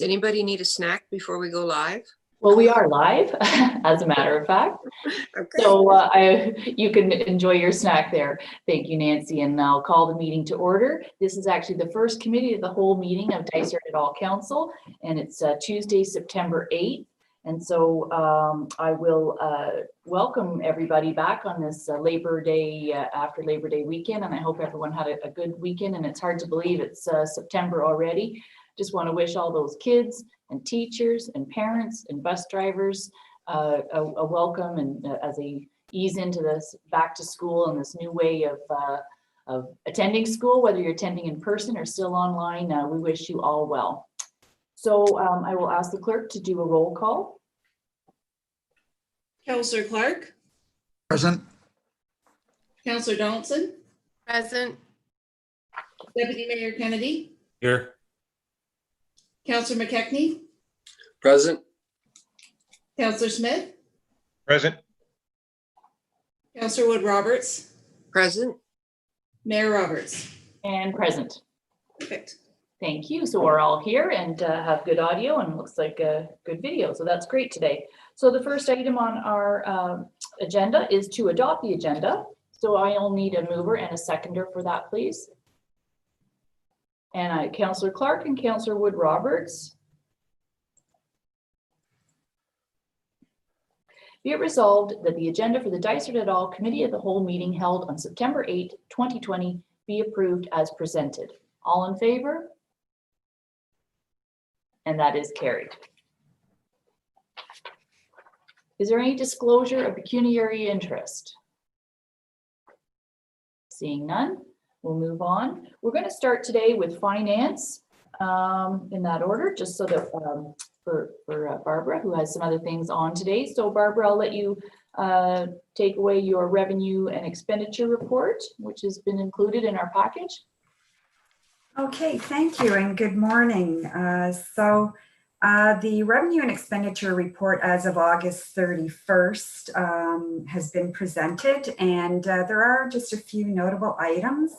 Does anybody need a snack before we go live? Well, we are live, as a matter of fact. Okay. So you can enjoy your snack there. Thank you, Nancy, and I'll call the meeting to order. This is actually the first committee of the whole meeting of Dysart et al. Council, and it's Tuesday, September 8th. And so I will welcome everybody back on this Labor Day, after Labor Day weekend, and I hope everyone had a good weekend, and it's hard to believe it's September already. Just want to wish all those kids and teachers and parents and bus drivers a welcome, and as they ease into this back to school and this new way of attending school, whether you're attending in person or still online, we wish you all well. So I will ask the clerk to do a roll call. Councillor Clark. Present. Councillor Donaldson. Present. Deputy Mayor Kennedy. Here. Councillor McKechnie. Present. Councillor Smith. Present. Councillor Wood Roberts. Present. Mayor Roberts. And present. Perfect. Thank you. So we're all here and have good audio and looks like a good video. So that's great today. So the first item on our agenda is to adopt the agenda. So I'll need a mover and a seconder for that, please. And Councillor Clark and Councillor Wood Roberts. Be it resolved that the agenda for the Dysart et al. Committee of the Whole meeting held on September 8, 2020 be approved as presented. All in favor? And that is carried. Is there any disclosure of pecuniary interest? Seeing none, we'll move on. We're going to start today with finance in that order, just so that for Barbara, who has some other things on today. So Barbara, I'll let you take away your revenue and expenditure report, which has been included in our package. Okay, thank you and good morning. The revenue and expenditure report as of August 31st has been presented, and there are just a few notable items.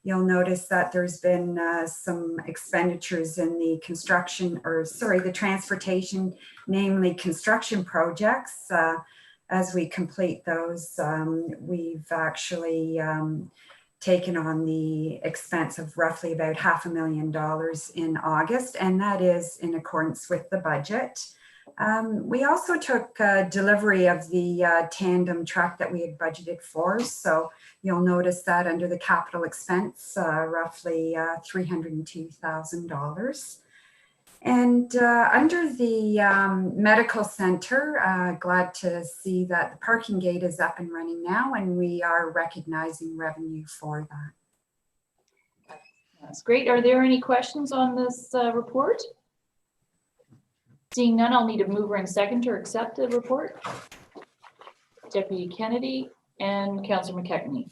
You'll notice that there's been some expenditures in the the transportation, namely construction projects. As we complete those, we've actually taken on the expense of roughly about $500,000 in August, and that is in accordance with the budget. We also took delivery of the tandem truck that we had budgeted for, so you'll notice that under the capital expense, roughly $302,000. And under the medical center, glad to see that the parking gate is up and running now, and we are recognizing revenue for that. That's great. Are there any questions on this report? Seeing none, I'll need a mover and seconder to accept the report. Deputy Kennedy and Councillor McKechnie.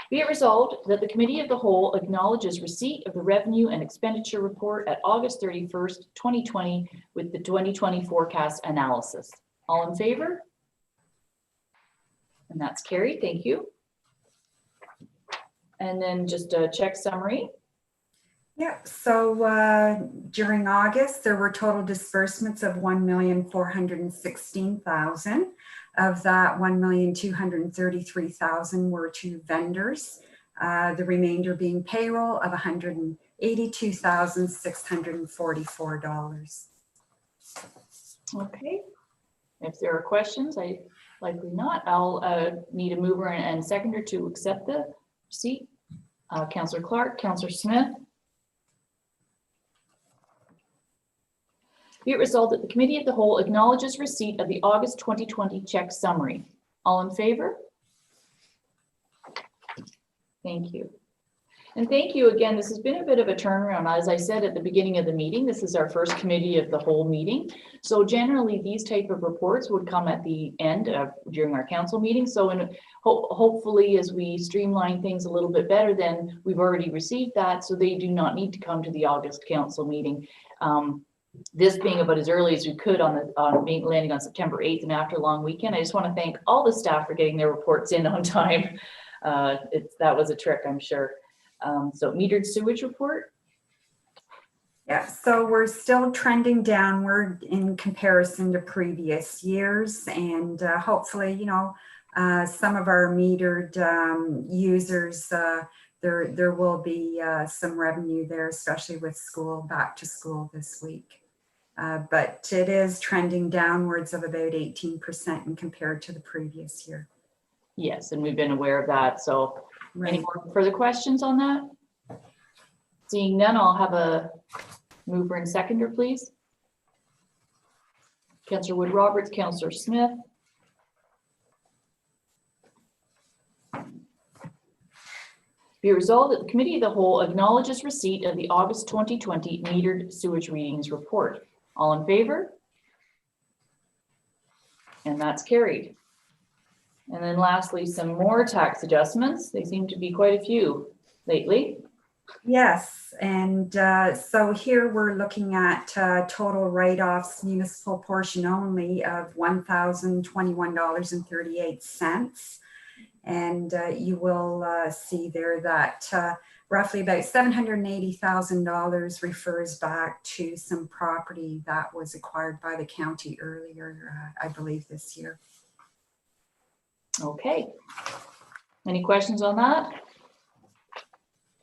Be it resolved that the Committee of the Whole acknowledges receipt of the revenue and expenditure report at August 31st, 2020 with the 2020 forecast analysis. All in favor? And that's carried. Thank you. And then just a check summary. Yeah, so during August, there were total disbursements of $1,416,000. Of that, $1,233,000 were to vendors, the remainder being payroll of $182,644. Okay. If there are questions, likely not. I'll need a mover and seconder to accept the receipt. Councillor Clark, Councillor Smith. Be it resolved that the Committee of the Whole acknowledges receipt of the August 2020 check summary. All in favor? Thank you. And thank you again. This has been a bit of a turnaround. As I said at the beginning of the meeting, this is our first Committee of the Whole meeting. So generally these type of reports would come at the end during our council meeting. So hopefully as we streamline things a little bit better, then we've already received that. So they do not need to come to the August council meeting. This being about as early as we could landing on September 8th and after a long weekend. I just want to thank all the staff for getting their reports in on time. That was a trick, I'm sure. So metered sewage report. Yeah, so we're still trending downward in comparison to previous years, and hopefully, some of our metered users, there will be some revenue there, especially with school back to school this week. But it is trending downwards of about 18% when compared to the previous year. Yes, and we've been aware of that. So any Right. more further questions on that? Seeing none, I'll have a mover and seconder, please. Councillor Wood Roberts, Councillor Smith. Be it resolved that the Committee of the Whole acknowledges receipt of the August 2020 metered sewage readings report. All in favor? And that's carried. And then lastly, some more tax adjustments. They seem to be quite a few lately. Yes, and so here we're looking at total write-offs, municipal portion only of $1,021.38. And you will see there that roughly about $780,000 refers back to some property that was acquired by the county earlier, I believe this year. Okay. Any questions on that?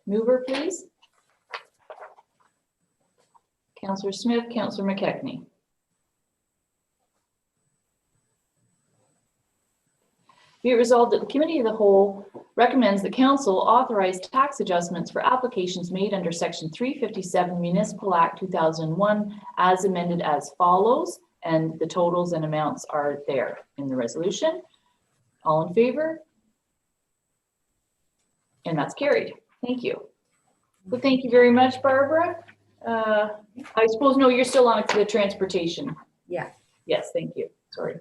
Mover, please. Councillor Smith, Councillor McKechnie. Be it resolved that the Committee of the Whole recommends the Council authorize tax adjustments for applications made under Section 357 Municipal Act 2001 as amended as follows, and the totals and amounts are there in the resolution. All in favor? And that's carried. Thank you. Well, thank you very much, Barbara. I suppose, no, you're still on the transportation. Yeah. Yes, thank you. Sorry.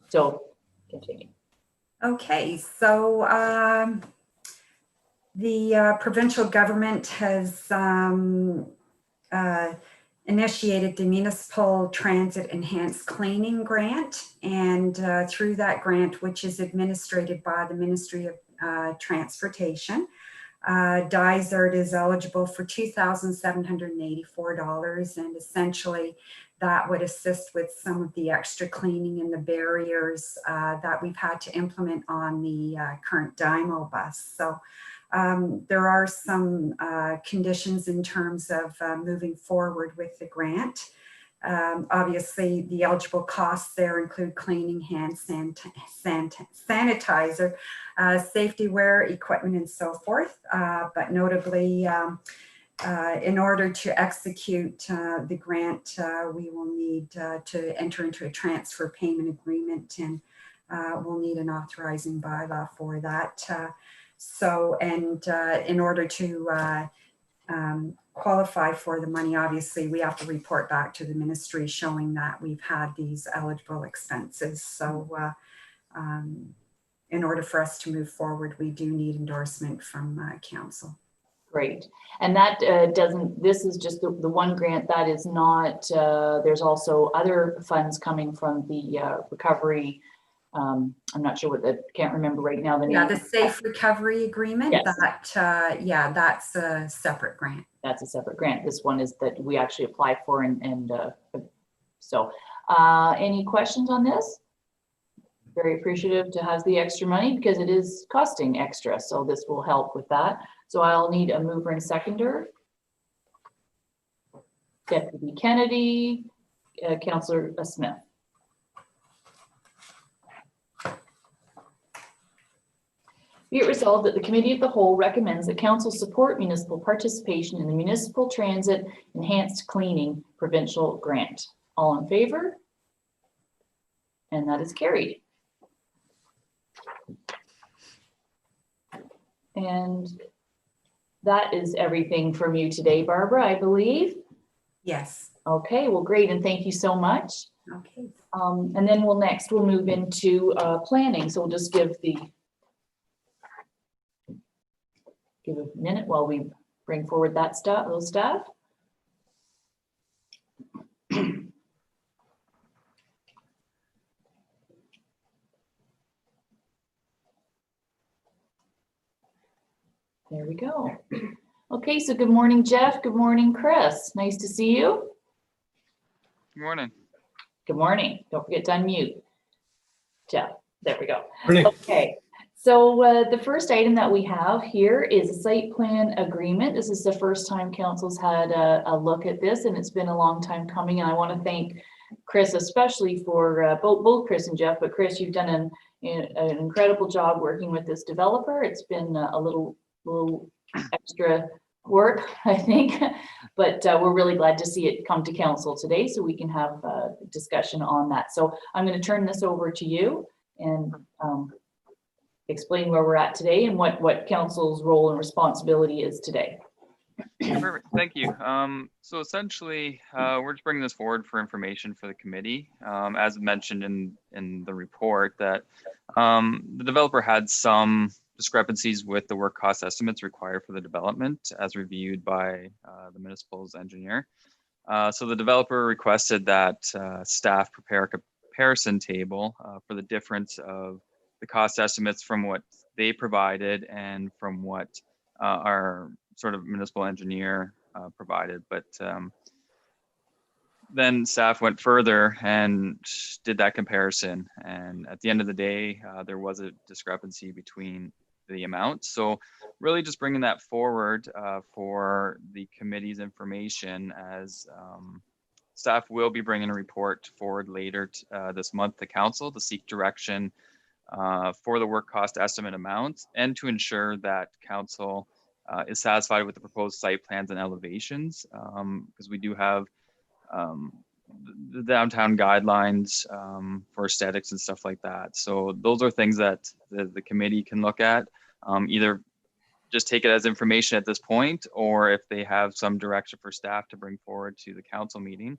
So, continue. Okay, so the provincial government has initiated the Municipal Transit Enhanced Cleaning Grant, and through that grant, which is administered by the Ministry of Transportation, Dysart is eligible for $2,784, and essentially that would assist with some of the extra cleaning and the barriers that we've had to implement on the current Dymo bus. So there are some conditions in terms of moving forward with the grant. Obviously, the eligible costs there include cleaning, hand sanitizer, safety wear, equipment, and so forth. But notably, in order to execute the grant, we will need to enter into a transfer payment agreement, and we'll need an authorizing bylaw for that. In order to qualify for the money, obviously, we have to report back to the ministry showing that we've had these eligible expenses. So in order for us to move forward, we do need endorsement from council. Great. And that this is just the one grant that is not, there's also other funds coming from the recovery. I'm not sure can't remember right now the name. Yeah, the Safe Recovery Agreement, yes. That's a separate grant. That's a separate grant. This one is that we actually apply for, and so any questions on this? Very appreciative to have the extra money because it is costing extra. So this will help with that. So I'll need a mover and seconder. Deputy Kennedy, Councillor Smith. Be it resolved that the Committee of the Whole recommends that Council support municipal participation in the Municipal Transit Enhanced Cleaning Provincial Grant. All in favor? And that is carried. And that is everything from you today, Barbara, I believe. Yes. Okay, well, great, and thank you so much. Okay. And then we'll move into planning. So we'll just give a minute while we bring forward that stuff, those staff. There we go. Okay, so good morning, Jeff. Good morning, Chris. Nice to see you. Good morning. Good morning. Don't forget to unmute. Jeff, there we go. Morning. Okay, so the first item that we have here is a site plan agreement. This is the first time council's had a look at this, and it's been a long time coming. And I want to thank Chris, especially for both Chris and Jeff, but Chris, you've done an incredible job working with this developer. It's been a little extra work, I think, but we're really glad to see it come to council today so we can have a discussion on that. So I'm going to turn this over to you and explain where we're at today and what council's role and responsibility is today. Perfect. Thank you. So essentially, we're just bringing this forward for information for the committee. As mentioned in the report, that the developer had some discrepancies with the work cost estimates required for the development as reviewed by the municipal's engineer. So the developer requested that staff prepare a comparison table for the difference of the cost estimates from what they provided and from what our sort of municipal engineer provided. But then staff went further and did that comparison. And at the end of the day, there was a discrepancy between the amounts. So really just bringing that forward for the committee's information, as staff will be bringing a report forward later this month to council to seek direction for the work cost estimate amounts and to ensure that council is satisfied with the proposed site plans and elevations, because we do have the downtown guidelines for aesthetics and stuff like that. So those are things that the committee can look at, either just take it as information at this point, or if they have some direction for staff to bring forward to the council meeting.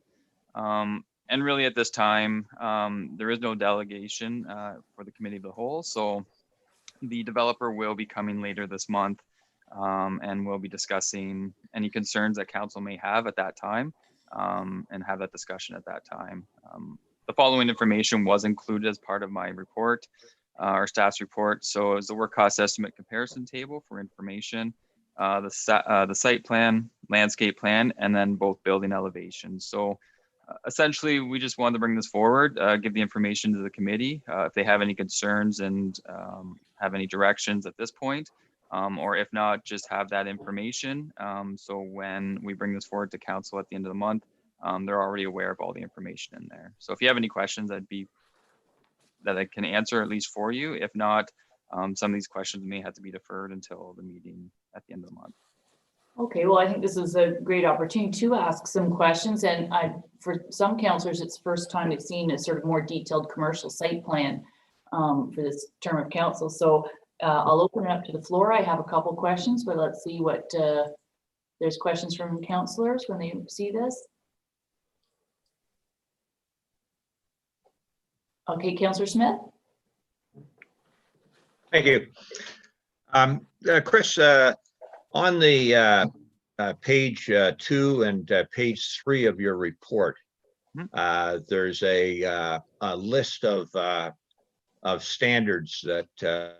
And really at this time, there is no delegation for the committee of the whole. So the developer will be coming later this month and we'll be discussing any concerns that council may have at that time. And have that discussion at that time. The following information was included as part of my report, our staff's report. So it was the work cost estimate comparison table for information, the site plan, landscape plan, and then both building elevations. So essentially, we just wanted to bring this forward, give the information to the committee if they have any concerns and have any directions at this point. Or if not, just have that information. So when we bring this forward to council at the end of the month, they're already aware of all the information in there. So if you have any questions, that I can answer at least for you. If not, some of these questions may have to be deferred until the meeting at the end of the month. Okay, well, I think this is a great opportunity to ask some questions. And for some councillors, it's the first time they've seen a sort of more detailed commercial site plan for this term of council. So I'll open it up to the floor. I have a couple questions, but let's see what there's questions from councillors when they see this. Okay, Councillor Smith. Thank you. Chris, on the page 2 and page 3 of your report, there's a list of standards that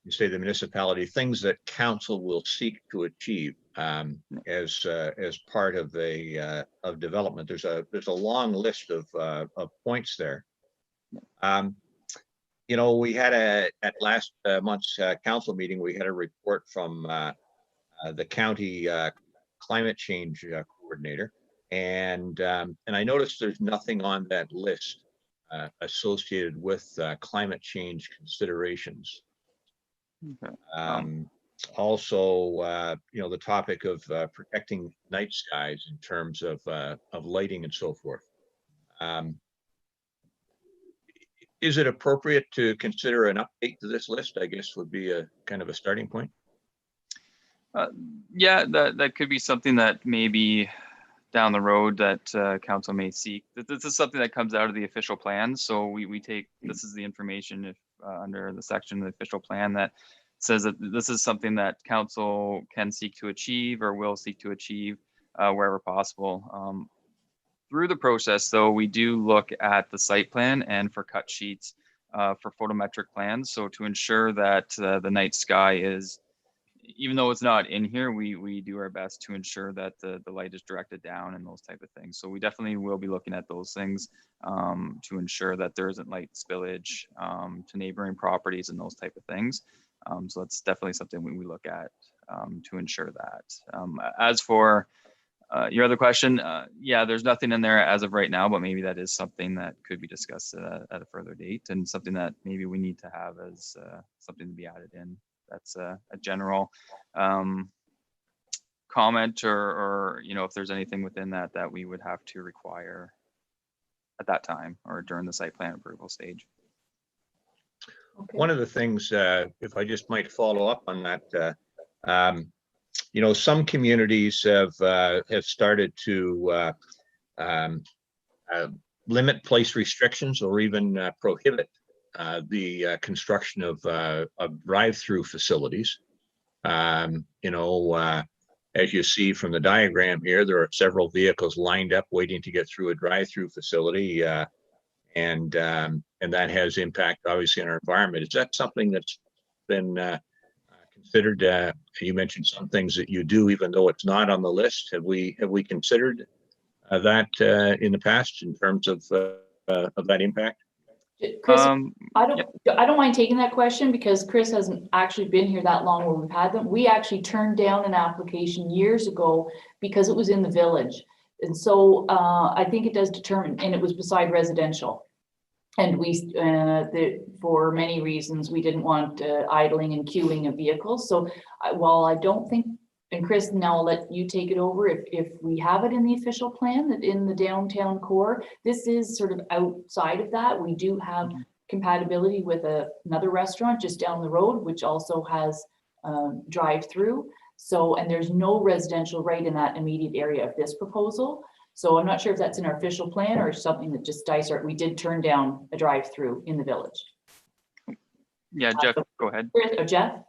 you say the municipality, things that council will seek to achieve as part of of development. There's a long list of points there. You know, we had at last month's council meeting, we had a report from the county climate change coordinator, and I noticed there's nothing on that list associated with climate change considerations. Okay. Also, you know, the topic of protecting night skies in terms of lighting and so forth. Is it appropriate to consider an update to this list? I guess would be a kind of a starting point. Yeah, that could be something that maybe down the road that council may seek. This is something that comes out of the official plan. So we take, this is the information if under the section of the official plan that says that this is something that council can seek to achieve or will seek to achieve wherever possible. Through the process, though, we do look at the site plan and for cut sheets for photometric plans. So to ensure that the night sky is even though it's not in here, we do our best to ensure that the light is directed down and those type of things. So we definitely will be looking at those things to ensure that there isn't light spillage to neighboring properties and those type of things. So that's definitely something we look at to ensure that. As for your other question, yeah, there's nothing in there as of right now, but maybe that is something that could be discussed at a further date, and something that maybe we need to have as something to be added in. That's a general comment, or if there's anything within that we would have to require at that time or during the site plan approval stage. Okay. One of the things, if I just might follow up on that, some communities have started to limit place restrictions or even prohibit the construction of drive-through facilities. As you see from the diagram here, there are several vehicles lined up waiting to get through a drive-through facility, and that has impact obviously on our environment. Is that something that's been considered? You mentioned some things that you do, even though it's not on the list. Have we considered that in the past in terms of that impact? Chris, I don't mind taking that question, because Chris hasn't actually been here that long where we've had them. We actually turned down an application years ago because it was in the village. And so I think it does determine, and it was beside residential. And we, for many reasons, we didn't want idling and queuing of vehicles. So while I don't think, and Chris, now I'll let you take it over, if we have it in the official plan that in the downtown core, this is sort of outside of that. We do have compatibility with another restaurant just down the road, which also has drive-through. So, and there's no residential right in that immediate area of this proposal. So I'm not sure if that's in our official plan or something that just Dysart, we did turn down a drive-through in the village. Yeah, Jeff, go ahead. Jeff?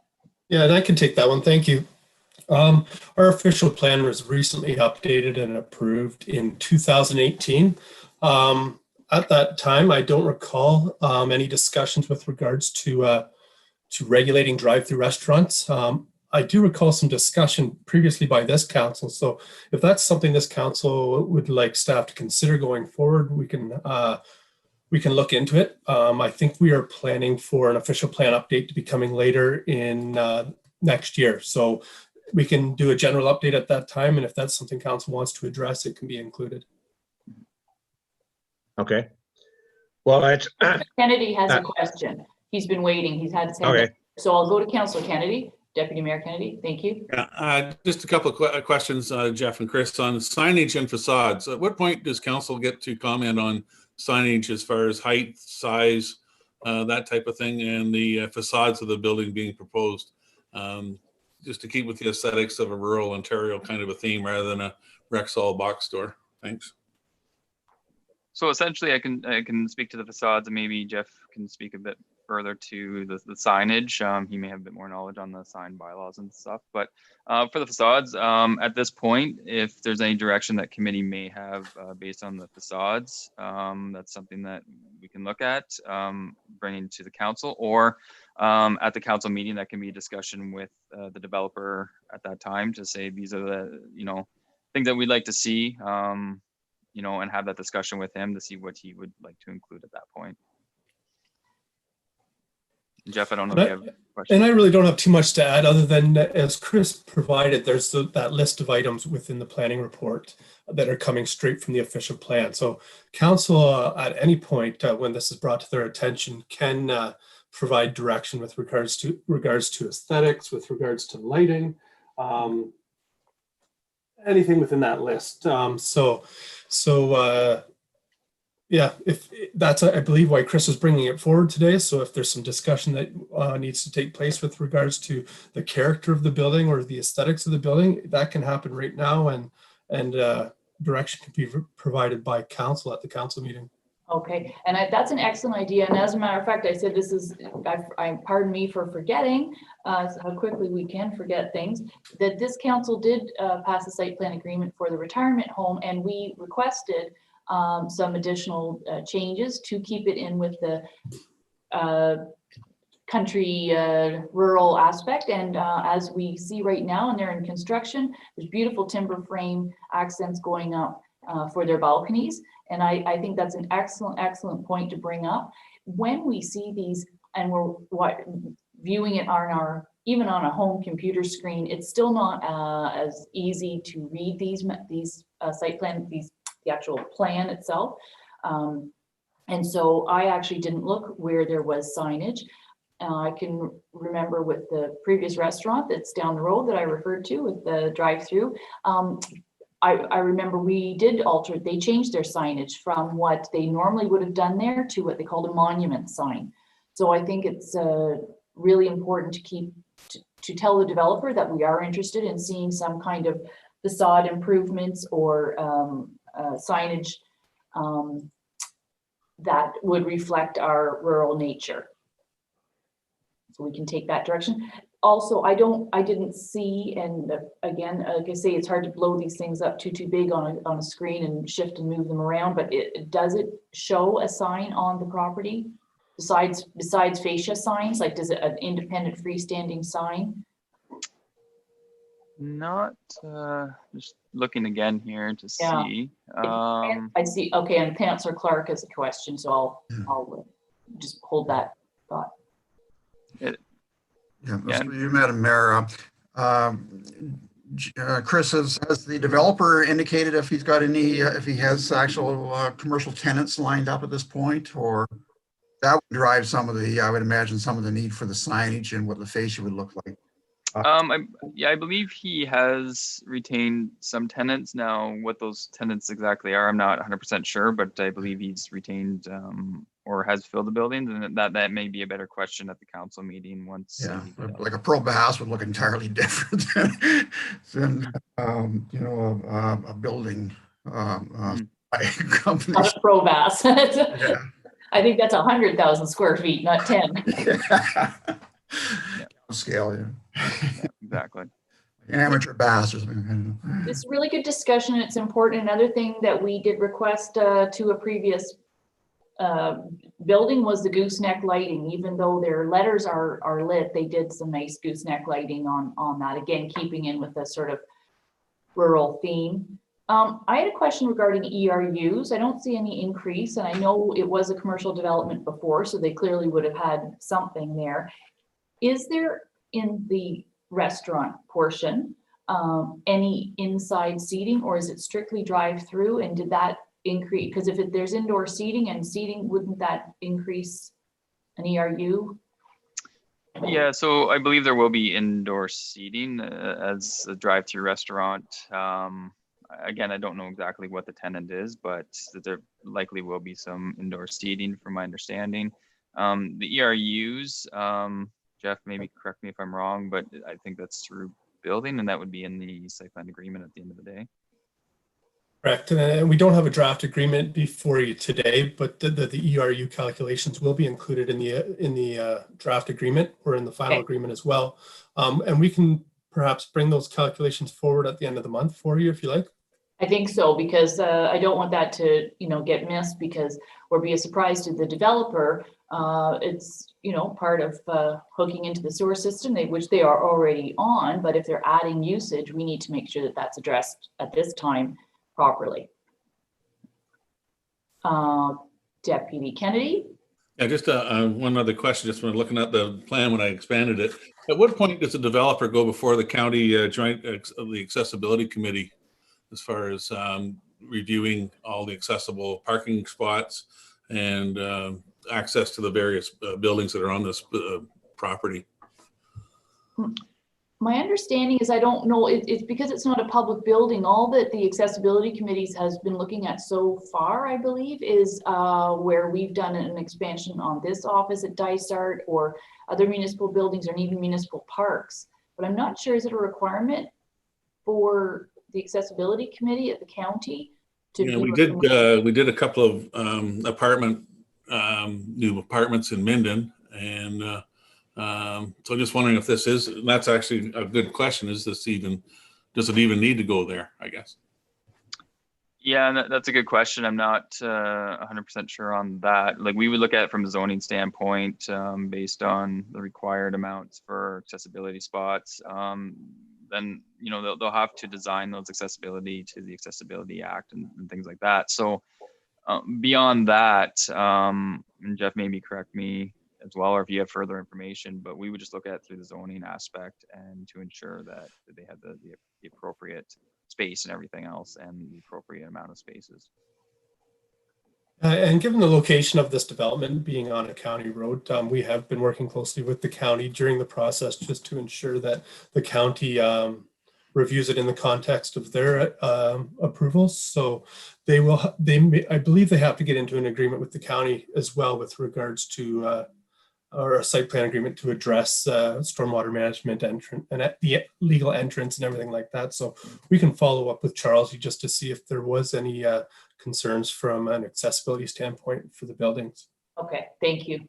Yeah, and I can take that one. Thank you. Our official plan was recently updated and approved in 2018. At that time, I don't recall any discussions with regards to regulating drive-through restaurants. I do recall some discussion previously by this council. So if that's something this council would like staff to consider going forward, we can look into it. I think we are planning for an official plan update to be coming later in next year. So we can do a general update at that time. And if that's something council wants to address, it can be included. Okay. Well, that's Kennedy has a question. He's been waiting. He's had his hand up. So I'll go to Councillor Kennedy. Deputy Mayor Kennedy, thank you. Yeah, just a couple of questions, Jeff and Chris, on signage and facades. At what point does council get to comment on signage as far as height, size, that type of thing, and the facades of the building being proposed? Just to keep with the aesthetics of a rural Ontario kind of a theme rather than a Rexall box store. Thanks. So essentially, I can speak to the facades, and maybe Jeff can speak a bit further to the signage. He may have a bit more knowledge on the sign bylaws and stuff. But for the facades, at this point, if there's any direction that committee may have based on the facades, that's something that we can look at bringing to the council, or at the council meeting, that can be a discussion with the developer at that time to say these are the things that we'd like to see. And have that discussion with him to see what he would like to include at that point. Jeff, I don't know if you have questions. And I really don't have too much to add other than, as Chris provided, there's that list of items within the planning report that are coming straight from the official plan. So council at any point when this is brought to their attention can provide direction with regards to aesthetics, with regards to lighting, anything within that list. Yeah, if that's, I believe, why Chris is bringing it forward today. So if there's some discussion that needs to take place with regards to the character of the building or the aesthetics of the building, that can happen right now, and direction can be provided by council at the council meeting. Okay, and that's an excellent idea. And as a matter of fact, I said this is, pardon me for forgetting how quickly we can forget things, that this council did pass a site plan agreement for the retirement home, and we requested some additional changes to keep it in with the country rural aspect. And as we see right now, and they're in construction, there's beautiful timber frame accents going up for their balconies. And I think that's an excellent point to bring up. When we see these and we're viewing it on our, even on a home computer screen, it's still not as easy to read these site plan, the actual plan itself. And so I actually didn't look where there was signage. I can remember with the previous restaurant that's down the road that I referred to with the drive-through. I remember we did alter, they changed their signage from what they normally would have done there to what they called a monument sign. So I think it's really important to tell the developer that we are interested in seeing some kind of facade improvements or signage that would reflect our rural nature. So we can take that direction. Also, I didn't see, and again, like I say, it's hard to blow these things up too big on a screen and shift and move them around, but does it show a sign on the property besides fascia signs? Like, does it an independent freestanding sign? Not, just looking again here to Yeah. see. I see, okay, and Councillor Clark has a question, so I'll just hold that thought. Yeah, through you, Madam Mayor. Chris, has the developer indicated if he's got any, if he has actual commercial tenants lined up at this point, or that would drive some of the, I would imagine, some of the need for the signage and what the fascia would look like? I believe he has retained some tenants. Now, what those tenants exactly are, I'm not 100% sure, but I believe he's retained or has filled the buildings, and that may be a better question at the council meeting once. Yeah, like a pro bass would look entirely different than you know, a building company. Not a pro bass. Yeah. I think that's 100,000 square feet, not 10. Yeah. Scale, yeah. Exactly. An amateur bass or something. It's a really good discussion. It's important. Another thing that we did request to a previous building was the gooseneck lighting. Even though their letters are lit, they did some nice gooseneck lighting on that. Again, keeping in with a sort of rural theme. I had a question regarding ERUs. I don't see any increase, and I know it was a commercial development before, so they clearly would have had something there. Is there in the restaurant portion any inside seating, or is it strictly drive-through? And did that increase? Because if there's indoor seating and seating, wouldn't that increase an ERU? Yeah, so I believe there will be indoor seating as a drive-through restaurant. Again, I don't know exactly what the tenant is, but there likely will be some indoor seating from my understanding. The ERUs, Jeff, maybe correct me if I'm wrong, but I think that's through building, and that would be in the site plan agreement at the end of the day. Correct. And we don't have a draft agreement before you today, but the ERU calculations will be included in the draft agreement or in the final agreement as well. And we can perhaps bring those calculations forward at the end of the month for you if you like. I think so, because I don't want that to, get missed, because or be a surprise to the developer. It's, part of hooking into the sewer system, which they are already on. But if they're adding usage, we need to make sure that that's addressed at this time properly. Deputy Kennedy. Yeah, just one other question, just when looking at the plan when I expanded it. At what point does the developer go before the county the accessibility committee as far as reviewing all the accessible parking spots and access to the various buildings that are on this property? My understanding is, I don't know, it's because it's not a public building. All that the accessibility committees has been looking at so far, I believe, is where we've done an expansion on this office at Dysart or other municipal buildings or even municipal parks. But I'm not sure, is it a requirement for the accessibility committee at the county to? Yeah, we did a couple of new apartments in Minden, and so just wondering if this is, and that's actually a good question, does it even need to go there, I guess? Yeah, and that's a good question. I'm not 100% sure on that. Like we would look at it from a zoning standpoint, based on the required amounts for accessibility spots. Then they'll have to design those accessibility to the Accessibility Act and things like that. So beyond that, and Jeff, maybe correct me as well, or if you have further information, but we would just look at it through the zoning aspect and to ensure that they have the appropriate space and everything else and the appropriate amount of spaces. And given the location of this development being on a county road, we have been working closely with the county during the process just to ensure that the county reviews it in the context of their approvals. So I believe they have to get into an agreement with the county as well with regards to or a site plan agreement to address stormwater management entrance and the legal entrance and everything like that. So we can follow up with Charles just to see if there was any concerns from an accessibility standpoint for the buildings. Okay, thank you.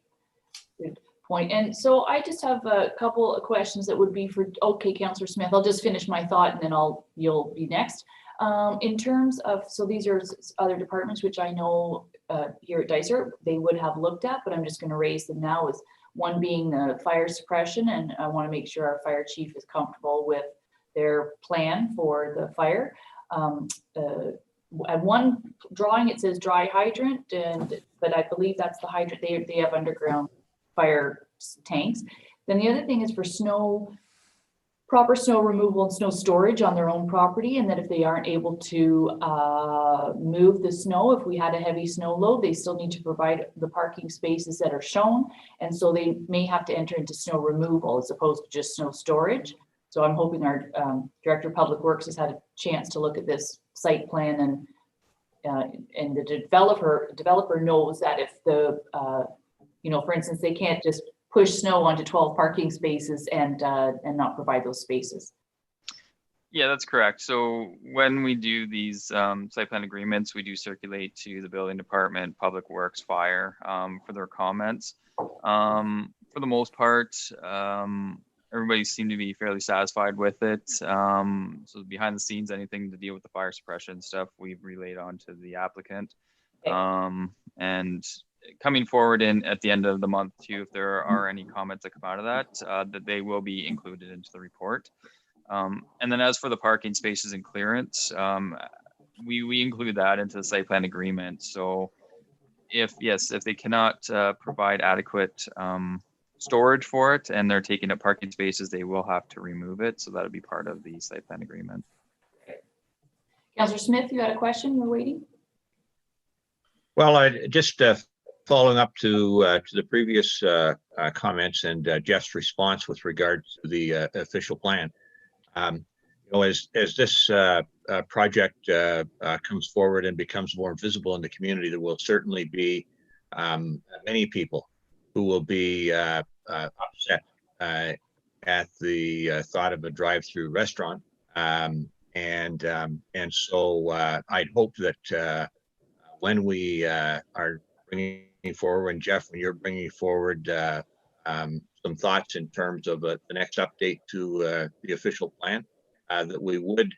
Good point. And so I just have a couple of questions that would be for, okay, Councillor Smith, I'll just finish my thought and then you'll be next. In terms of, so these are other departments which I know here at Dysart they would have looked at, but I'm just going to raise them now. Is one being the fire suppression, and I want to make sure our fire chief is comfortable with their plan for the fire. At one drawing it says dry hydrant, but I believe that's the hydrant. They have underground fire tanks. Then the other thing is for proper snow removal and snow storage on their own property, and that if they aren't able to move the snow, if we had a heavy snow load, they still need to provide the parking spaces that are shown. And so they may have to enter into snow removal as opposed to just snow storage. So I'm hoping our Director of Public Works has had a chance to look at this site plan, and the developer knows that if for instance, they can't just push snow onto 12 parking spaces and not provide those spaces. Yeah, that's correct. So when we do these site plan agreements, we do circulate to the building department, Public Works, Fire for their comments. For the most part, everybody seemed to be fairly satisfied with it. So behind the scenes, anything to deal with the fire suppression stuff, we've relayed on to the applicant. Okay. And coming forward at the end of the month too, if there are any comments that come out of that they will be included into the report. And then as for the parking spaces and clearance, we include that into the site plan agreement. So if they cannot provide adequate storage for it and they're taking up parking spaces, they will have to remove it. So that'll be part of the site plan agreement. Councillor Smith, you had a question? You were waiting. Well, I just following up to the previous comments and Jeff's response with regard to the official plan. As this project comes forward and becomes more visible in the community, there will certainly be many people who will be upset at the thought of a drive-through restaurant, and so I'd hope that when we are bringing forward, and Jeff, when you're bringing forward some thoughts in terms of the next update to the official plan, that we would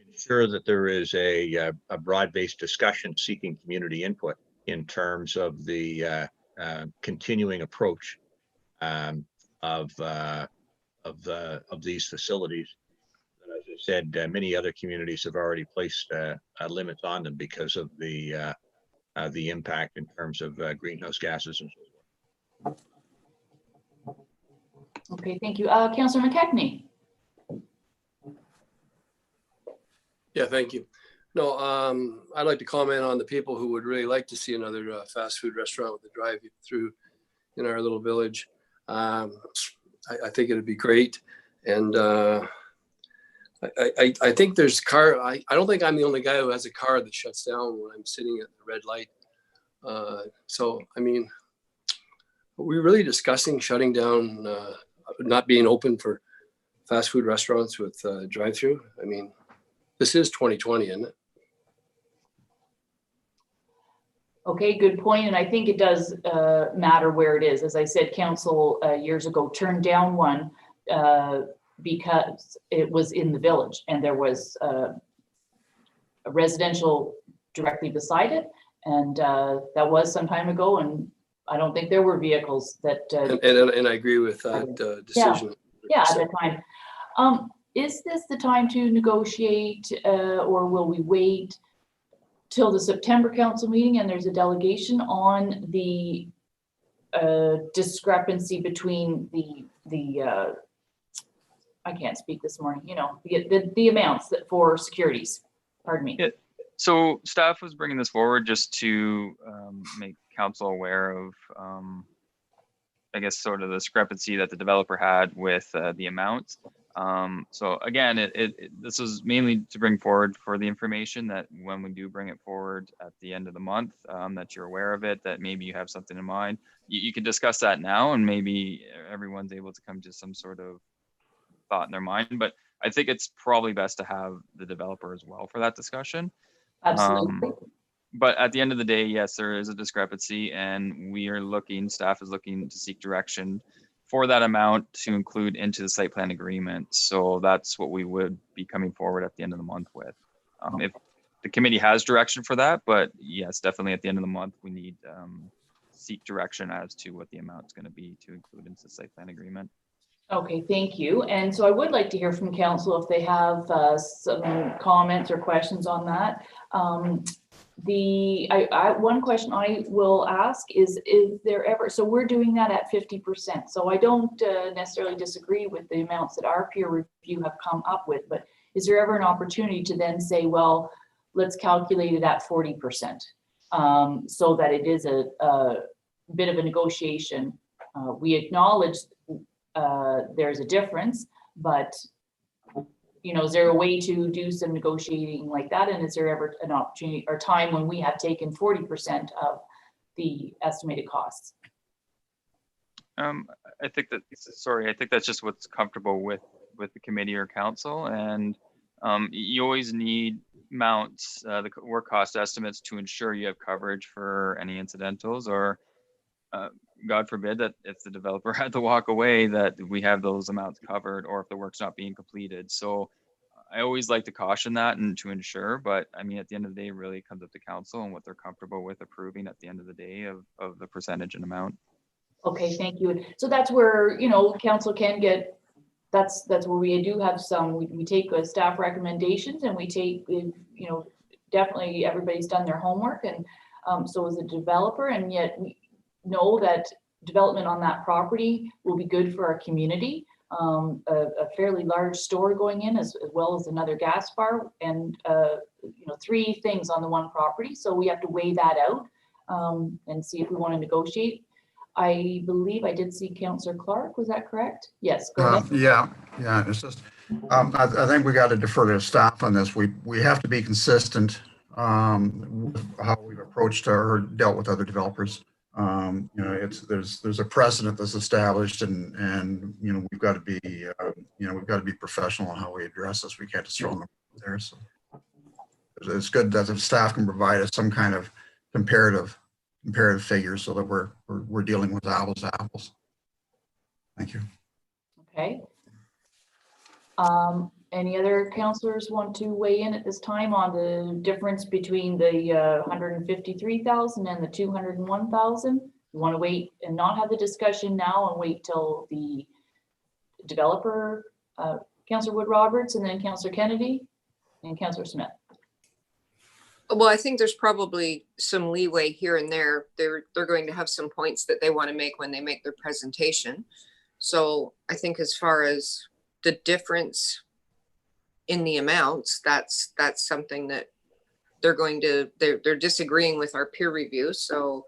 ensure that there is a broad-based discussion seeking community input in terms of the continuing approach of these facilities. As I said, many other communities have already placed limits on them because of the impact in terms of greenhouse gases and so forth. Okay, thank you. Councillor McKechnie. Yeah, thank you. No, I'd like to comment on the people who would really like to see another fast food restaurant with a drive-through in our little village. I think it'd be great. And I think there's I don't think I'm the only guy who has a car that shuts down when I'm sitting at the red light. So, I mean, are we really discussing shutting down, not being open for fast food restaurants with drive-through? I mean, this is 2020, isn't it? Okay, good point. And I think it does matter where it is. As I said, council years ago turned down one because it was in the village and there was a residential directly beside it. And that was some time ago, and I don't think there were vehicles that. And I agree with that decision. Yeah, at the time. Is this the time to negotiate, or will we wait till the September council meeting and there's a delegation on the discrepancy between the I can't speak this morning, you know, the amounts that for securities, pardon me. Yeah. So staff was bringing this forward just to make council aware of, I guess, sort of the discrepancy that the developer had with the amounts. So again, this was mainly to bring forward for the information that when we do bring it forward at the end of the month, that you're aware of it, that maybe you have something in mind. You can discuss that now, and maybe everyone's able to come to some sort of thought in their mind. But I think it's probably best to have the developer as well for that discussion. Absolutely. But at the end of the day, yes, there is a discrepancy, and staff is looking to seek direction for that amount to include into the site plan agreement. So that's what we would be coming forward at the end of the month with. If the committee has direction for that, but yes, definitely at the end of the month, we need seek direction as to what the amount is going to be to include into the site plan agreement. Okay, thank you. And so I would like to hear from council if they have some comments or questions on that. One question I will ask is there ever, so we're doing that at 50%. So I don't necessarily disagree with the amounts that our peer review have come up with, but is there ever an opportunity to then say, well, let's calculate it at 40%, so that it is a bit of a negotiation. We acknowledge there's a difference, but you know, is there a way to do some negotiating like that? And is there ever an opportunity or time when we have taken 40% of the estimated costs? I think that's just what's comfortable with the committee or council. And you always need amounts, the work cost estimates, to ensure you have coverage for any incidentals, or God forbid that if the developer had to walk away, that we have those amounts covered, or if the work's not being completed. So I always like to caution that and to ensure, but I mean, at the end of the day, it really comes up to council and what they're comfortable with approving at the end of the day of the percentage and amount. Okay, thank you. So that's where, you know, council can get, that's where we do have some, we take staff recommendations, and we take, you know, definitely everybody's done their homework, and so is the developer, and yet we know that development on that property will be good for our community. A fairly large store going in, as well as another gas bar, and you know, 3 things on the one property. So we have to weigh that out and see if we want to negotiate. I believe I did see Councillor Clark. Was that correct? Yes. Go ahead. Yeah. It's just, I think we got to defer to staff on this. We have to be consistent with how we've approached or dealt with other developers. You know, there's a precedent that's established, and you know, we've got to be we've got to be professional in how we address this. We can't just throw them there. So it's good that the staff can provide us some kind of comparative figures, so that we're dealing with apples to apples. Thank you. Okay. Any other councillors want to weigh in at this time on the difference between the 153,000 and the 201,000? You want to wait and not have the discussion now and wait till the developer, Councillor Wood Roberts, and then Councillor Kennedy and Councillor Smith? Well, I think there's probably some leeway here and there. They're going to have some points that they want to make when they make their presentation. So I think as far as the difference in the amounts, that's something that they're disagreeing with our peer review. So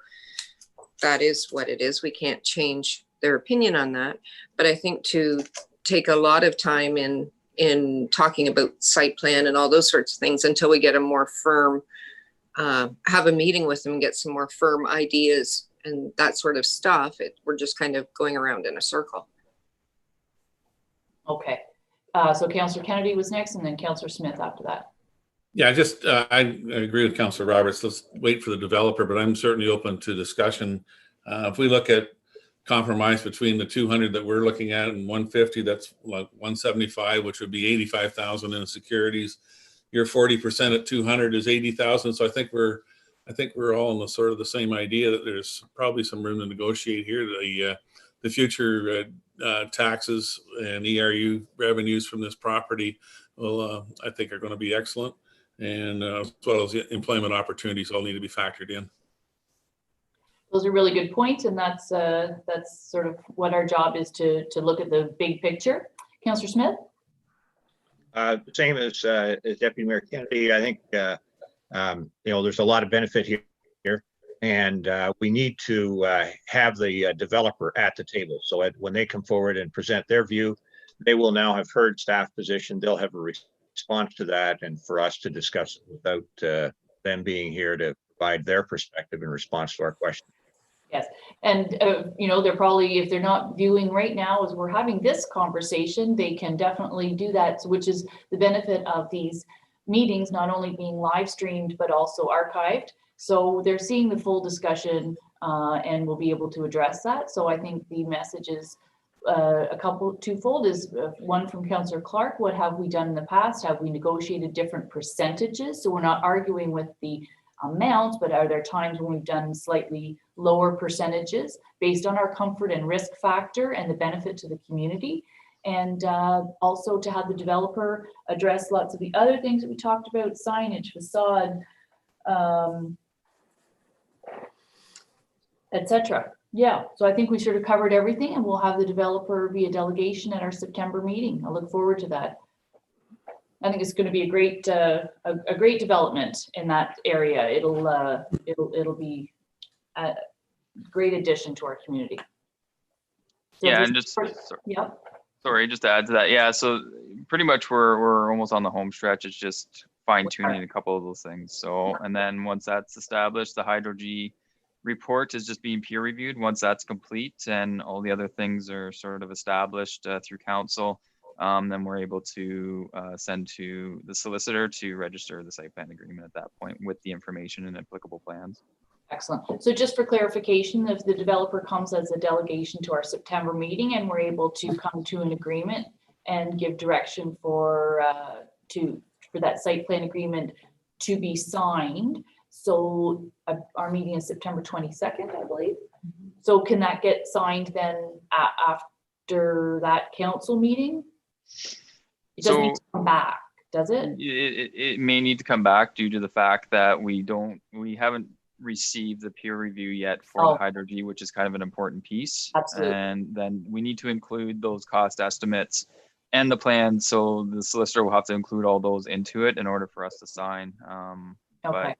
that is what it is. We can't change their opinion on that. But I think to take a lot of time in talking about site plan and all those sorts of things until we get a more firm, have a meeting with them, get some more firm ideas and that sort of stuff, we're just kind of going around in a circle. Okay. So Councillor Kennedy was next, and then Councillor Smith after that. Yeah, I agree with Councillor Roberts. Let's wait for the developer, but I'm certainly open to discussion. If we look at compromise between the 200 that we're looking at and 150, that's like 175, which would be 85,000 in securities. Your 40% at 200 is 80,000. So I think we're all in the sort of the same idea that there's probably some room to negotiate here. The future taxes and ERU revenues from this property will, I think, are going to be excellent, and as well as the employment opportunities all need to be factored in. Those are really good points, and that's sort of what our job is, to look at the big picture. Councillor Smith? Same as Deputy Mayor Kennedy. I think there's a lot of benefit here, and we need to have the developer at the table. So when they come forward and present their view, they will now have heard staff position. They'll have a response to that, and for us to discuss it without them being here to provide their perspective in response to our questions. Yes, and they're probably, if they're not viewing right now as we're having this conversation, they can definitely do that, which is the benefit of these meetings not only being live streamed but also archived. So they're seeing the full discussion and will be able to address that. So I think the message is twofold. Is one from Councillor Clark: what have we done in the past? Have we negotiated different percentages? So we're not arguing with the amounts, but are there times when we've done slightly lower percentages based on our comfort and risk factor and the benefit to the community? And also to have the developer address lots of the other things that we talked about: signage, facade, etc. Yeah, so I think we sort of covered everything, and we'll have the developer be a delegation at our September meeting. I look forward to that. I think it's going to be a great development in that area. It'll be a great addition to our community. So Yeah, and just yep. Sorry, just to add to that. Yeah, so pretty much we're almost on the home stretch. It's just fine tuning a couple of those things. So, and then once that's established, the Hydro-G report is just being peer reviewed. Once that's complete and all the other things are sort of established through council, then we're able to send to the solicitor to register the site plan agreement at that point with the information and applicable plans. Excellent. So just for clarification, if the developer comes as a delegation to our September meeting and we're able to come to an agreement and give direction for that site plan agreement to be signed. So our meeting is September 22nd, I believe. So can that get signed then after that council meeting? It doesn't need to come back, does it? It may need to come back due to the fact that we haven't received the peer review yet for the Hydro-G, which is kind of an important piece. Absolutely. And then we need to include those cost estimates and the plan. So the solicitor will have to include all those into it in order for us to sign. Okay. But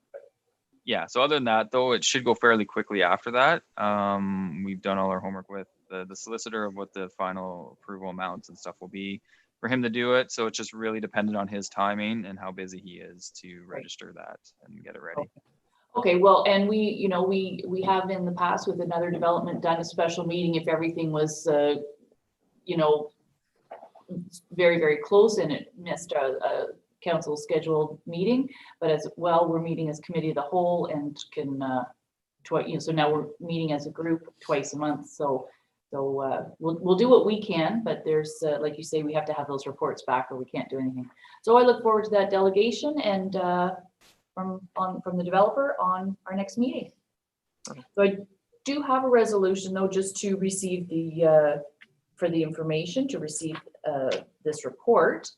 yeah, so other than that, though, it should go fairly quickly after that. We've done all our homework with the solicitor of what the final approval amounts and stuff will be for him to do it. So it's just really dependent on his timing and how busy he is to register that and get it ready. Okay, well, and we have in the past with another development done a special meeting if everything was, very, very close and it missed a council scheduled meeting. But as well, we're meeting as committee of the whole and can, so now we're meeting as a group twice a month. So we'll do what we can, but there's, like you say, we have to have those reports back or we can't do anything. So I look forward to that delegation and from the developer on our next meeting. So I do have a resolution though, just to receive for the information to receive this report.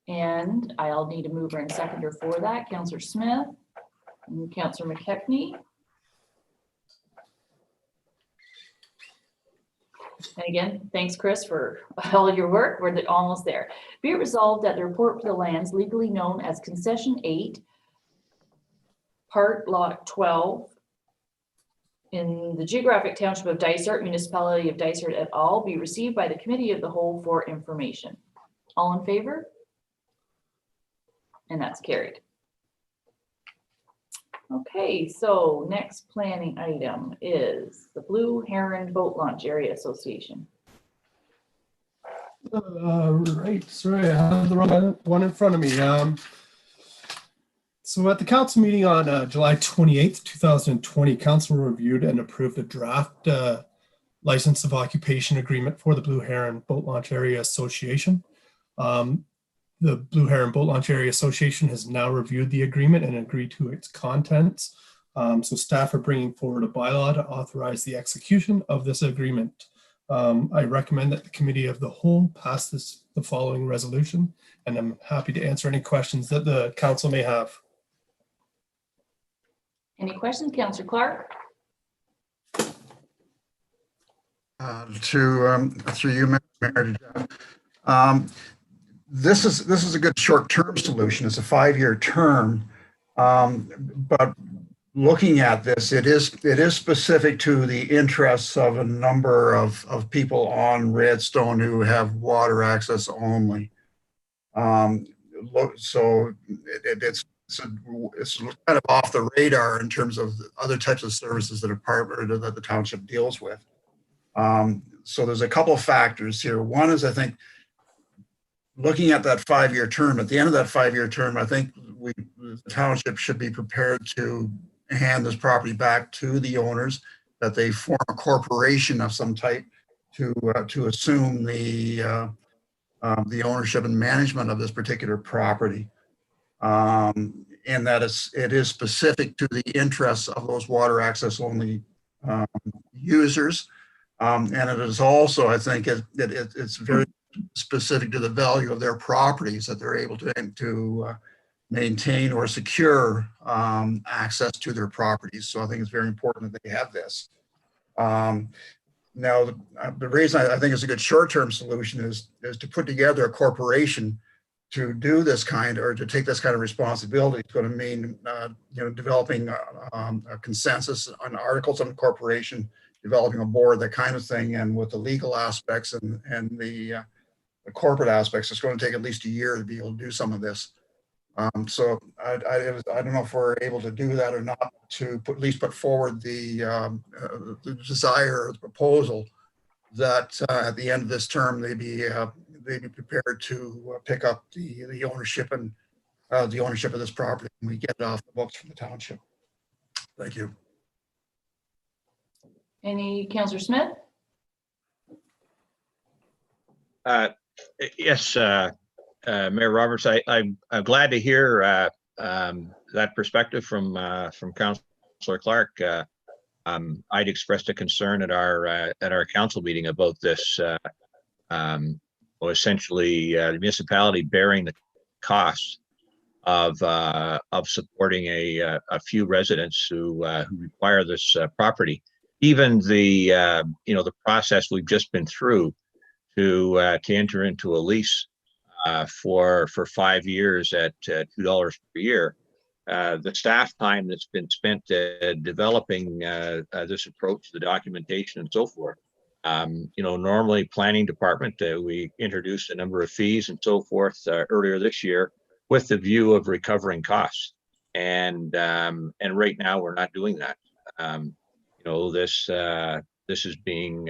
And I'll need a mover and seconder for that. Councillor Smith and Councillor McKechnie. And again, thanks, Chris, for all your work. We're almost there. Be it resolved that the report for the lands legally known as Concession 8, Part Lot 12, in the geographic township of Dysart, municipality of Dysart et al., be received by the committee of the whole for information. All in favor? And that's carried. Okay, so next planning item is the Blue Heron Boat Launch Area Association. Right, sorry, I have the wrong one in front of me. So at the council meeting on July 28th, 2020, council reviewed and approved a draft license of occupation agreement for the Blue Heron Boat Launch Area Association. The Blue Heron Boat Launch Area Association has now reviewed the agreement and agreed to its contents. So staff are bringing forward a bylaw to authorize the execution of this agreement. I recommend that the Committee of the Whole pass the following resolution, and I'm happy to answer any questions that the council may have. Any questions, Councillor Clark? Through you, Mayor, this is a good short-term solution. It's a 5-year term, but looking at this, it is specific to the interests of a number of people on Redstone who have water access only. So it's kind of off the radar in terms of other types of services that the township deals with. So there's a couple of factors here. One is, I think, looking at that 5-year term, at the end of that 5-year term, I think the township should be prepared to hand this property back to the owners, that they form a corporation of some type to assume the ownership and management of this particular property. And that it is specific to the interests of those water access only users. And it is also, I think, it's very specific to the value of their properties, that they're able to maintain or secure access to their properties. So I think it's very important that they have this. Now, the reason I think it's a good short-term solution is to put together a corporation to do this kind, or to take this kind of responsibility. It's going to mean, developing a consensus on articles of incorporation, developing a board, that kind of thing. And with the legal aspects and the corporate aspects, it's going to take at least a year to be able to do some of this. So I don't know if we're able to do that or not, to at least put forward the desire or the proposal that at the end of this term, they be prepared to pick up the ownership and the ownership of this property, and we get it off the books from the township. Thank you. Any, Councillor Smith? Yes, Mayor Roberts, I'm glad to hear that perspective from Councillor Clark. I'd expressed a concern at our council meeting about this. Essentially, the municipality bearing the costs of supporting a few residents who require this property. Even the process we've just been through to enter into a lease for 5 years at $2 per year. The staff time that's been spent developing this approach, the documentation and so forth. Normally planning department, we introduced a number of fees and so forth earlier this year with the view of recovering costs. And right now we're not doing that. This is being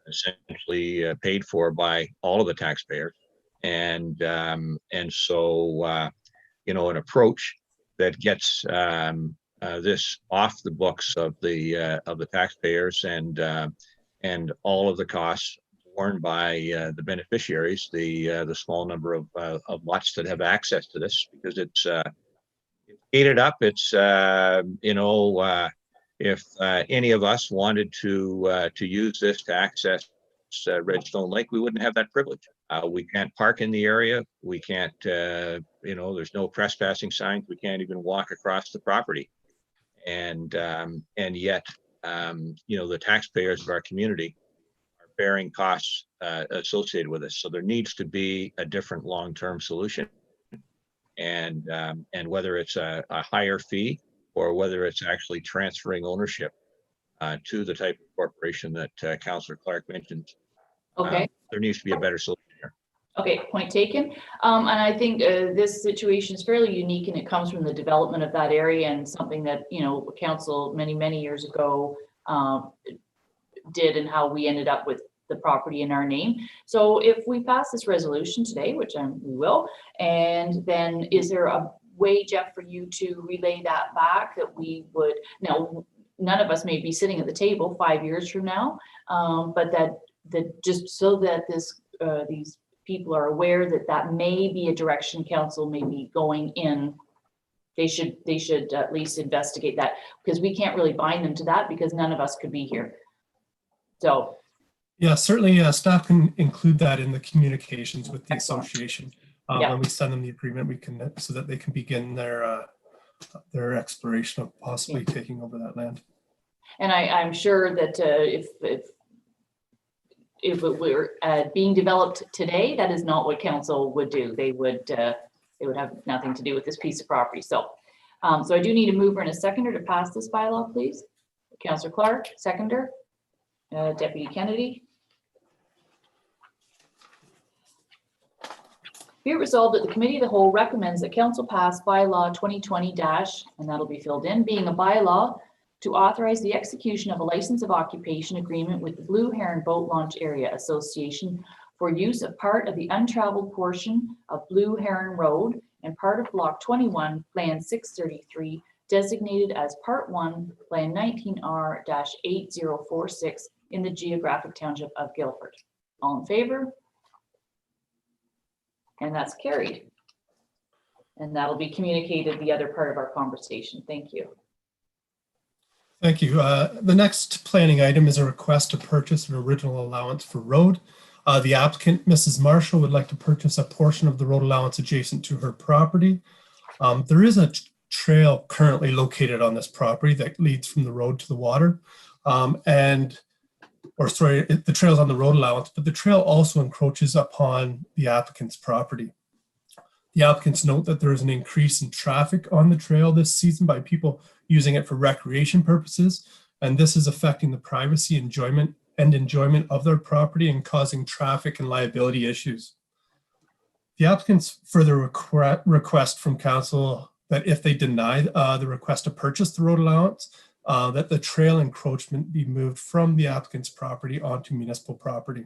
essentially paid for by all of the taxpayers. And so, an approach that gets this off the books of the taxpayers and all of the costs borne by the beneficiaries, the small number of lots that have access to this, because it's gated up. It's if any of us wanted to use this to access Redstone Lake, we wouldn't have that privilege. We can't park in the area. We can't, there's no trespassing signs. We can't even walk across the property. And yet, the taxpayers of our community are bearing costs associated with this. So there needs to be a different long-term solution. And whether it's a higher fee or whether it's actually transferring ownership to the type of corporation that Councillor Clark mentioned. Okay. There needs to be a better solution here. Okay, point taken. And I think this situation is fairly unique, and it comes from the development of that area, and something that, council many years ago did, and how we ended up with the property in our name. So if we pass this resolution today, which we will, and then is there a way, Jeff, for you to relay that back, that we would, now none of us may be sitting at the table 5 years from now, but that just so that these people are aware that that may be a direction council may be going in. They should at least investigate that, because we can't really bind them to that because none of us could be here. So. Yeah, certainly staff can include that in the communications with the Excellent. association. Yeah. When we send them the agreement, we can, so that they can begin their exploration of possibly taking over that land. And I'm sure that if it were being developed today, that is not what council would do. They would have nothing to do with this piece of property. So, so I do need a mover and a seconder to pass this bylaw, please. Councillor Clark, seconder. Deputy Kennedy. Be it resolved that the Committee of the Whole recommends that Council pass bylaw 2020- and that'll be filled in, being a bylaw to authorize the execution of a license of occupation agreement with the Blue Heron Boat Launch Area Association for use of part of the untraveled portion of Blue Heron Road and part of Block 21, Plan 633, designated as Part 1, Plan 19R-8046 in the geographic township of Guilford. All in favor? And that's carried. And that'll be communicated the other part of our conversation. Thank you. Thank you. The next planning item is a request to purchase an original allowance for road. The applicant, Mrs. Marshall, would like to purchase a portion of the road allowance adjacent to her property. There is a trail currently located on this property that leads from the road to the water. The trail's on the road allowance, but the trail also encroaches upon the applicant's property. The applicants note that there is an increase in traffic on the trail this season by people using it for recreation purposes, and this is affecting the privacy, enjoyment of their property and causing traffic and liability issues. The applicants further request from council that if they deny the request to purchase the road allowance, that the trail encroachment be moved from the applicant's property onto municipal property.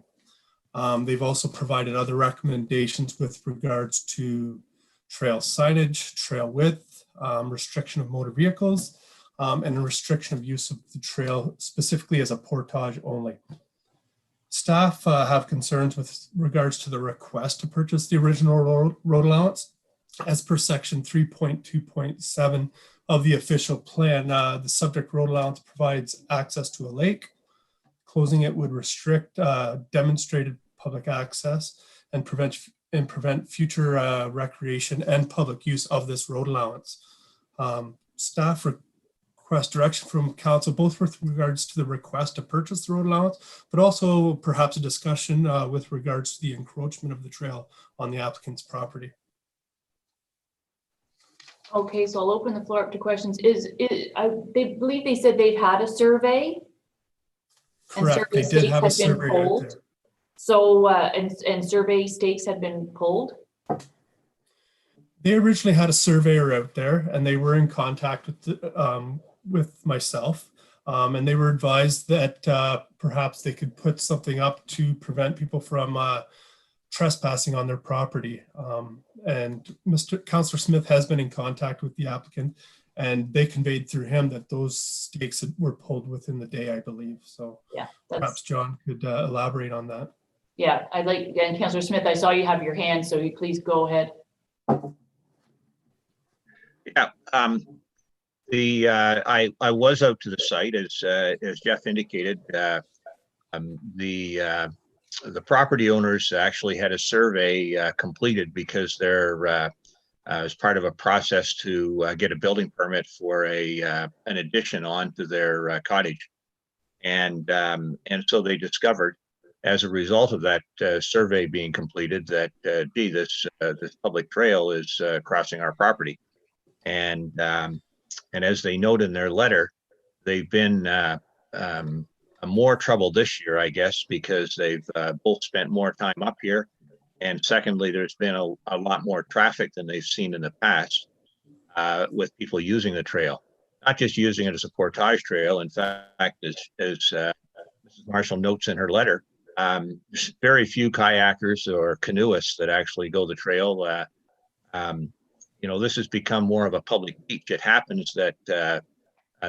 They've also provided other recommendations with regards to trail signage, trail width, restriction of motor vehicles, and a restriction of use of the trail specifically as a portage only. Staff have concerns with regards to the request to purchase the original road allowance. As per section 3.2.7 of the official plan, the subject road allowance provides access to a lake. Closing it would restrict demonstrated public access and prevent future recreation and public use of this road allowance. Staff request direction from council, both with regards to the request to purchase the road allowance, but also perhaps a discussion with regards to the encroachment of the trail on the applicant's property. Okay, so I'll open the floor up to questions. They believe they said they've had a survey. Correct, they did have a survey out there. So, and survey stakes had been pulled? They originally had a surveyor out there and they were in contact with myself. And they were advised that perhaps they could put something up to prevent people from trespassing on their property. And Councillor Smith has been in contact with the applicant and they conveyed through him that those stakes were pulled within the day, I believe. So yeah, perhaps John could elaborate on that. Yeah, I'd like, and Councillor Smith, I saw you have your hand, so you please go ahead. Yeah, I was out to the site as Jeff indicated. The property owners actually had a survey completed because they're as part of a process to get a building permit for an addition onto their cottage, and so they discovered, as a result of that survey being completed, that this public trail is crossing our property, and as they note in their letter, they've been more trouble this year, I guess, because they've both spent more time up here, and secondly, there's been a lot more traffic than they've seen in the past with people using the trail, not just using it as a portage trail. In fact, as Mrs. Marshall notes in her letter, very few kayakers or canoeists that actually go the trail. This has become more of a public beach. It happens that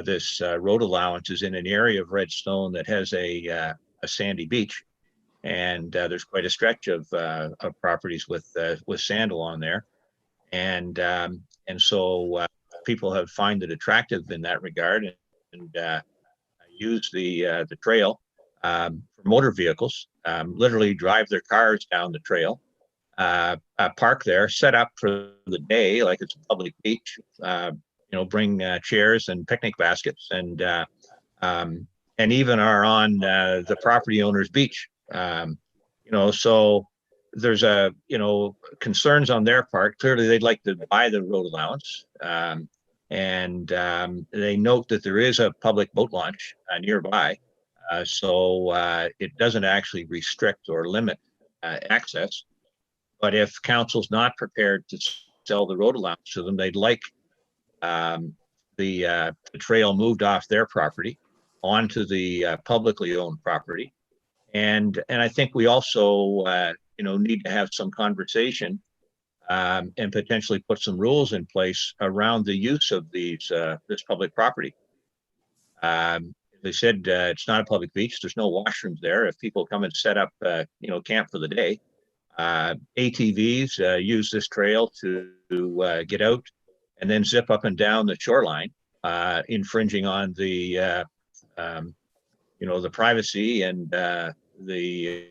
this road allowance is in an area of Redstone that has a sandy beach. And there's quite a stretch of properties with sand along there. And so people have find it attractive in that regard, and use the trail for motor vehicles, literally drive their cars down the trail, park there, set up for the day like it's a public beach, bring chairs and picnic baskets, and even are on the property owner's beach. So there's concerns on their part. Clearly, they'd like to buy the road allowance. And they note that there is a public boat launch nearby. So it doesn't actually restrict or limit access. But if council's not prepared to sell the road allowance to them, they'd like the trail moved off their property onto the publicly owned property. And I think we also need to have some conversation and potentially put some rules in place around the use of this public property. They said it's not a public beach. There's no washrooms there. If people come and set up, camp for the day, ATVs use this trail to get out and then zip up and down the shoreline, infringing on the privacy and the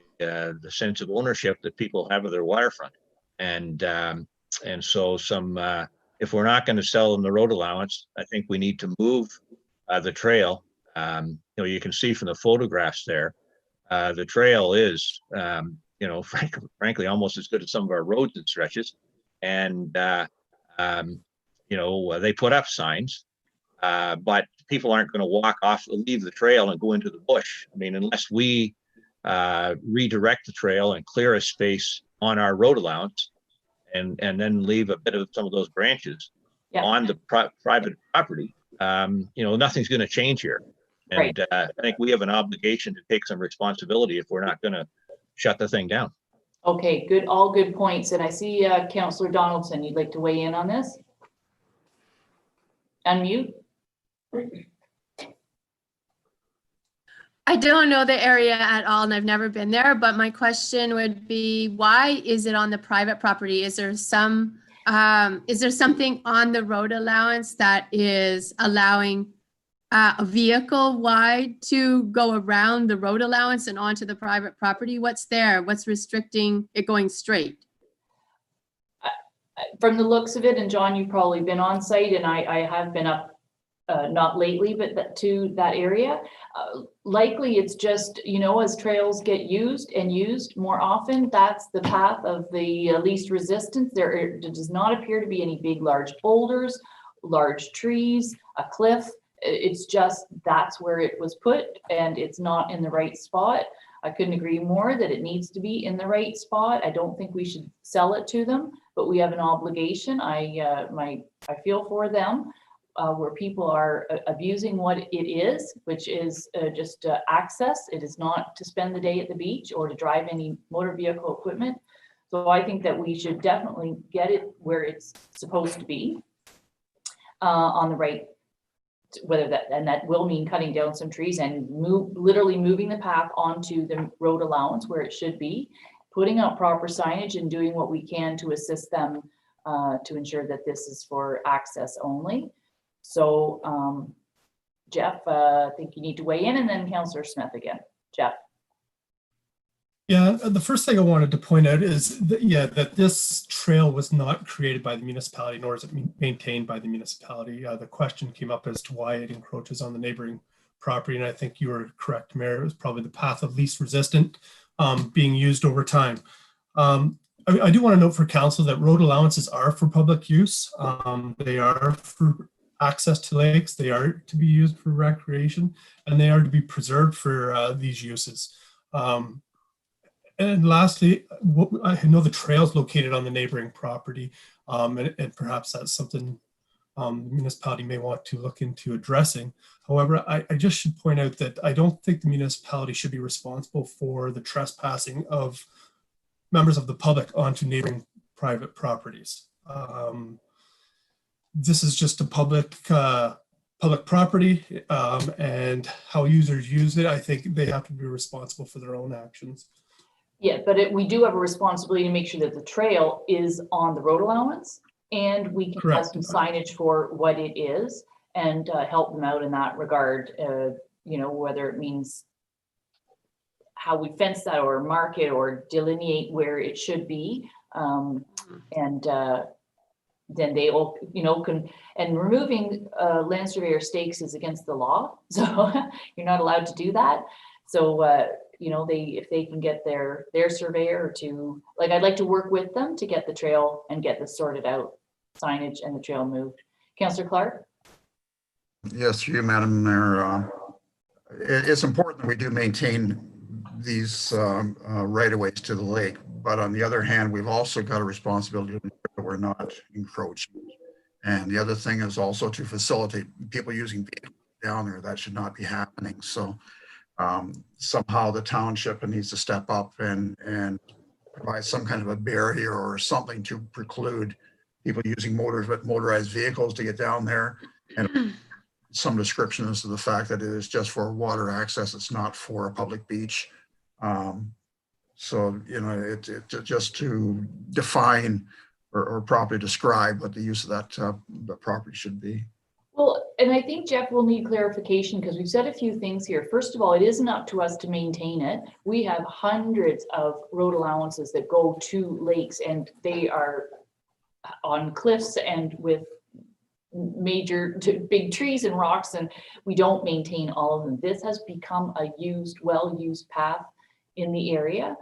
sense of ownership that people have of their waterfront. And so if we're not going to sell them the road allowance, I think we need to move the trail. You can see from the photographs there, the trail is, frankly, almost as good as some of our roads and stretches. And, they put up signs, but people aren't going to leave the trail and go into the bush. I mean, unless we redirect the trail and clear a space on our road allowance and then leave a bit of some of those branches on the private property, nothing's going to change here. And I think we have an obligation to take some responsibility if we're not going to shut the thing down. Okay, good. All good points. And I see Councillor Donaldson, you'd like to weigh in on this? Unmute. I don't know the area at all and I've never been there, but my question would be, why is it on the private property? Is there something on the road allowance that is allowing a vehicle wide to go around the road allowance and onto the private property? What's there? What's restricting it going straight? From the looks of it, and John, you've probably been on site, and I have been up, not lately, but to that area. Likely it's just, as trails get used and used more often, that's the path of the least resistance. There does not appear to be any big, large boulders, large trees, a cliff. It's just, that's where it was put and it's not in the right spot. I couldn't agree more that it needs to be in the right spot. I don't think we should sell it to them, but we have an obligation. I feel for them. Where people are abusing what it is, which is just access. It is not to spend the day at the beach or to drive any motor vehicle equipment. So I think that we should definitely get it where it's supposed to be on the right, that will mean cutting down some trees and literally moving the path onto the road allowance where it should be, putting out proper signage and doing what we can to assist them to ensure that this is for access only. So, Jeff, I think you need to weigh in, and then Councillor Smith again. Jeff. Yeah, the first thing I wanted to point out is that this trail was not created by the municipality, nor is it maintained by the municipality. The question came up as to why it encroaches on the neighboring property, and I think you were correct, Mayor. It was probably the path of least resistance being used over time. I do want to note for council that road allowances are for public use. They are for access to lakes, they are to be used for recreation, and they are to be preserved for these uses. And lastly, I know the trail is located on the neighboring property, and perhaps that's something the municipality may want to look into addressing. However, I just should point out that I don't think the municipality should be responsible for the trespassing of members of the public onto neighboring private properties. This is just a public public property and how users use it, I think they have to be responsible for their own actions. Yeah, but we do have a responsibility to make sure that the trail is on the road allowance, and we can have Correct. some signage for what it is and help them out in that regard. You know, whether it means how we fence that or mark it or delineate where it should be. And then they all, you know, can, and removing land surveyor stakes is against the law. So you're not allowed to do that. So, you know, if they can get their surveyor to, like, I'd like to work with them to get the trail and get this sorted out, signage and the trail moved. Councillor Clark? Yes, through you, Madam Mayor. It's important that we do maintain these right-of-ways to the lake, but on the other hand, we've also got a responsibility to ensure that we're not encroaching. And the other thing is also to facilitate people using vehicles down there. That should not be happening. So somehow the township needs to step up and provide some kind of a barrier or something to preclude people using motorized vehicles to get down there, and some description as to the fact that it is just for water access. It's not for a public beach. So, you know, it just to define or properly describe what the use of that the property should be. Well, and I think Jeff will need clarification because we've said a few things here. First of all, it isn't up to us to maintain it. We have hundreds of road allowances that go to lakes, and they are on cliffs and with major big trees and rocks, and we don't maintain all of them. This has become a well-used path in the area.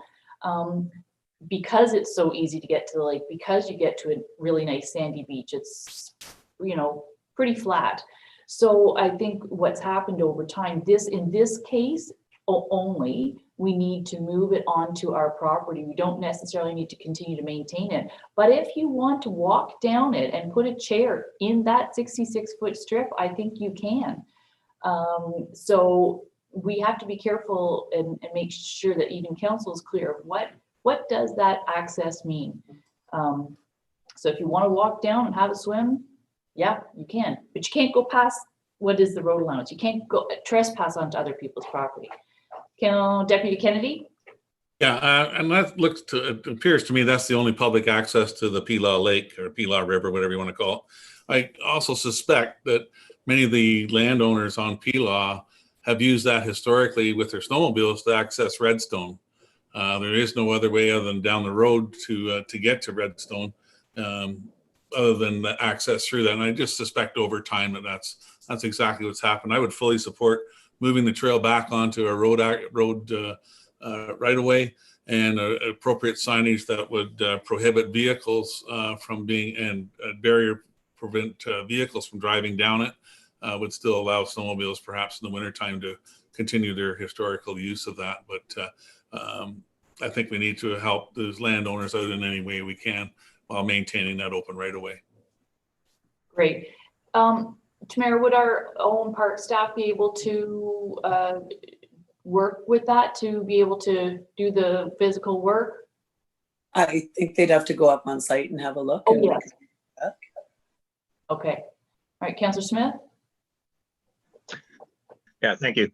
Because it's so easy to get to the lake, because you get to a really nice sandy beach, it's, you know, pretty flat. So I think what's happened over time, in this case only, we need to move it onto our property. We don't necessarily need to continue to maintain it. But if you want to walk down it and put a chair in that 66-foot strip, I think you can. So we have to be careful and make sure that even council is clear of what does that access mean. So if you want to walk down and have a swim, yeah, you can, but you can't go past what is the road allowance. You can't go trespass onto other people's property. Deputy Kennedy? Yeah, and that it appears to me that's the only public access to the Pila Lake or Pila River, whatever you want to call it. I also suspect that many of the landowners on Pila have used that historically with their snowmobiles to access Redstone. There is no other way other than down the road to get to Redstone, other than the access through that. And I just suspect over time that that's exactly what's happened. I would fully support moving the trail back onto a road right away, and appropriate signage that would prohibit vehicles from being, and barrier prevent vehicles from driving down it, would still allow snowmobiles perhaps in the wintertime to continue their historical use of that. But I think we need to help those landowners out in any way we can while maintaining that open right away. Great. Tamara, would our own park staff be able to work with that to be able to do the physical work? I think they'd have to go up on site and have a look. Oh, yes. Okay. All right, Councillor Smith? Yeah, thank you.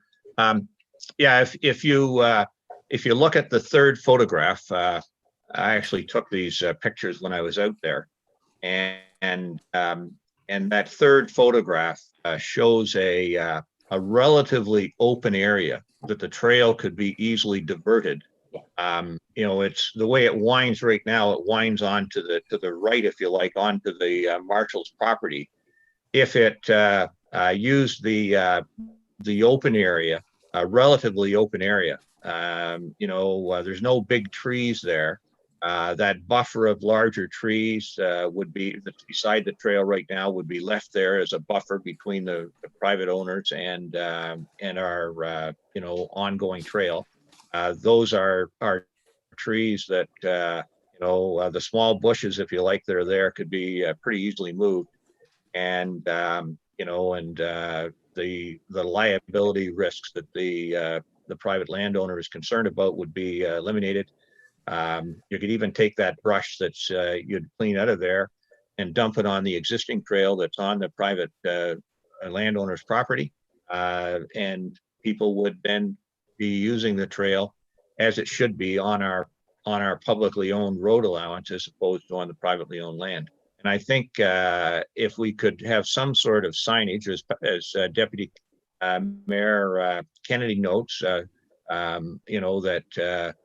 Yeah, if you look at the third photograph, I actually took these pictures when I was out there, and that third photograph shows a relatively open area that the trail could be easily diverted. You know, it's the way it winds right now. It winds on to the right, if you like, onto the marshal's property. If it used the open area, a relatively open area, you know, there's no big trees there. That buffer of larger trees would be beside the trail right now, would be left there as a buffer between the private owners and our you know, ongoing trail. Those are trees that you know, the small bushes, if you like, that are there could be pretty easily moved, and you know, and the liability risks that the private landowner is concerned about would be eliminated. You could even take that brush that's you'd clean out of there and dump it on the existing trail that's on the private landowner's property. And people would then be using the trail as it should be on our publicly owned road allowance as opposed to on the privately owned land. And I think if we could have some sort of signage, as Deputy Mayor Kennedy notes, that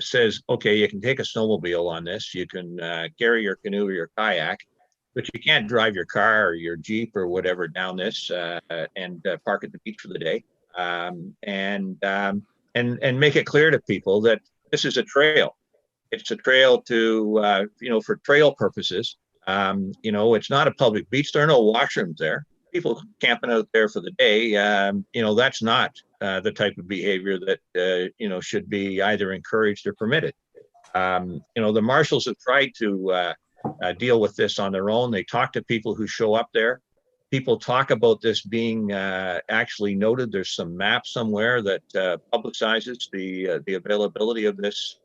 says, okay, you can take a snowmobile on this, you can carry your canoe or your kayak, but you can't drive your car or your Jeep or whatever down this and park at the beach for the day. And make it clear to people that this is a trail. It's a trail to, for trail purposes. It's not a public beach. There are no washrooms there. People camping out there for the day, that's not the type of behavior that, should be either encouraged or permitted. The marshals have tried to deal with this on their own. They talk to people who show up there. People talk about this being actually noted. There's some map somewhere that publicizes the availability of this.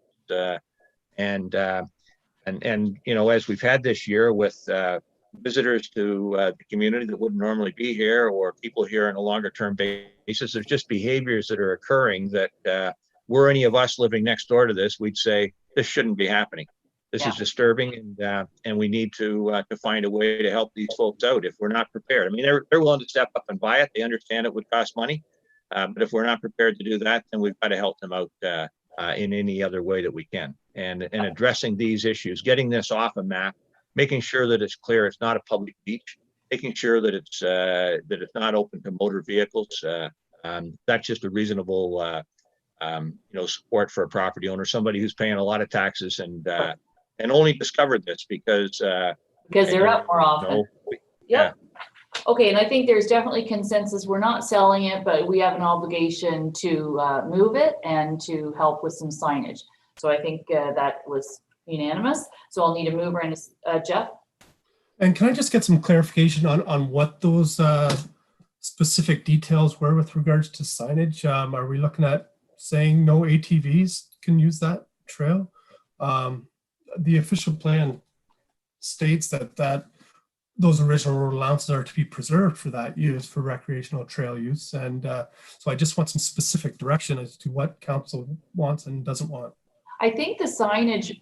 And as we've had this year with visitors to the community that wouldn't normally be here, or people here on a longer term basis, there's just behaviors that are occurring that were any of us living next door to this, we'd say this shouldn't be happening. This is disturbing, and we need to find a way to help these folks out if we're not prepared. I mean, they're willing to step up and buy it. They understand it would cost money, but if we're not prepared to do that, then we've got to help them out in any other way that we can. And addressing these issues, getting this off a map, making sure that it's clear it's not a public beach, making sure that it's not open to motor vehicles. That's just a reasonable support for a property owner, somebody who's paying a lot of taxes and only discovered this because they're up more often. Yeah. Okay, and I think there's definitely consensus. We're not selling it, but we have an obligation to move it and to help with some signage. So I think that was unanimous. So I'll need a mover and Jeff. And can I just get some clarification on what those specific details were with regards to signage? Are we looking at saying no ATVs can use that trail? The official plan states that those original road allowances are to be preserved for that use, for recreational trail use. And so I just want some specific direction as to what council wants and doesn't want. I think the signage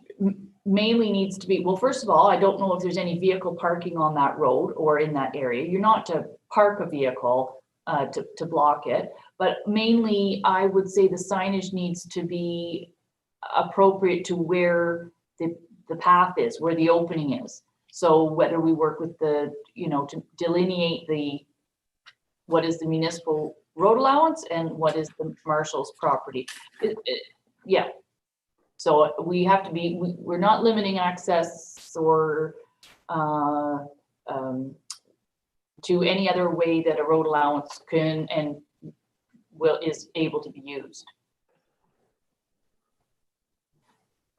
mainly needs to be, well, first of all, I don't know if there's any vehicle parking on that road or in that area. You're not to park a vehicle to block it, but mainly I would say the signage needs to be appropriate to where the path is, where the opening is. So whether we work with to delineate what is the municipal road allowance and what is the marshal's property. Yeah. So we have to be, we're not limiting access or to any other way that a road allowance can and is able to be used.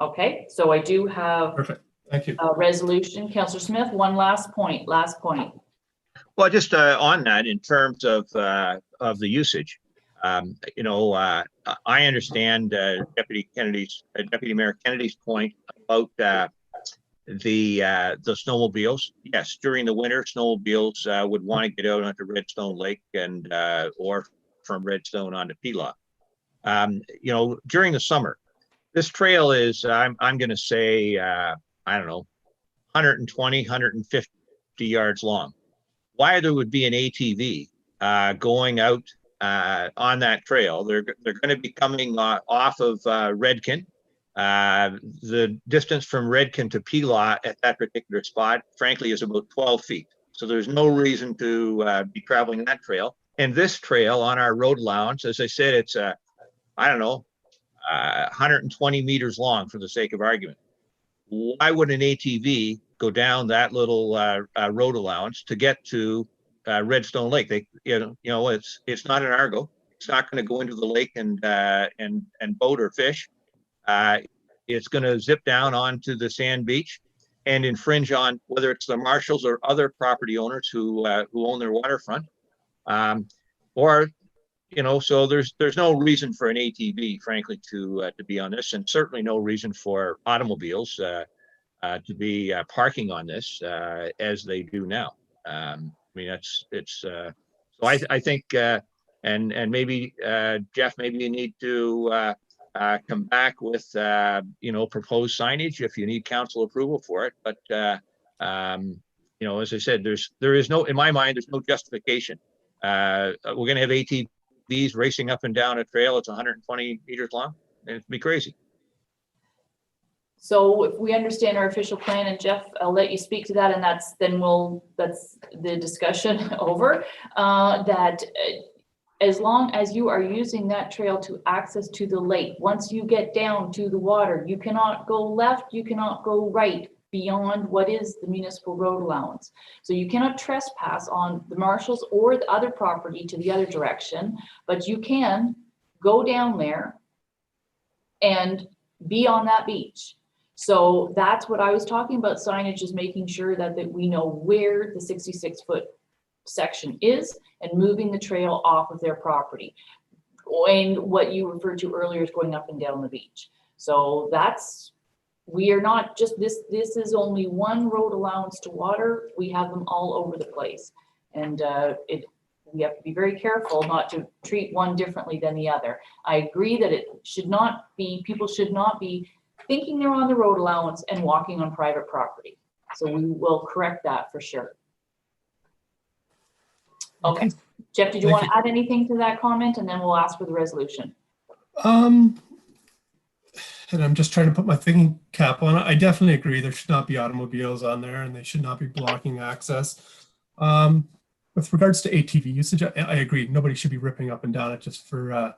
Okay, so I do have Perfect. Thank you. A resolution. Councillor Smith, one last point. Well, just on that, in terms of the usage, I understand Deputy Mayor Kennedy's point about the snowmobiles. Yes, during the winter, snowmobiles would want to get out onto Redstone Lake and or from Redstone onto Pelot. During the summer, this trail is I'm going to say 120, 150 yards long. Why there would be an ATV going out on that trail? They're going to be coming off of Redkin. The distance from Redkin to Pelot at that particular spot, frankly, is about 12 feet. So there's no reason to be traveling that trail. And this trail on our road allowance, as I said, it's 120 meters long for the sake of argument. Why would an ATV go down that little road allowance to get to Redstone Lake? It's not an Argo. It's not going to go into the lake and boat or fish. It's going to zip down onto the sand beach and infringe on whether it's the marshals or other property owners who own their waterfront. So there's no reason for an ATV, frankly, to be on this, and certainly no reason for automobiles to be parking on this as they do now. It's So I think, and maybe, Jeff, maybe you need to come back with, proposed signage if you need council approval for it. But, as I said, there is no, in my mind, there's no justification. We're going to have ATVs racing up and down a trail. It's 120 meters long, and it'd be crazy. So if we understand our official plan, and Jeff, I'll let you speak to that, and that's the discussion over, that as long as you are using that trail to access to the lake, once you get down to the water, you cannot go left, you cannot go right beyond what is the municipal road allowance. So you cannot trespass on the Marshalls or the other property to the other direction, but you can go down there and be on that beach. So that's what I was talking about. Signage is making sure that we know where the 66-foot section is and moving the trail off of their property. And what you referred to earlier is going up and down the beach. So we are not just, this is only one road allowance to water. We have them all over the place. And we have to be very careful not to treat one differently than the other. I agree that people should not be thinking they're on the road allowance and walking on private property. So we will correct that for sure. Okay, Jeff, did you want to add anything to that comment? And then we'll ask for the resolution. And I'm just trying to put my thinking cap on it. I definitely agree there should not be automobiles on there and they should not be blocking access. With regards to ATV usage, I agree. Nobody should be ripping up and down it just for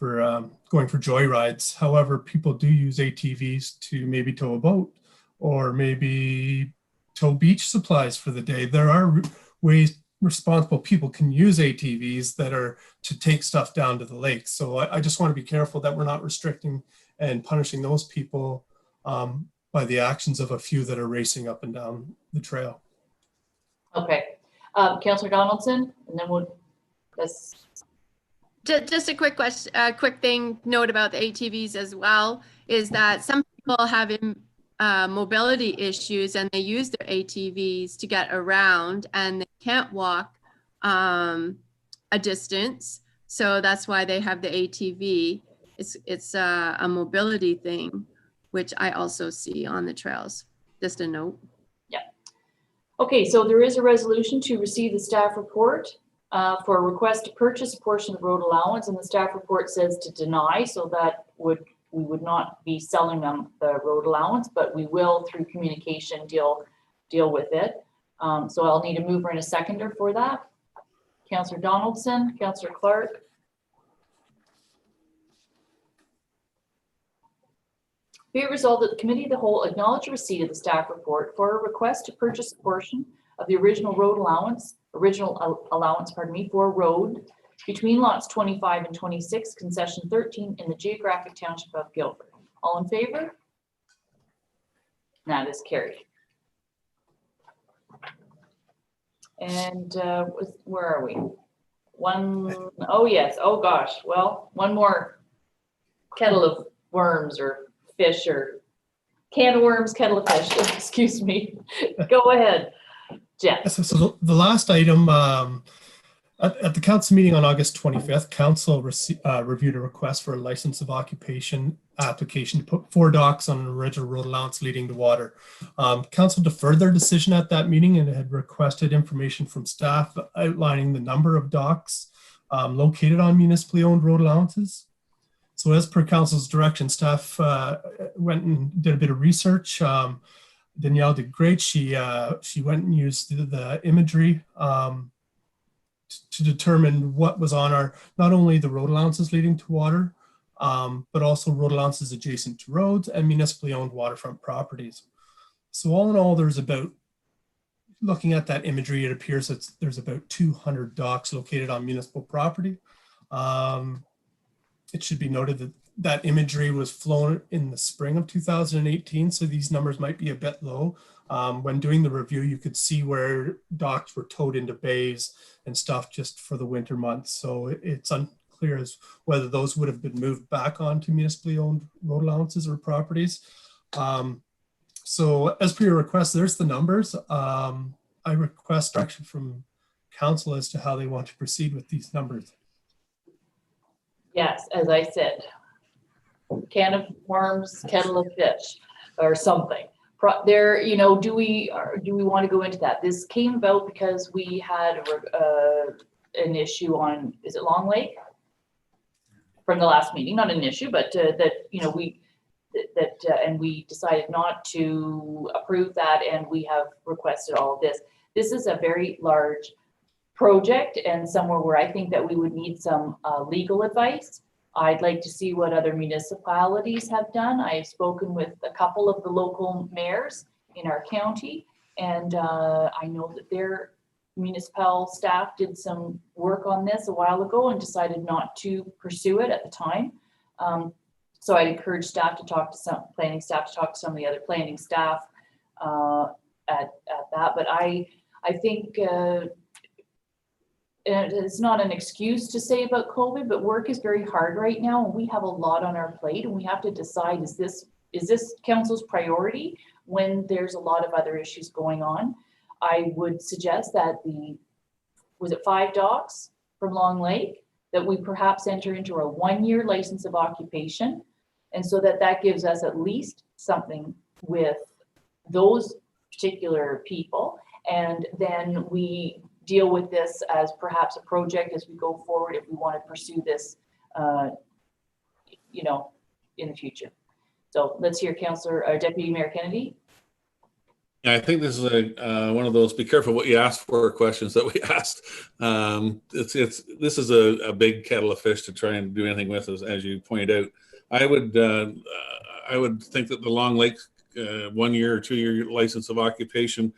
going for joyrides. However, people do use ATVs to maybe tow a boat or maybe tow beach supplies for the day. There are ways responsible people can use ATVs that are to take stuff down to the lake. So I just want to be careful that we're not restricting and punishing those people by the actions of a few that are racing up and down the trail. Okay, Councillor Donaldson, and then Just a quick question, note about the ATVs as well, is that some people have mobility issues and they use their ATVs to get around and they can't walk a distance. So that's why they have the ATV. It's a mobility thing, which I also see on the trails. Just a note. Yeah. Okay, so there is a resolution to receive the staff report for a request to purchase a portion of the road allowance, and the staff report says to deny, so that we would not be selling them the road allowance, but we will through communication deal with it. So I'll need a mover and a seconder for that. Councillor Donaldson, Councillor Clark. Be it resolved that the Committee of the Whole acknowledge receipt of the staff report for a request to purchase a portion of the original allowance, for road between lots 25 and 26, concession 13 in the geographic township of Guildford. All in favor? That is carried. And where are we? Oh yes, oh gosh, well, one more kettle of worms or fish or can of worms, kettle of fish, excuse me. Go ahead, Jeff. So the last item, at the council meeting on August 25th, council reviewed a request for a license of occupation application to put 4 docks on an original road allowance leading to water. Council deferred their decision at that meeting and had requested information from staff outlining the number of docks located on municipally owned road allowances. So as per council's direction, staff went and did a bit of research. Danielle did great. She went and used the imagery to determine what was on our, not only the road allowances leading to water, but also road allowances adjacent to roads and municipally owned waterfront properties. So all in all, there's about, looking at that imagery, it appears that there's about 200 docks located on municipal property. It should be noted that that imagery was flown in the spring of 2018, so these numbers might be a bit low. When doing the review, you could see where docks were towed into bays and stuff just for the winter months. So it's unclear as whether those would have been moved back onto municipally owned road allowances or properties. So as per your request, there's the numbers. I request direction from council as to how they want to proceed with these numbers. Yes, as I said, can of worms, kettle of fish, or something. There, you know, do we want to go into that? This came about because we had an issue on, is it Long Lake? From the last meeting, not an issue, but that, you know, and we decided not to approve that, and we have requested all of this. This is a very large project and somewhere where I think that we would need some legal advice. I'd like to see what other municipalities have done. I've spoken with a couple of the local mayors in our county, and I know that their municipal staff did some work on this a while ago and decided not to pursue it at the time. So I'd encourage staff to talk to some planning staff to talk to some of the other planning staff at that. But I think and it's not an excuse to say about COVID, but work is very hard right now, and we have a lot on our plate, and we have to decide, is this council's priority when there's a lot of other issues going on? I would suggest that was it 5 docks from Long Lake, that we perhaps enter into a 1-year license of occupation, and so that gives us at least something with those particular people, and then we deal with this as perhaps a project as we go forward if we want to pursue this, you know, in the future. So let's hear Councillor Deputy Mayor Kennedy. Yeah, I think this is one of those be careful what you ask for questions that we asked. This is a big kettle of fish to try and do anything with, as you pointed out. I would think that the Long Lake 1-year or 2-year license of occupation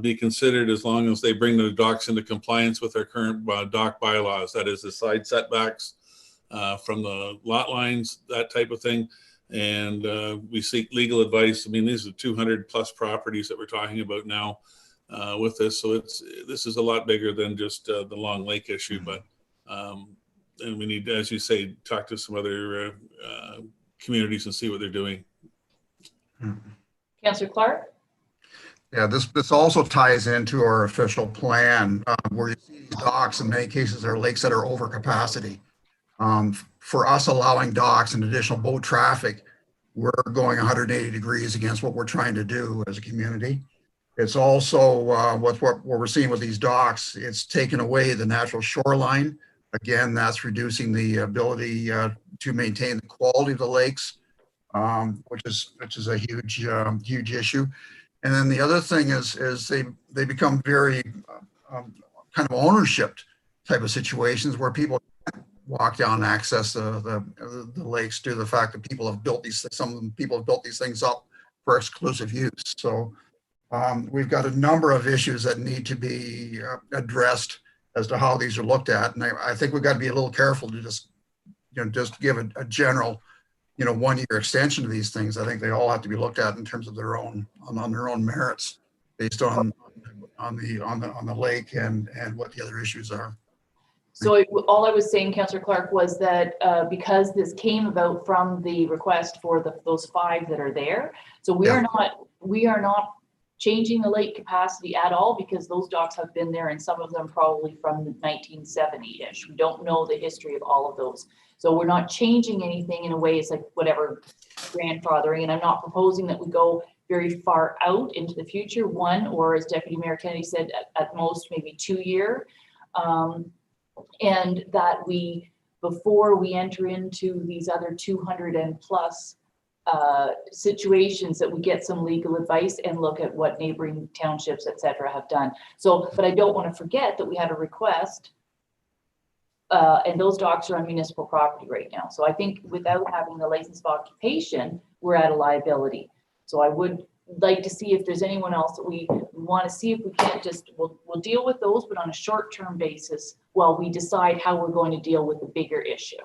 be considered as long as they bring the docks into compliance with our current dock bylaws. That is the side setbacks from the lot lines, that type of thing. And we seek legal advice. I mean, these are 200 plus properties that we're talking about now with this. So this is a lot bigger than just the Long Lake issue, but and we need, as you say, talk to some other communities and see what they're doing. Councillor Clark? Yeah, this also ties into our official plan where you see these docks in many cases are lakes that are over capacity. For us allowing docks and additional boat traffic, we're going 180 degrees against what we're trying to do as a community. It's also what we're seeing with these docks, it's taken away the natural shoreline. Again, that's reducing the ability to maintain the quality of the lakes, which is a huge issue. And then the other thing is they become very kind of ownership type of situations where people walk down and access the lakes due to the fact that people have built some people have built these things up for exclusive use. So we've got a number of issues that need to be addressed as to how these are looked at. And I think we've got to be a little careful to just give a general 1-year extension to these things. I think they all have to be looked at in terms of their own merits based on the lake and what the other issues are. So all I was saying, Councillor Clark, was that because this came about from the request for those 5 that are there, so we are not changing the lake capacity at all, because those docks have been there, and some of them probably from 1970-ish. We don't know the history of all of those. So we're not changing anything in a way. It's like whatever grandfathering, and I'm not proposing that we go very far out into the future, 1, or as Deputy Mayor Kennedy said, at most maybe 2-year. And that before we enter into these other 200 and plus situations, that we get some legal advice and look at what neighboring townships, et cetera, have done. So, but I don't want to forget that we had a request and those docks are on municipal property right now. So I think without having the license of occupation, we're at a liability. So I would like to see if there's anyone else that we want to see if we can't just, we'll deal with those, but on a short-term basis while we decide how we're going to deal with the bigger issue.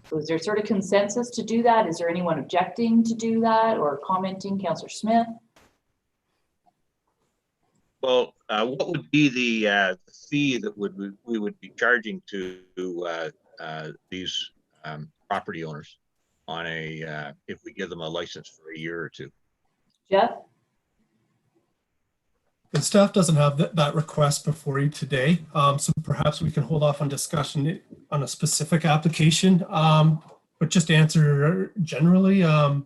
So is there sort of consensus to do that? Is there anyone objecting to do that or commenting? Councillor Smith? Well, what would be the fee that we would be charging to these property owners on if we give them a license for a year or 2? Jeff? The staff doesn't have that request before you today, so perhaps we can hold off on discussion on a specific application. But just to answer generally, over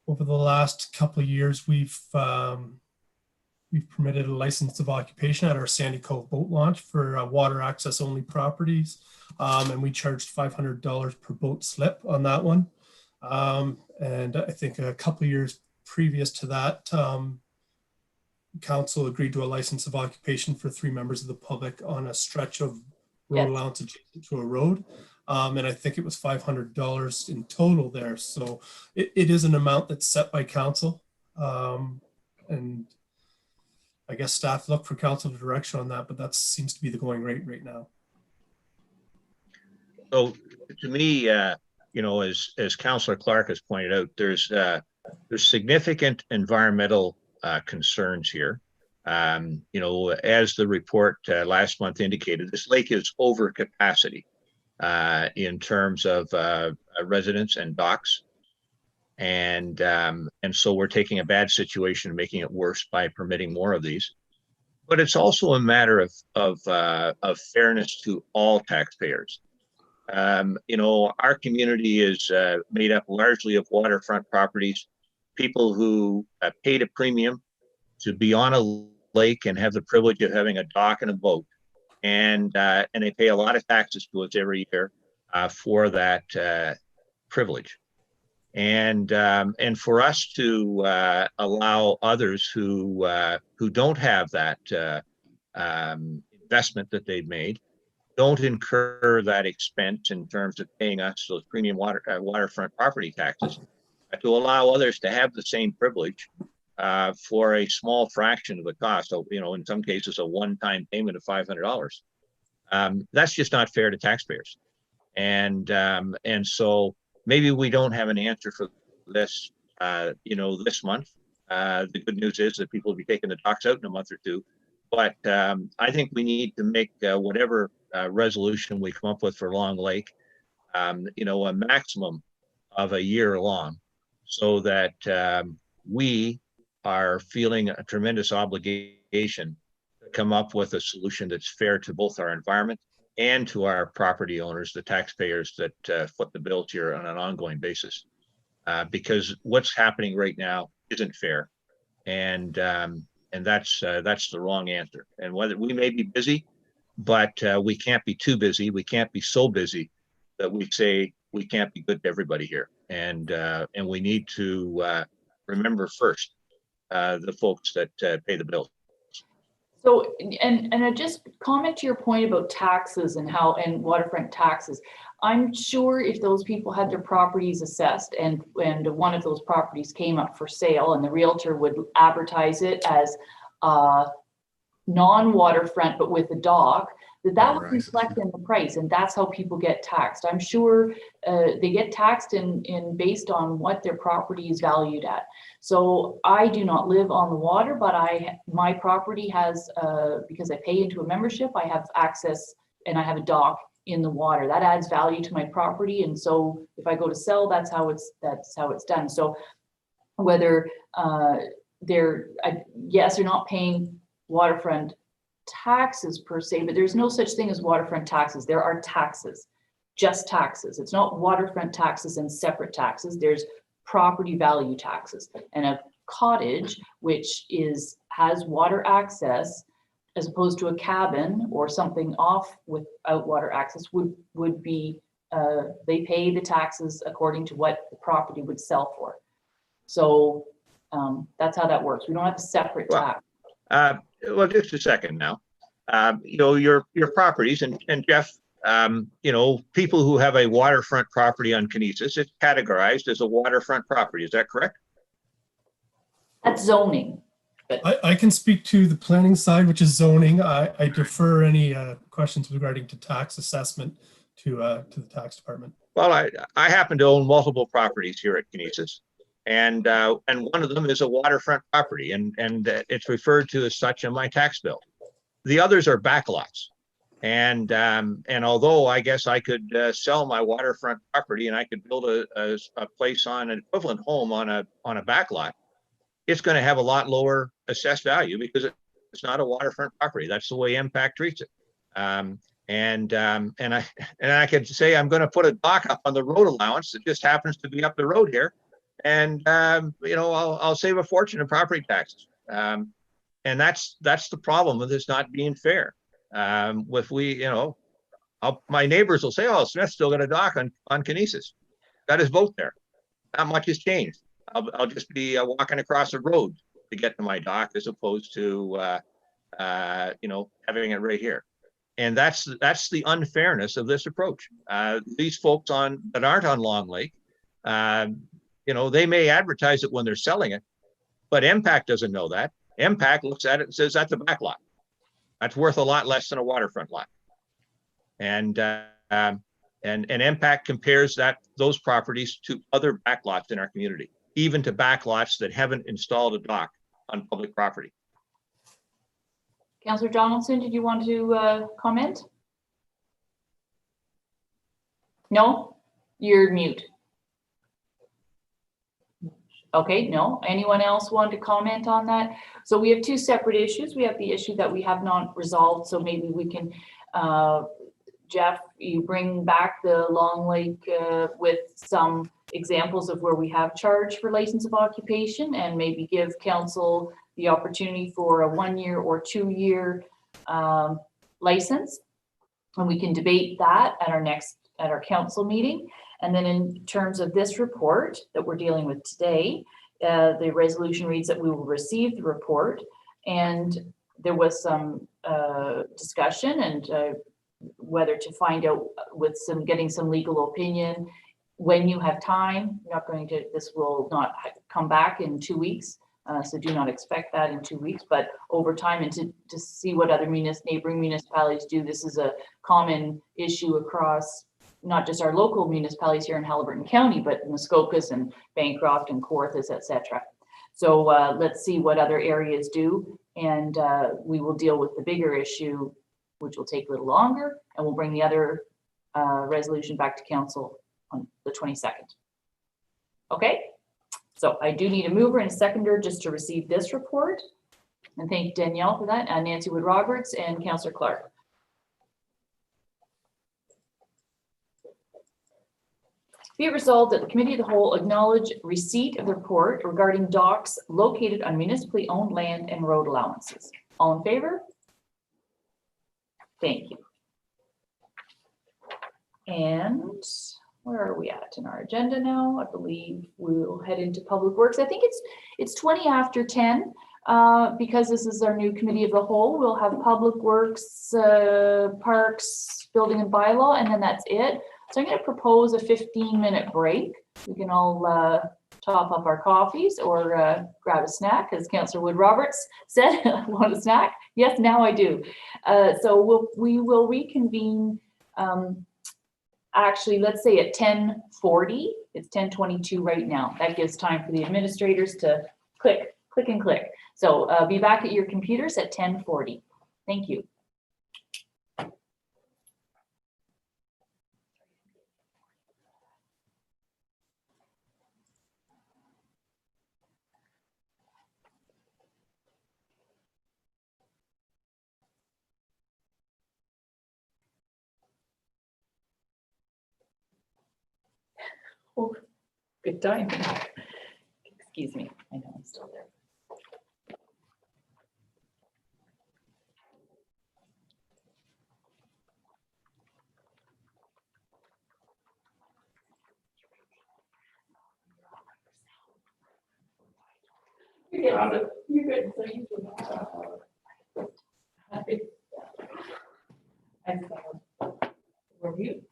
the last couple of years, we've permitted a license of occupation at our Sandy Cove boat launch for water access only properties, and we charged $500 per boat slip on that one. And I think a couple of years previous to that, council agreed to a license of occupation for 3 members of the public on a stretch of road allowance adjacent to a road. And I think it was $500 in total there. So it is an amount that's set by council. And I guess staff look for council direction on that, but that seems to be the going rate right now. So to me, you know, as Councillor Clark has pointed out, there's significant environmental concerns here. You know, as the report last month indicated, this lake is over capacity in terms of residents and docks. And so we're taking a bad situation and making it worse by permitting more of these. But it's also a matter of fairness to all taxpayers. You know, our community is made up largely of waterfront properties, people who paid a premium to be on a lake and have the privilege of having a dock and a boat, and they pay a lot of taxes to us every year for that privilege. And for us to allow others who don't have that investment that they've made, don't incur that expense in terms of paying us those premium waterfront property taxes, to allow others to have the same privilege for a small fraction of the cost. So, you know, in some cases, a one-time payment of $500. That's just not fair to taxpayers. And so maybe we don't have an answer for this, you know, this month. The good news is that people will be taking the docks out in a month or two. But I think we need to make whatever resolution we come up with for Long Lake, you know, a maximum of a year long, so that we are feeling a tremendous obligation to come up with a solution that's fair to both our environment and to our property owners, the taxpayers that foot the bills here on an ongoing basis. Because what's happening right now isn't fair, and that's the wrong answer. And whether we may be busy, but we can't be too busy. We can't be so busy that we say we can't be good to everybody here. And we need to remember first the folks that pay the bills. So, and I just comment to your point about taxes and waterfront taxes. I'm sure if those people had their properties assessed and one of those properties came up for sale and the realtor would advertise it as non-waterfront but with a dock, that would reflect in the price, and that's how people get taxed. I'm sure they get taxed in based on what their property is valued at. So I do not live on the water, but my property has, because I pay into a membership, I have access and I have a dock in the water. That adds value to my property, and so if I go to sell, that's how it's done. So whether they're not paying waterfront taxes per se, but there's no such thing as waterfront taxes. There are taxes, just taxes. It's not waterfront taxes and separate taxes. There's property value taxes, and a cottage which has water access as opposed to a cabin or something off without water access would be they pay the taxes according to what the property would sell for. So that's how that works. We don't have a separate tax. Well, just a second now. You know, your properties, and Jeff, you know, people who have a waterfront property on Kinesis, it's categorized as a waterfront property. Is that correct? That's zoning. I can speak to the planning side, which is zoning. I defer any questions regarding to tax assessment to the tax department. Well, I happen to own multiple properties here at Kinesis. And one of them is a waterfront property, and it's referred to as such on my tax bill. The others are backlots, and although I guess I could sell my waterfront property and I could build a place on an equivalent home on a backlot, it's going to have a lot lower assessed value because It's not a waterfront property. That's the way Impact treats it. And I could say I'm going to put a dock up on the road allowance that just happens to be up the road here, and I'll save a fortune in property taxes. And that's the problem with this not being fair. If we, my neighbors will say, "Oh, Smith's still got a dock on Kinesis. Got his boat there. Not much has changed. I'll just be walking across the road to get to my dock as opposed to having it right here." And that's the unfairness of this approach. These folks that aren't on Long Lake, they may advertise it when they're selling it, but Impact doesn't know that. Impact looks at it and says that's a back lot. That's worth a lot less than a waterfront lot. And Impact compares those properties to other backlots in our community, even to backlots that haven't installed a dock on public property. Councillor Donaldson, did you want to comment? No, you're mute. Okay, no. Anyone else want to comment on that? So we have two separate issues. We have the issue that we have not resolved, so maybe we can, Jeff, you bring back the Long Lake with some examples of where we have charged for license of occupation, and maybe give council the opportunity for a 1 year or 2 year license. And we can debate that at our council meeting. And then in terms of this report that we're dealing with today, the resolution reads that we will receive the report, and there was some discussion and whether to find out with getting some legal opinion when you have time. This will not come back in 2 weeks. So do not expect that in 2 weeks, but over time, and to see what other neighboring municipalities do. This is a common issue across not just our local municipalities here in Haliburton County, but Muskokas and Bancroft and Kawarthas, etc. So let's see what other areas do, and we will deal with the bigger issue, which will take a little longer, and we'll bring the other resolution back to council on the 22nd. Okay, so I do need a mover and a seconder just to receive this report, and thank you, Danielle, for that, and Nancy Wood Roberts and Councillor Clark. Be it resolved that the Committee of the Whole acknowledge receipt of the report regarding docks located on municipally owned land and road allowances. All in favor? Thank you. And where are we at in our agenda now? I believe we'll head into Public Works. I think it's 20 after 10 because this is our new Committee of the Whole. We'll have Public Works, Parks, Building and Bylaw, and then that's it. So I'm going to propose a 15-minute break. We can all top up our coffees or grab a snack, as Councillor Wood Roberts said. Want a snack? Yes, now I do. So we will reconvene. Actually, let's say at 10:40. It's 10:22 right now. That gives time for the administrators to click and click. So be back at your computers at 10:40. Thank you. Oh, good time. Excuse me. I know I'm still there. You're good. You're good. So you can. Were you?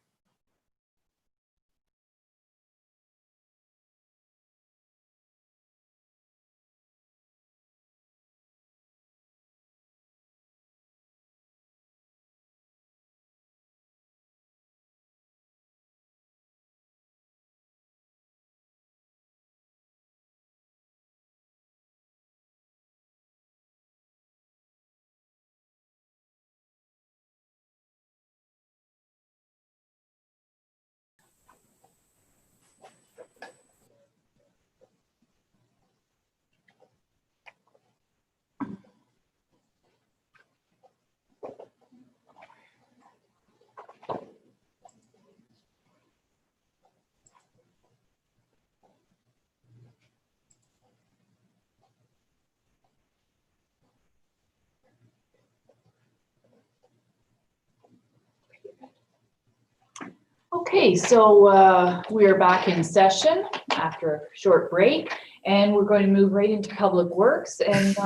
Okay, so we are back in session after a short break, and we're going to move right into Public Works. And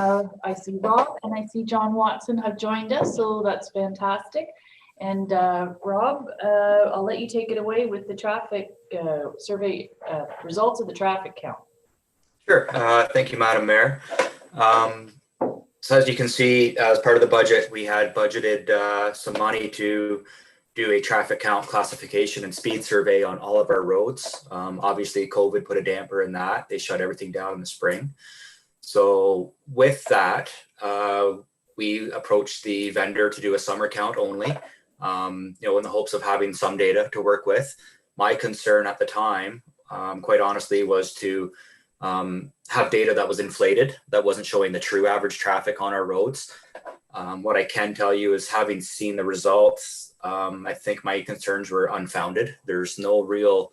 I see Rob and I see John Watson have joined us, so that's fantastic. And Rob, I'll let you take it away with the traffic survey results of the traffic count. Sure. Thank you, Madam Mayor. So as you can see, as part of the budget, we had budgeted some money to do a traffic count classification and speed survey on all of our roads. Obviously, COVID put a damper in that. They shut everything down in the spring. So with that, we approached the vendor to do a summer count only, in the hopes of having some data to work with. My concern at the time, quite honestly, was to have data that was inflated, that wasn't showing the true average traffic on our roads. What I can tell you is, having seen the results, I think my concerns were unfounded. There's no real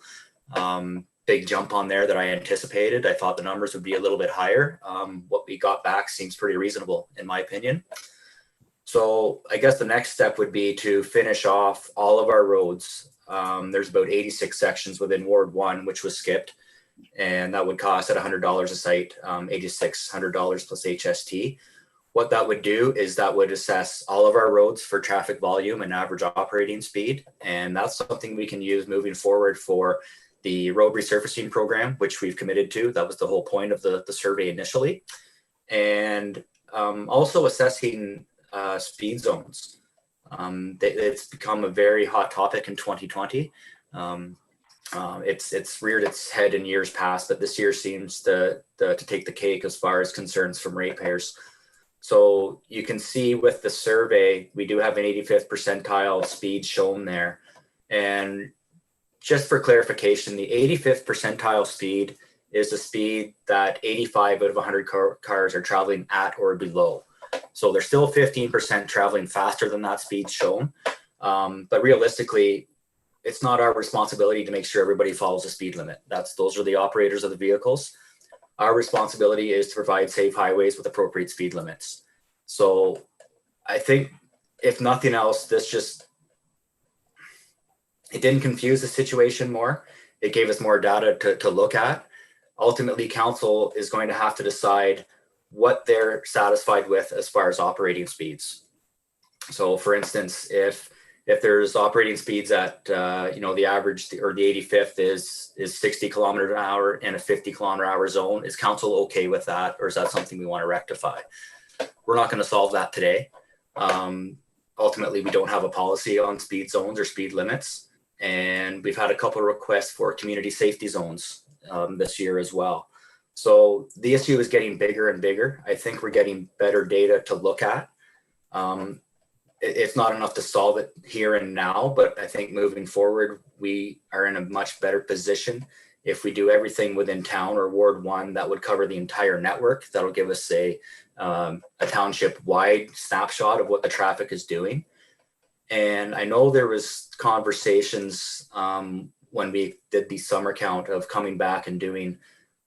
big jump on there that I anticipated. I thought the numbers would be a little bit higher. What we got back seems pretty reasonable, in my opinion. So I guess the next step would be to finish off all of our roads. There's about 86 sections within Ward 1, which was skipped, and that would cost at $100 a site, $8,600 plus HST. What that would do is that would assess all of our roads for traffic volume and average operating speed. And that's something we can use moving forward for the road resurfacing program, which we've committed to. That was the whole point of the survey initially. And also assessing speed zones. It's become a very hot topic in 2020. It's reared its head in years past, but this year seems to take the cake as far as concerns from ratepayers. So you can see with the survey, we do have an 85th percentile speed shown there. And just for clarification, the 85th percentile speed is the speed that 85 out of 100 cars are traveling at or below. So they're still 15% traveling faster than that speed shown. But realistically, it's not our responsibility to make sure everybody follows the speed limit. Those are the operators of the vehicles. Our responsibility is to provide safe highways with appropriate speed limits. So I think, if nothing else, it didn't confuse the situation more. It gave us more data to look at. Ultimately, council is going to have to decide what they're satisfied with as far as operating speeds. So for instance, if there's operating speeds at, the average or the 85th is 60 kilometers an hour in a 50 kilometer hour zone, is council okay with that? Or is that something we want to rectify? We're not going to solve that today. Ultimately, we don't have a policy on speed zones or speed limits. And we've had a couple of requests for community safety zones this year as well. So the issue is getting bigger and bigger. I think we're getting better data to look at. It's not enough to solve it here and now, but I think moving forward, we are in a much better position. If we do everything within town or Ward 1, that would cover the entire network. That'll give us a township-wide snapshot of what the traffic is doing. And I know there was conversations when we did the summer count of coming back and doing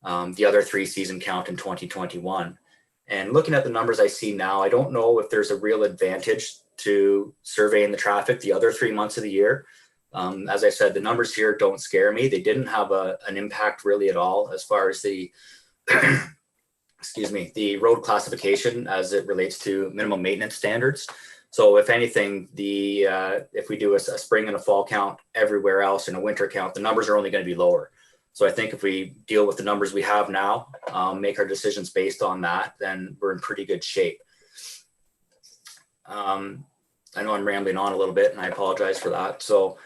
the other 3 season count in 2021. And looking at the numbers I see now, I don't know if there's a real advantage to surveying the traffic the other 3 months of the year. As I said, the numbers here don't scare me. They didn't have an impact really at all as far as the the road classification as it relates to minimum maintenance standards. So if anything, if we do a spring and a fall count everywhere else and a winter count, the numbers are only going to be lower. So I think if we deal with the numbers we have now, make our decisions based on that, then we're in pretty good shape. I know I'm rambling on a little bit and I apologize for that. So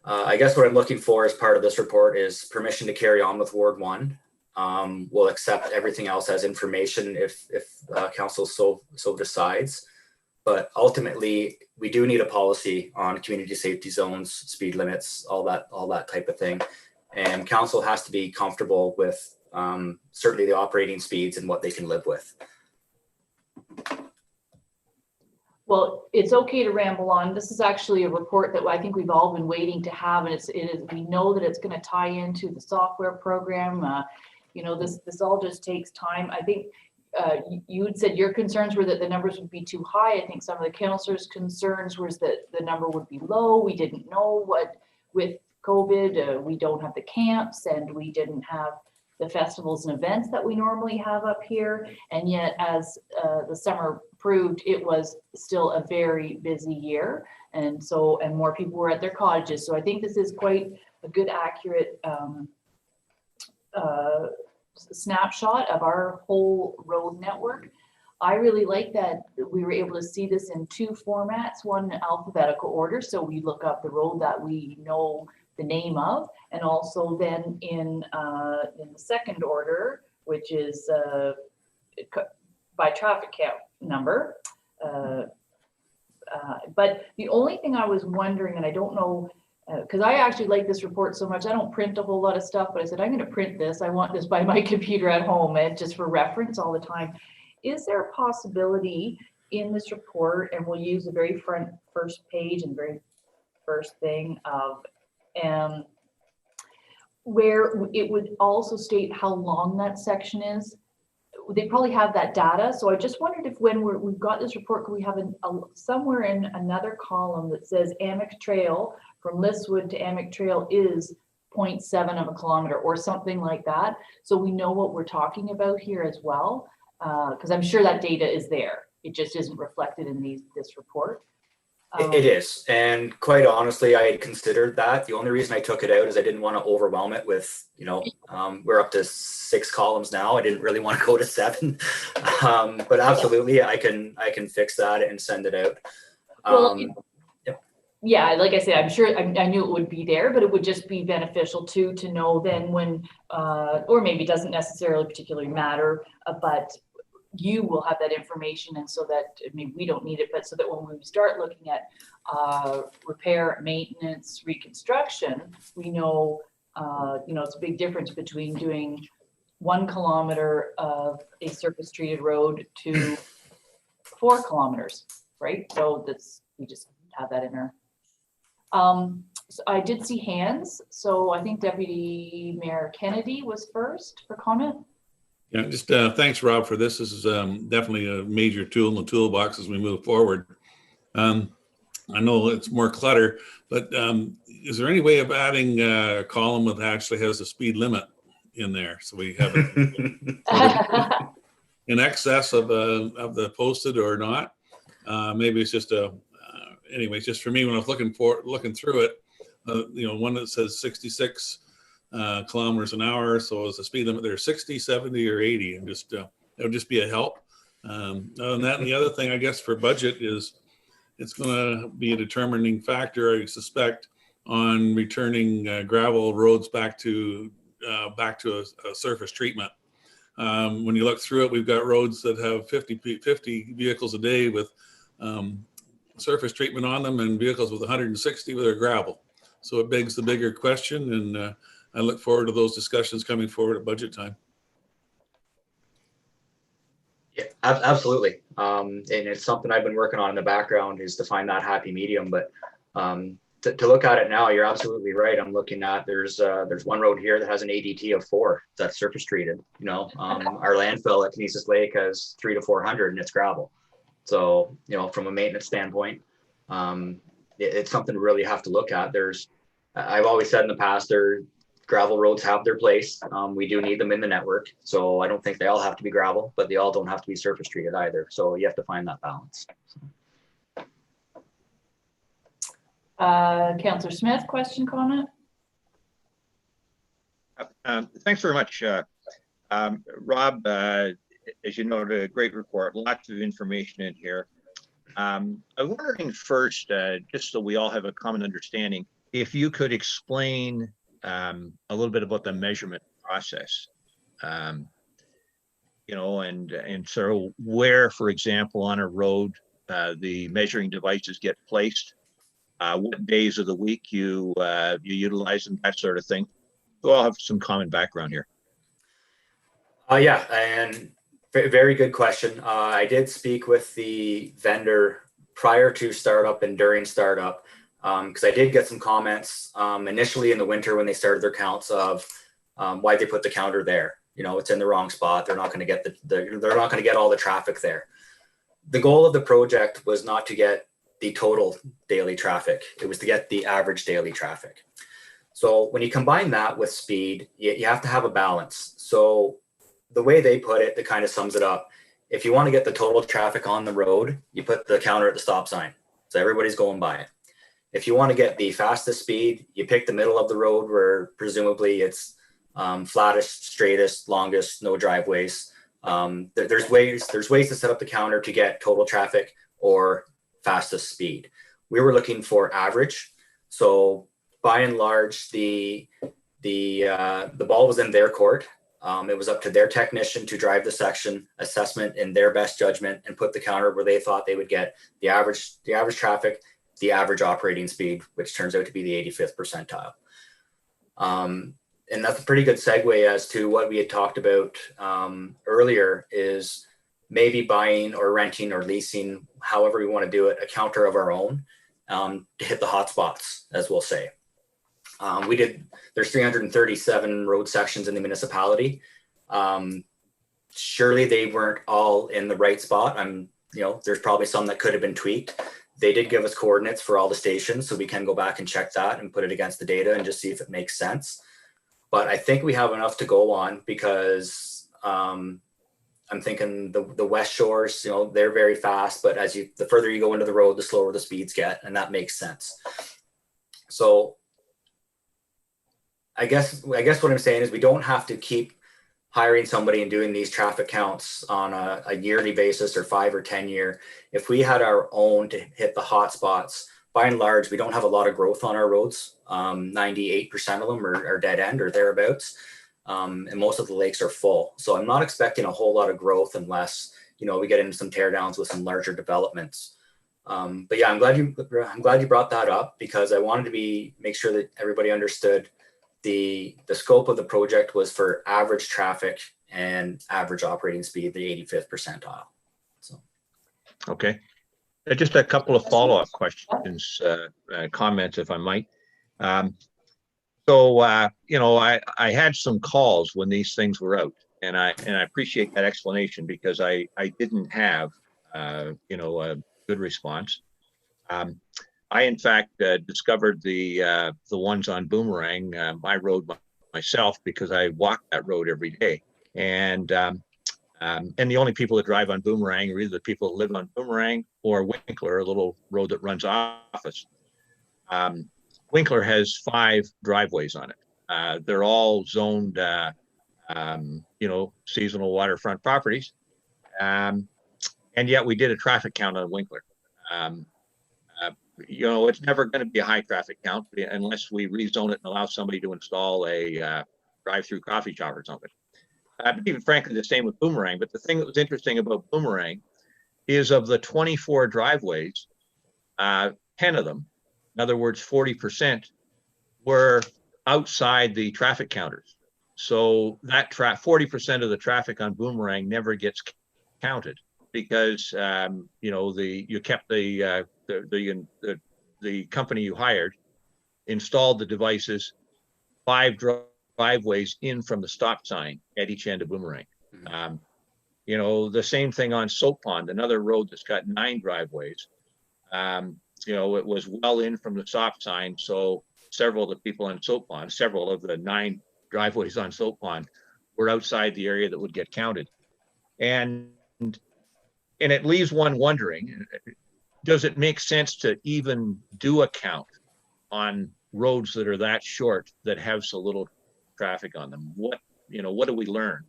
I guess what I'm looking for as part of this report is permission to carry on with Ward 1. We'll accept everything else as information if council so decides. But ultimately, we do need a policy on community safety zones, speed limits, all that type of thing. And council has to be comfortable with certainly the operating speeds and what they can live with. Well, it's okay to ramble on. This is actually a report that I think we've all been waiting to have, and we know that it's going to tie into the software program. This all just takes time. I think you had said your concerns were that the numbers would be too high. I think some of the councillors' concerns was that the number would be low. We didn't know what, with COVID, we don't have the camps and we didn't have the festivals and events that we normally have up here. And yet, as the summer proved, it was still a very busy year. And so, and more people were at their cottages. So I think this is quite a good, accurate snapshot of our whole road network. I really like that we were able to see this in two formats, one alphabetical order. So we look up the road that we know the name of, and also then in the second order, which is by traffic count number. But the only thing I was wondering, and I don't know, because I actually like this report so much, I don't print a whole lot of stuff, but I said, I'm going to print this. I want this by my computer at home and just for reference all the time. Is there a possibility in this report, and we'll use the very first page and very first thing of where it would also state how long that section is? They probably have that data. So I just wondered if when we've got this report, could we have somewhere in another column that says Amick Trail from Listwood to Amick Trail is 0.7 of a kilometer or something like that. So we know what we're talking about here as well. Because I'm sure that data is there. It just isn't reflected in this report. It is. And quite honestly, I had considered that. The only reason I took it out is I didn't want to overwhelm it with, we're up to 6 columns now. I didn't really want to go to 7. But absolutely, I can fix that and send it out. Yeah, like I said, I'm sure I knew it would be there, but it would just be beneficial to know then when, or maybe it doesn't necessarily particularly matter, but you will have that information, and so that maybe we don't need it, but so that when we start looking at repair, maintenance, reconstruction, we know, it's a big difference between doing 1 kilometer of a surface treated road to 4 kilometers, right? So we just have that in our. So I did see hands, so I think Deputy Mayor Kennedy was first for comment. Yeah, just thanks, Rob, for this. This is definitely a major tool in the toolbox as we move forward. I know it's more clutter, but is there any way of adding a column that actually has a speed limit in there? So we have it in excess of the posted or not. Maybe it's just anyways, just for me, when I was looking through it, one that says 66 kilometers an hour. So is the speed limit there 60, 70, or 80? And just it would just be a help. Other than that, and the other thing I guess for budget is it's going to be a determining factor, I suspect, on returning gravel roads back to a surface treatment. When you look through it, we've got roads that have 50 vehicles a day with surface treatment on them, and vehicles with 160 with their gravel. So it begs the bigger question, and I look forward to those discussions coming forward at budget time. Yeah, absolutely. And it's something I've been working on in the background, is to find that happy medium. But to look at it now, you're absolutely right. I'm looking at there's one road here that has an ADT of 4 that's surface treated. Our landfill at Kinesis Lake has 300 to 400, and it's gravel. So from a maintenance standpoint, it's something to really have to look at. I've always said in the past, gravel roads have their place. We do need them in the network. So I don't think they all have to be gravel, but they all don't have to be surface treated either. So you have to find that balance. Councillor Smith, question, comment? Thanks very much. Rob, as you noted, a great report, lots of information in here. I'm wondering first, just so we all have a common understanding, if you could explain a little bit about the measurement process, and sort of where, for example, on a road, the measuring devices get placed, what days of the week you utilize them, that sort of thing. So I'll have some common background here. Yeah, and very good question. I did speak with the vendor prior to startup and during startup, because I did get some comments initially in the winter when they started their counts of why they put the counter there. You know, it's in the wrong spot. They're not going to get they're not going to get all the traffic there. The goal of the project was not to get the total daily traffic. It was to get the average daily traffic. So when you combine that with speed, you have to have a balance. So the way they put it, that kind of sums it up. If you want to get the total traffic on the road, you put the counter at the stop sign. So everybody's going by it. If you want to get the fastest speed, you pick the middle of the road where presumably it's flattest, straightest, longest, no driveways. There's ways to set up the counter to get total traffic or fastest speed. We were looking for average. So by and large, the ball was in their court. It was up to their technician to drive the section assessment in their best judgment and put the counter where they thought they would get the average traffic, the average operating speed, which turns out to be the 85th percentile. And that's a pretty good segue as to what we had talked about earlier, is maybe buying or renting or leasing, however we want to do it, a counter of our own to hit the hot spots, as we'll say. There's 337 road sections in the municipality. Surely they weren't all in the right spot. There's probably some that could have been tweaked. They did give us coordinates for all the stations, so we can go back and check that and put it against the data and just see if it makes sense. But I think we have enough to go on, because I'm thinking the West Shores, they're very fast, but the further you go into the road, the slower the speeds get, and that makes sense. So I guess what I'm saying is we don't have to keep hiring somebody and doing these traffic counts on a yearly basis or 5 or 10 year. If we had our own to hit the hot spots, by and large, we don't have a lot of growth on our roads. 98% of them are dead end or thereabouts. And most of the lakes are full. So I'm not expecting a whole lot of growth unless, we get into some teardowns with some larger developments. But yeah, I'm glad you brought that up, because I wanted to make sure that everybody understood the scope of the project was for average traffic and average operating speed, the 85th percentile. So. Okay. Just a couple of follow-up questions, comments, if I might. I had some calls when these things were out, and I appreciate that explanation, because I didn't have, a good response. I, in fact, discovered the ones on Boomerang, my road myself, because I walk that road every day. And the only people that drive on Boomerang are either the people that live on Boomerang or Winkler, a little road that runs off us. Winkler has 5 driveways on it. They're all zoned, seasonal waterfront properties. And yet we did a traffic count on Winkler. It's never going to be a high traffic count unless we rezone it and allow somebody to install a drive-through coffee shop or something. Even frankly, the same with Boomerang. But the thing that was interesting about Boomerang is, of the 24 driveways, 10 of them, in other words, 40%, were outside the traffic counters. So that 40% of the traffic on Boomerang never gets counted, because you kept the company you hired installed the devices 5 driveways in from the stop sign at each end of Boomerang. The same thing on Soap Pond, another road that's got 9 driveways. It was well in from the stop sign. So several of the people on Soap Pond, several of the 9 driveways on Soap Pond, were outside the area that would get counted. And it leaves one wondering, does it make sense to even do a count on roads that are that short, that have so little traffic on them? What do we learn?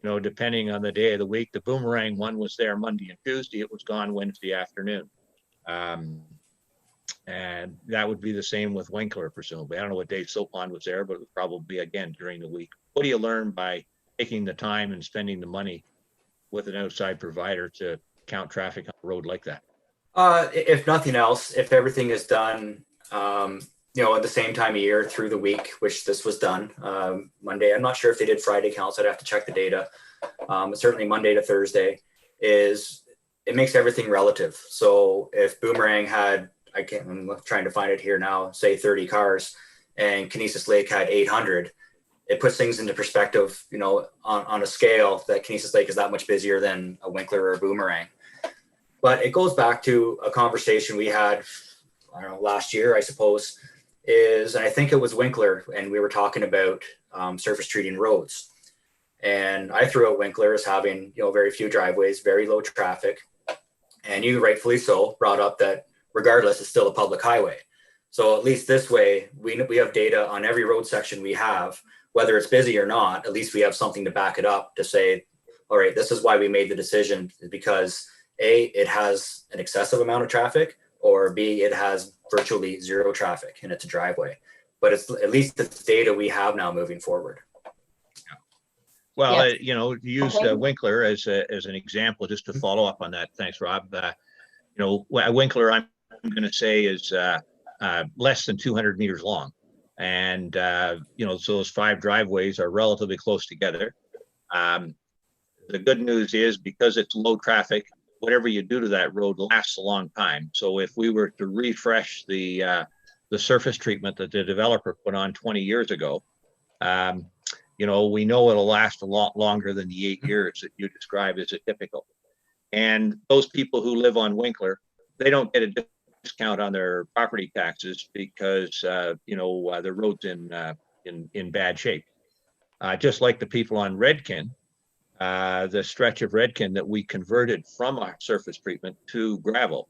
Depending on the day of the week. The Boomerang one was there Monday and Tuesday. It was gone Wednesday afternoon. And that would be the same with Winkler, presumably. I don't know what day Soap Pond was there, but it would probably be again during the week. What do you learn by taking the time and spending the money with an outside provider to count traffic on a road like that? If nothing else, if everything is done, at the same time of year through the week, which this was done Monday. I'm not sure if they did Friday counts. I'd have to check the data. But certainly Monday to Thursday it makes everything relative. So if Boomerang had, I'm trying to find it here now, say 30 cars, and Kinesis Lake had 800, it puts things into perspective, on a scale that Kinesis Lake is that much busier than a Winkler or a Boomerang. But it goes back to a conversation we had, I don't know, last year, I suppose, and I think it was Winkler, and we were talking about surface treating roads. And I threw out Winkler as having, very few driveways, very low traffic. And you rightfully so brought up that regardless, it's still a public highway. So at least this way, we have data on every road section we have, whether it's busy or not. At least we have something to back it up to say, all right, this is why we made the decision, because A, it has an excessive amount of traffic, or B, it has virtually zero traffic and it's a driveway. But it's at least it's data we have now moving forward. Well, Yes. used Okay. Winkler as an example, just to follow up on that. Thanks, Rob. Winkler, I'm going to say is less than 200 meters long. And, so those 5 driveways are relatively close together. The good news is because it's low traffic, whatever you do to that road lasts a long time. So if we were to refresh the surface treatment that the developer put on 20 years ago, we know it'll last a lot longer than the 8 years that you describe as a typical. And those people who live on Winkler, they don't get a discount on their property taxes because the road's in bad shape. Just like the people on Redkin, the stretch of Redkin that we converted from our surface treatment to gravel,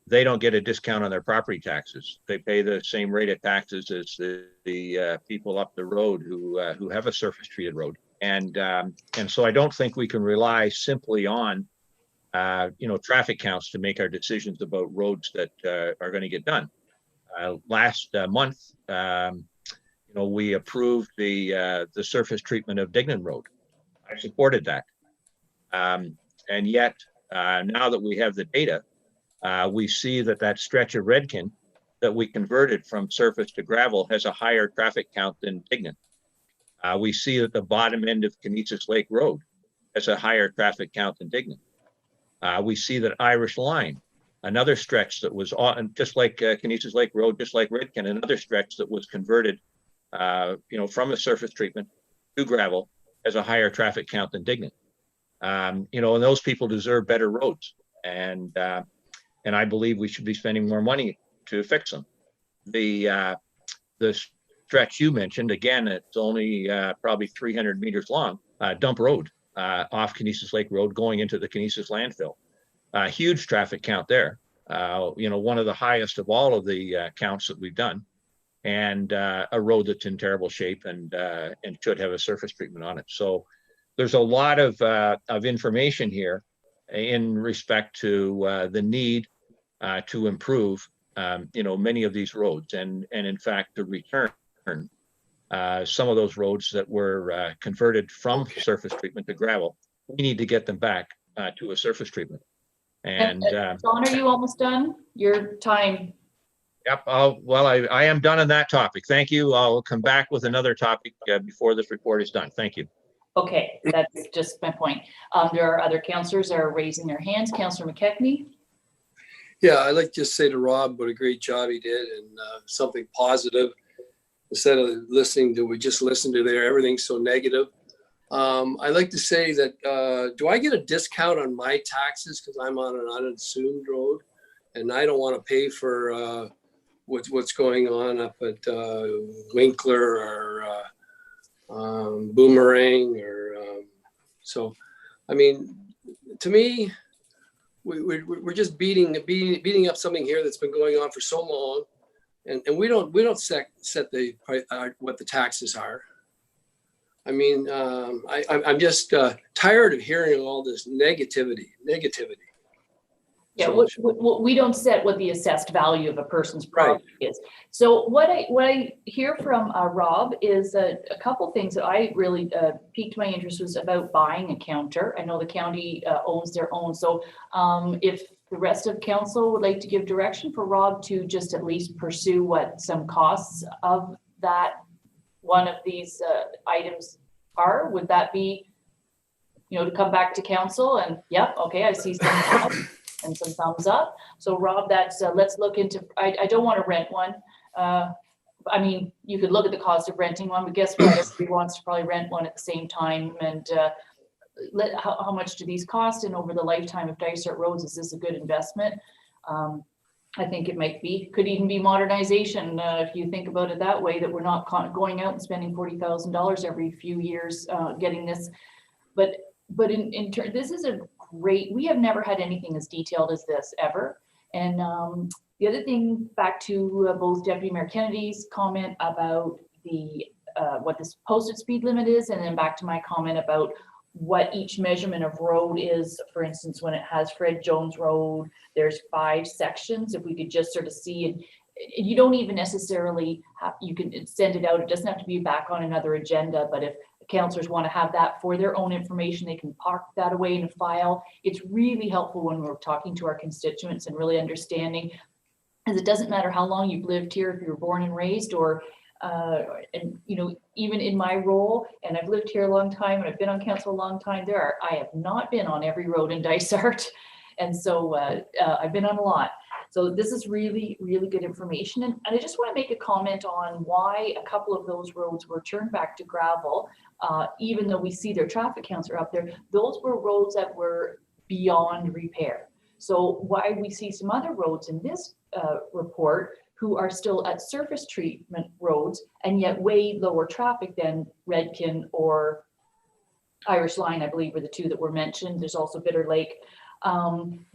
they don't get a discount on their property taxes. They pay the same rate of taxes as the people up the road who have a surface treated road. And so I don't think we can rely simply on traffic counts to make our decisions about roads that are going to get done. Last month, we approved the surface treatment of Dignan Road. I supported that. And yet, now that we have the data, we see that stretch of Redkin that we converted from surface to gravel has a higher traffic count than Dignan. We see that the bottom end of Kinesis Lake Road has a higher traffic count than Dignan. We see that Irish Line, another stretch that was just like Kinesis Lake Road, just like Redkin, another stretch that was converted, from a surface treatment to gravel, has a higher traffic count than Dignan. And those people deserve better roads, and I believe we should be spending more money to fix them. The stretch you mentioned, again, it's only probably 300 meters long, dump road off Kinesis Lake Road going into the Kinesis landfill. Huge traffic count there. One of the highest of all of the counts that we've done, and a road that's in terrible shape and should have a surface treatment on it. So there's a lot of information here in respect to the need to improve, many of these roads, and in fact to return some of those roads that were converted from surface treatment to gravel. We need to get them back to a surface treatment. And Don, are you almost done? Your time. Yep. I am done on that topic. Thank you. I'll come back with another topic before this report is done. Thank you. Okay, that's just my point. There are other councillors that are raising their hands. Councillor McKechnie. Yeah, I'd like to say to Rob what a great job he did, and something positive instead of we just listened to everything's so negative. I'd like to say that, do I get a discount on my taxes because I'm on an unassumed road and I don't want to pay for what's going on up at Winkler or Boomerang so, I mean, to me, we're just beating up something here that's been going on for so long, and we don't set the what the taxes are. I mean, I'm just tired of hearing all this negativity. Yeah, So- we don't set what the assessed value of a person's property is. So what I hear from Rob is a couple things that I really piqued my interest was about buying a counter. I know the county owns their own. So if the rest of council would like to give direction for Rob to just at least pursue what some costs of that one of these items are, would that be, to come back to council and, yep, okay, I see some and some thumbs up. So Rob, that's let's look into, I don't want to rent one. I mean, you could look at the cost of renting one, but guess what? Everybody wants to probably rent one at the same time. And how much do these cost? And over the lifetime of Dysart roads, is this a good investment? I think it might be, could even be modernization, if you think about it that way, that we're not going out and spending $40,000 every few years getting this. But in turn, this is a great, we have never had anything as detailed as this ever. And the other thing, back to both Deputy Mayor Kennedy's comment about the what this posted speed limit is, and then back to my comment about what each measurement of road is. For instance, when it has Fred Jones Road, there's 5 sections. If we could just sort of see, and you don't even necessarily have, you can send it out. It doesn't have to be back on another agenda, but if councillors want to have that for their own information, they can park that away in a file. It's really helpful when we're talking to our constituents and really understanding, because it doesn't matter how long you've lived here, if you were born and raised, or and you know, even in my role, and I've lived here a long time and I've been on council a long time, I have not been on every road in Dysart, and so I've been on a lot. So this is really, really good information. And I just want to make a comment on why a couple of those roads were turned back to gravel, even though we see their traffic counts are up there. Those were roads that were beyond repair. So why we see some other roads in this report who are still at surface treatment roads and yet way lower traffic than Redkin or Irish Line, I believe, were the 2 that were mentioned. There's also Bitter Lake.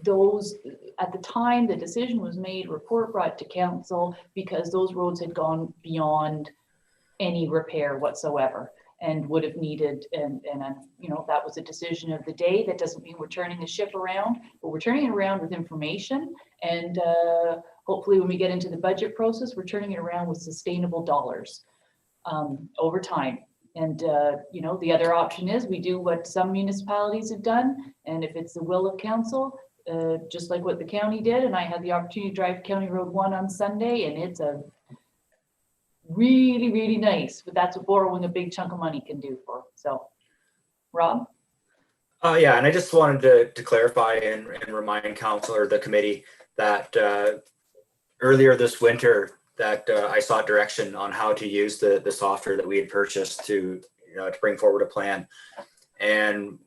Those, at the time the decision was made, report brought to council, because those roads had gone beyond any repair whatsoever and would have needed, and you know, that was a decision of the day. That doesn't mean we're turning the ship around, but we're turning it around with information, and hopefully when we get into the budget process, we're turning it around with sustainable dollars over time. And you know, the other option is we do what some municipalities have done, and if it's the will of council, just like what the county did, and I had the opportunity to drive County Road 1 on Sunday, and it's a really, really nice, but that's what borrowing a big chunk of money can do for. So, Rob? Yeah, and I just wanted to clarify and remind council or the committee that earlier this winter that I sought direction on how to use the software that we had purchased to bring forward a plan. And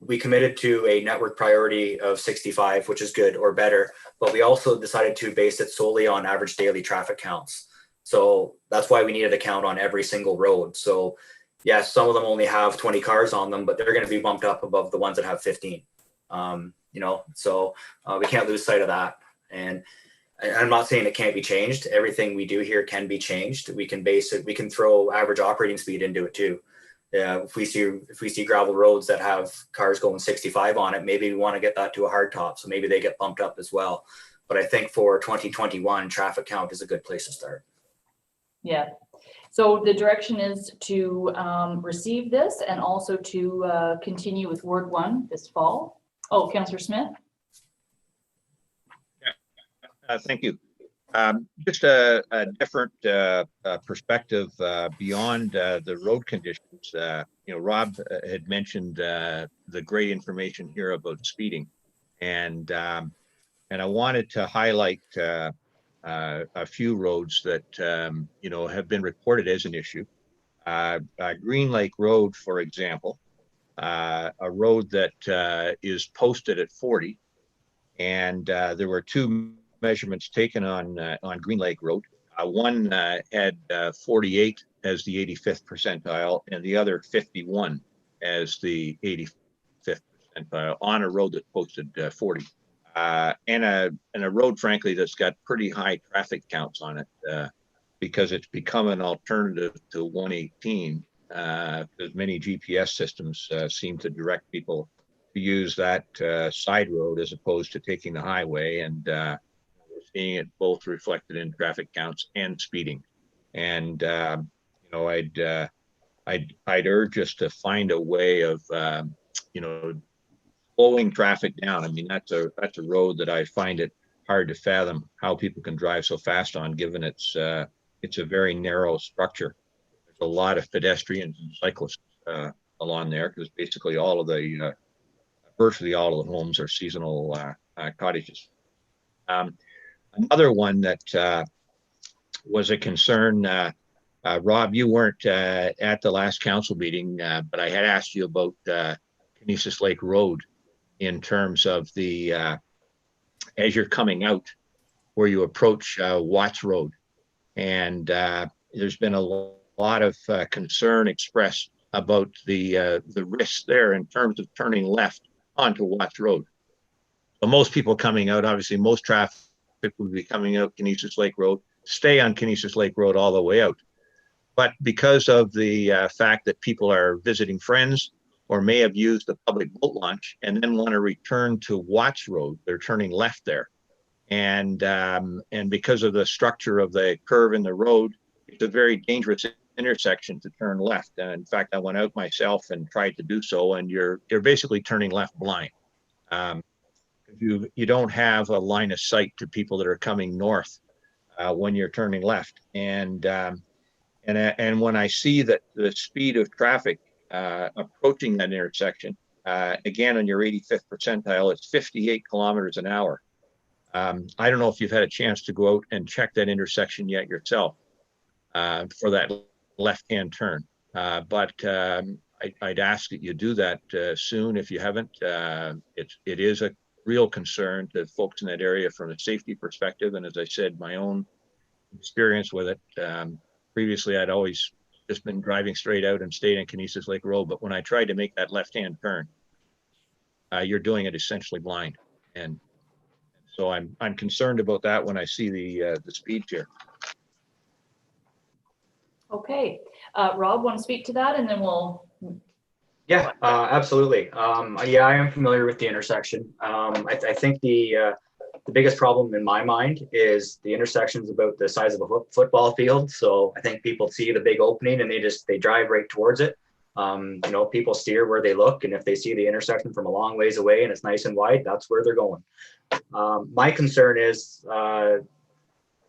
we committed to a network priority of 65, which is good or better, but we also decided to base it solely on average daily traffic counts. So that's why we needed a count on every single road. So yes, some of them only have 20 cars on them, but they're going to be bumped up above the ones that have 15. So we can't lose sight of that. And I'm not saying it can't be changed. Everything we do here can be changed. We can base it. We can throw average operating speed into it too. If we see gravel roads that have cars going 65 on it, maybe we want to get that to a hard top. So maybe they get bumped up as well. But I think for 2021, traffic count is a good place to start. Yeah. So the direction is to receive this and also to continue with Ward 1 this fall. Oh, Councillor Smith. Thank you. Just a different perspective beyond the road conditions. Rob had mentioned the great information here about speeding, and I wanted to highlight a few roads that have been reported as an issue. Green Lake Road, for example, a road that is posted at 40, and there were 2 measurements taken on Green Lake Road. One had 48 as the 85th percentile, and the other 51 as the 85th percentile on a road that posted 40. And a road, frankly, that's got pretty high traffic counts on it because it's become an alternative to 118. Because many GPS systems seem to direct people to use that side road as opposed to taking the highway, and we're seeing it both reflected in traffic counts and speeding. And I'd urge us to find a way of slowing traffic down. I mean, that's a road that I find it hard to fathom how people can drive so fast on, given it's a very narrow structure. There's a lot of pedestrians and cyclists along there, because basically virtually all of the homes are seasonal cottages. Another one that was a concern. Rob, you weren't at the last council meeting, but I had asked you about Canisius Lake Road in terms of the, as you're coming out, where you approach Watts Road. And there's been a lot of concern expressed about the risks there in terms of turning left onto Watts Road. So most people coming out, obviously most traffic would be coming out Canisius Lake Road, stay on Canisius Lake Road all the way out. But because of the fact that people are visiting friends or may have used the public boat launch and then want to return to Watts Road, they're turning left there. And because of the structure of the curve in the road, it's a very dangerous intersection to turn left. And in fact, I went out myself and tried to do so, and you're basically turning left blind. You don't have a line of sight to people that are coming north when you're turning left. And when I see that the speed of traffic approaching that intersection, again on your 85th percentile, it's 58 kilometers an hour. I don't know if you've had a chance to go out and check that intersection yet yourself for that left-hand turn, but I'd ask that you do that soon if you haven't. It is a real concern to folks in that area from a safety perspective, and as I said, my own experience with it. Previously, I'd always just been driving straight out and stayed in Canisius Lake Road, but when I tried to make that left-hand turn, you're doing it essentially blind, and so I'm concerned about that when I see the speed here. Okay, Rob, want to speak to that, and then we'll. Yeah, absolutely. Yeah, I am familiar with the intersection. I think the biggest problem in my mind is the intersection is about the size of a football field. So I think people see the big opening and they drive right towards it. You know, people steer where they look, and if they see the intersection from a long ways away and it's nice and wide, that's where they're going. My concern is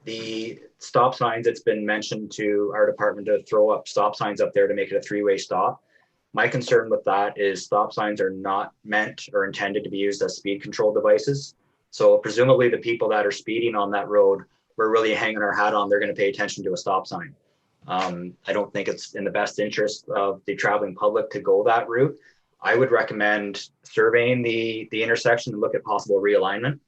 the stop signs. It's been mentioned to our department to throw up stop signs up there to make it a three-way stop. My concern with that is stop signs are not meant or intended to be used as speed control devices. So presumably the people that are speeding on that road, we're really hanging our hat on, they're going to pay attention to a stop sign. I don't think it's in the best interest of the traveling public to go that route. I would recommend surveying the intersection and look at possible realignment.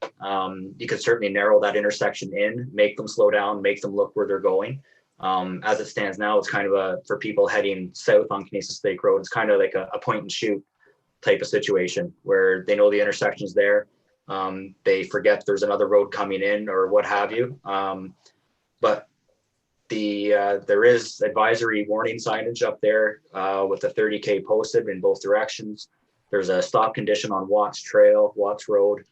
You could certainly narrow that intersection in, make them slow down, make them look where they're going. As it stands now, it's kind of for people heading south on Canisius Lake Road, it's kind of like a point and shoot type of situation where they know the intersection's there. They forget there's another road coming in or what have you. But there is advisory warning signage up there with a 30K posted in both directions. There's a stop condition on Watts Road.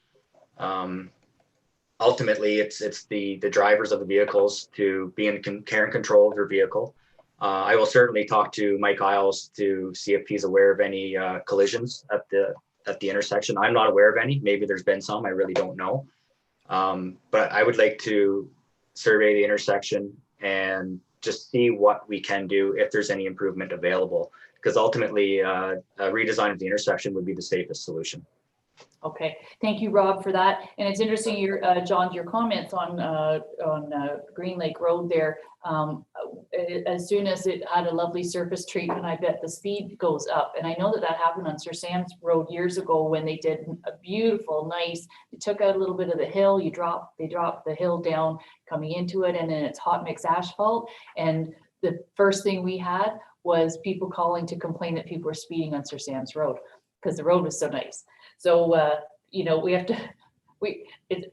Ultimately, it's the drivers of the vehicles to be in care and control of their vehicle. I will certainly talk to Mike Isles to see if he's aware of any collisions at the intersection. I'm not aware of any. Maybe there's been some. I really don't know. But I would like to survey the intersection and just see what we can do if there's any improvement available. Because ultimately, a redesign of the intersection would be the safest solution. Okay, thank you, Rob, for that. And it's interesting, John, your comments on Green Lake Road there. As soon as it had a lovely surface treatment, I bet the speed goes up. And I know that happened on Sir Sam's Road years ago when they did a beautiful, nice. They took out a little bit of the hill. They dropped the hill down coming into it, and then it's hot mix asphalt. And the first thing we had was people calling to complain that people were speeding on Sir Sam's Road because the road was so nice. So, you know, we have to,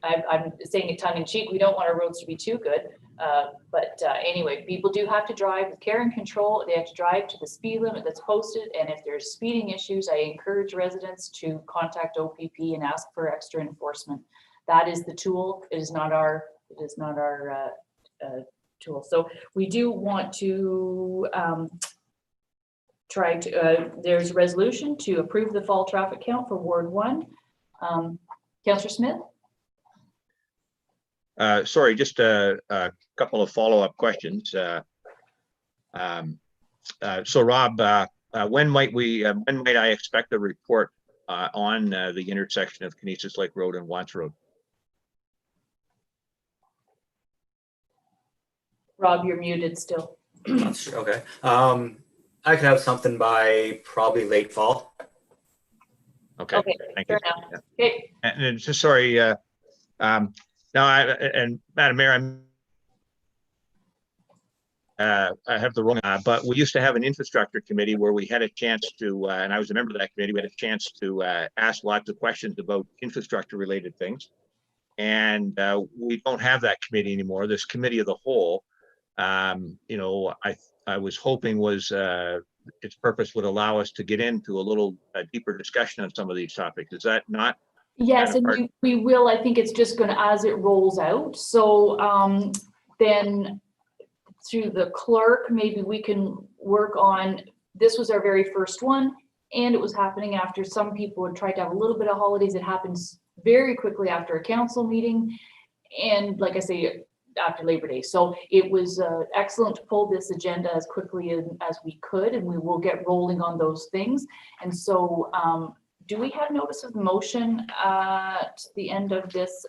I'm saying it tongue in cheek, we don't want our roads to be too good. But anyway, people do have to drive with care and control. They have to drive to the speed limit that's posted. And if there's speeding issues, I encourage residents to contact OPP and ask for extra enforcement. That is the tool. It is not our tool. So we do want to there's a resolution to approve the fall traffic count for Ward 1. Councillor Smith? Sorry, just a couple of follow-up questions. So Rob, when might I expect a report on the intersection of Canisius Lake Road and Watts Road? Rob, you're muted still. Not sure. Okay. I could have something by probably late fall. Okay, Okay, thank fair you. enough. Okay, And just sorry, now and Madam Mayor, I have the wrong, but we used to have an infrastructure committee where we had a chance to, and I was a member of that committee, we had a chance to ask lots of questions about infrastructure related things. And we don't have that committee anymore, this committee of the whole. You know, I was hoping was its purpose would allow us to get into a little deeper discussion on some of these topics. Is that not? yes, Kind of and we will. I think it's just going to, as it rolls out. So then through the clerk, maybe we can work on, this was our very first one, and it was happening after some people had tried to have a little bit of holidays. It happens very quickly after a council meeting. And like I say, after Labor Day. So it was excellent to pull this agenda as quickly as we could, and we will get rolling on those things. And so do we have notice of motion at the end of this?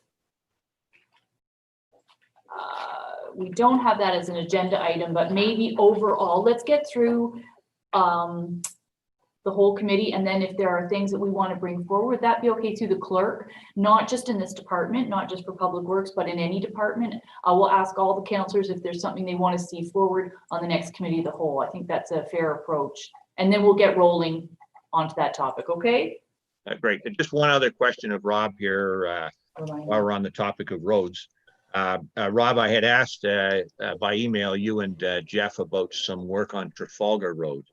We don't have that as an agenda item, but maybe overall, let's get through the whole committee. And then if there are things that we want to bring forward, would that be okay through the clerk? Not just in this department, not just for Public Works, but in any department. I will ask all the councillors if there's something they want to see forward on the next committee of the whole. I think that's a fair approach. And then we'll get rolling onto that topic, okay? Great. And just one other question of Rob here while we're on the topic of roads. Rob, I had asked by email you and Jeff about some work on Trafalgar Road.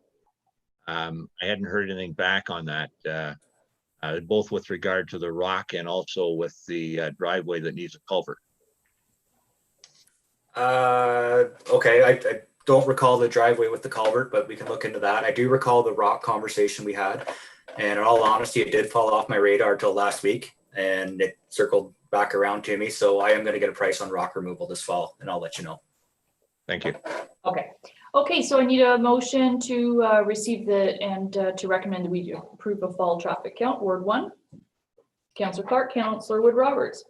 I hadn't heard anything back on that, both with regard to the rock and also with the driveway that needs a culvert. Okay, I don't recall the driveway with the culvert, but we can look into that. I do recall the rock conversation we had. And in all honesty, it did fall off my radar till last week, and it circled back around to me. So I am going to get a price on rock removal this fall, and I'll let you know. Thank you. Okay. Okay, so I need a motion to receive and to recommend that we approve a fall traffic count, Ward 1. Councillor Clark, Councillor Wood Roberts.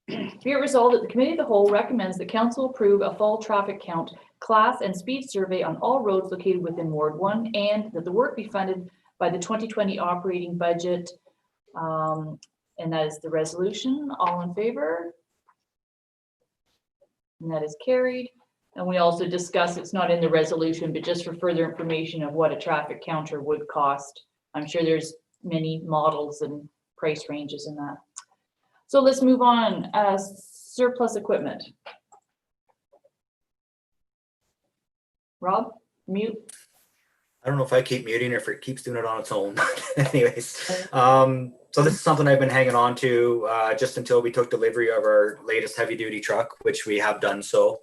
Be it resolved that the Committee of the Whole recommends that Council approve a fall traffic count, class and speed survey on all roads located within Ward 1, and that the work be funded by the 2020 operating budget. And that is the resolution. All in favor? And that is carried. And we also discuss, it's not in the resolution, but just for further information of what a traffic counter would cost. I'm sure there's many models and price ranges in that. So let's move on. Surplus equipment. Rob, mute. I don't know if I keep muting or if it keeps doing it on its own. Anyways, so this is something I've been hanging on to just until we took delivery of our latest heavy duty truck, which we have done so.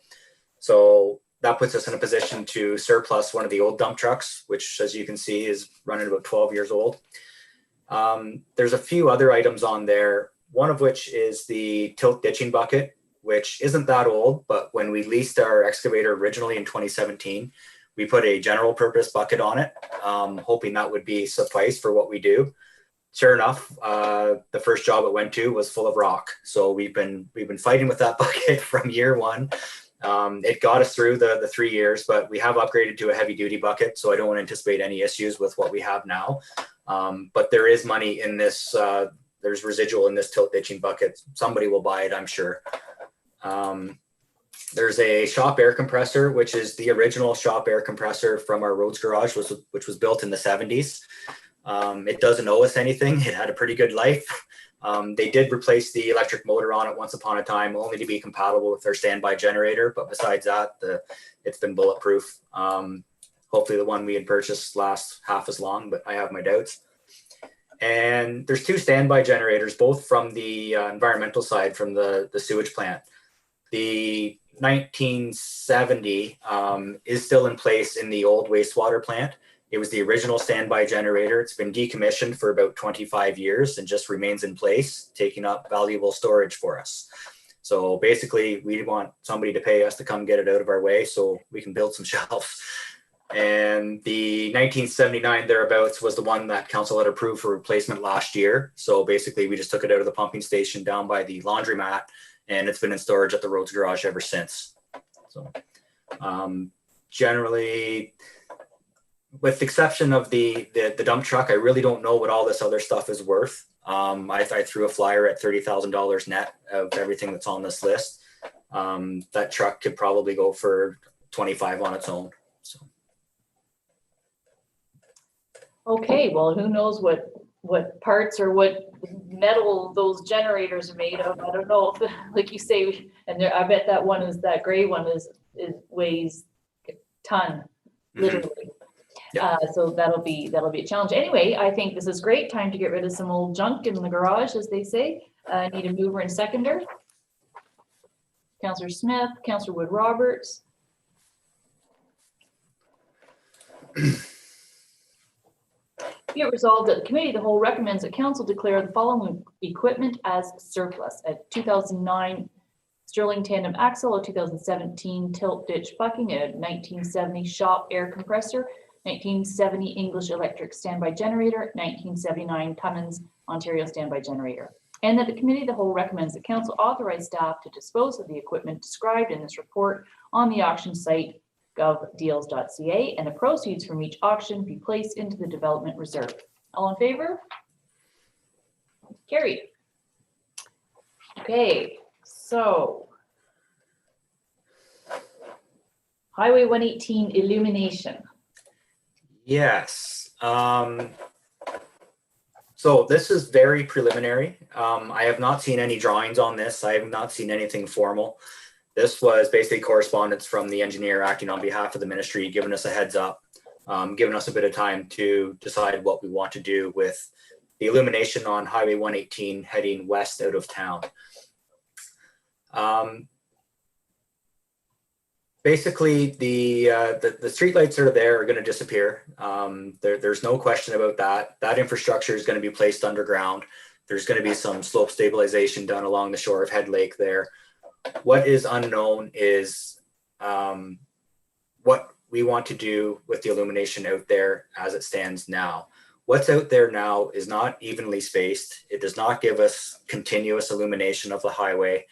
So that puts us in a position to surplus one of the old dump trucks, which as you can see is running about 12 years old. There's a few other items on there, one of which is the tilt ditching bucket, which isn't that old, but when we leased our excavator originally in 2017, we put a general purpose bucket on it, hoping that would be suffice for what we do. Sure enough, the first job it went to was full of rock. So we've been fighting with that bucket from year one. It got us through the 3 years, but we have upgraded to a heavy duty bucket. So I don't anticipate any issues with what we have now. But there is money in this, there's residual in this tilt ditching bucket. Somebody will buy it, I'm sure. There's a shop air compressor, which is the original shop air compressor from our Rhodes garage, which was built in the 70s. It doesn't owe us anything. It had a pretty good life. They did replace the electric motor on it once upon a time, only to be compatible with their standby generator. But besides that, it's been bulletproof. Hopefully the one we had purchased lasts half as long, but I have my doubts. And there's 2 standby generators, both from the environmental side from the sewage plant. The 1970 is still in place in the old wastewater plant. It was the original standby generator. It's been decommissioned for about 25 years and just remains in place, taking up valuable storage for us. So basically, we want somebody to pay us to come get it out of our way so we can build some shelves. And the 1979 thereabouts was the one that council had approved for replacement last year. So basically, we just took it out of the pumping station down by the laundromat and it's been in storage at the roads garage ever since. So generally, with the exception of the dump truck, I really don't know what all this other stuff is worth. I threw a flyer at $30,000 net of everything that's on this list. That truck could probably go for 25 on its own. So. Okay, well, who knows what parts or what metal those generators are made of? I don't know if, like you say, and there, I bet that gray one is weighs a ton, literally. Yeah. So that'll be a challenge. Anyway, I think this is great. Time to get rid of some old junk in the garage, as they say. Need a mover and seconder. Councillor Smith, Councillor Wood Roberts. Be it resolved that the committee of the whole recommends that council declare the following equipment as surplus: a 2009 Sterling tandem axle, a 2017 tilt ditch bucking, a 1970 shop air compressor, 1970 English electric standby generator, 1979 Cummins Ontario standby generator. And that the committee of the whole recommends that council authorize staff to dispose of the equipment described in this report on the auction site govdeals.ca, and the proceeds from each auction be placed into the development reserve. All in favor? Carried. Okay, so Highway 118 illumination. Yes. So this is very preliminary. I have not seen any drawings on this. I have not seen anything formal. This was basically correspondence from the engineer acting on behalf of the ministry, giving us a heads up, giving us a bit of time to decide what we want to do with the illumination on Highway 118 heading west out of town. Basically, the streetlights that are there are going to disappear. There's no question about that. That infrastructure is going to be placed underground. There's going to be some slope stabilization done along the shore of Head Lake there. What is unknown is what we want to do with the illumination out there as it stands now. What's out there now is not evenly spaced. It does not give us continuous illumination of the highway.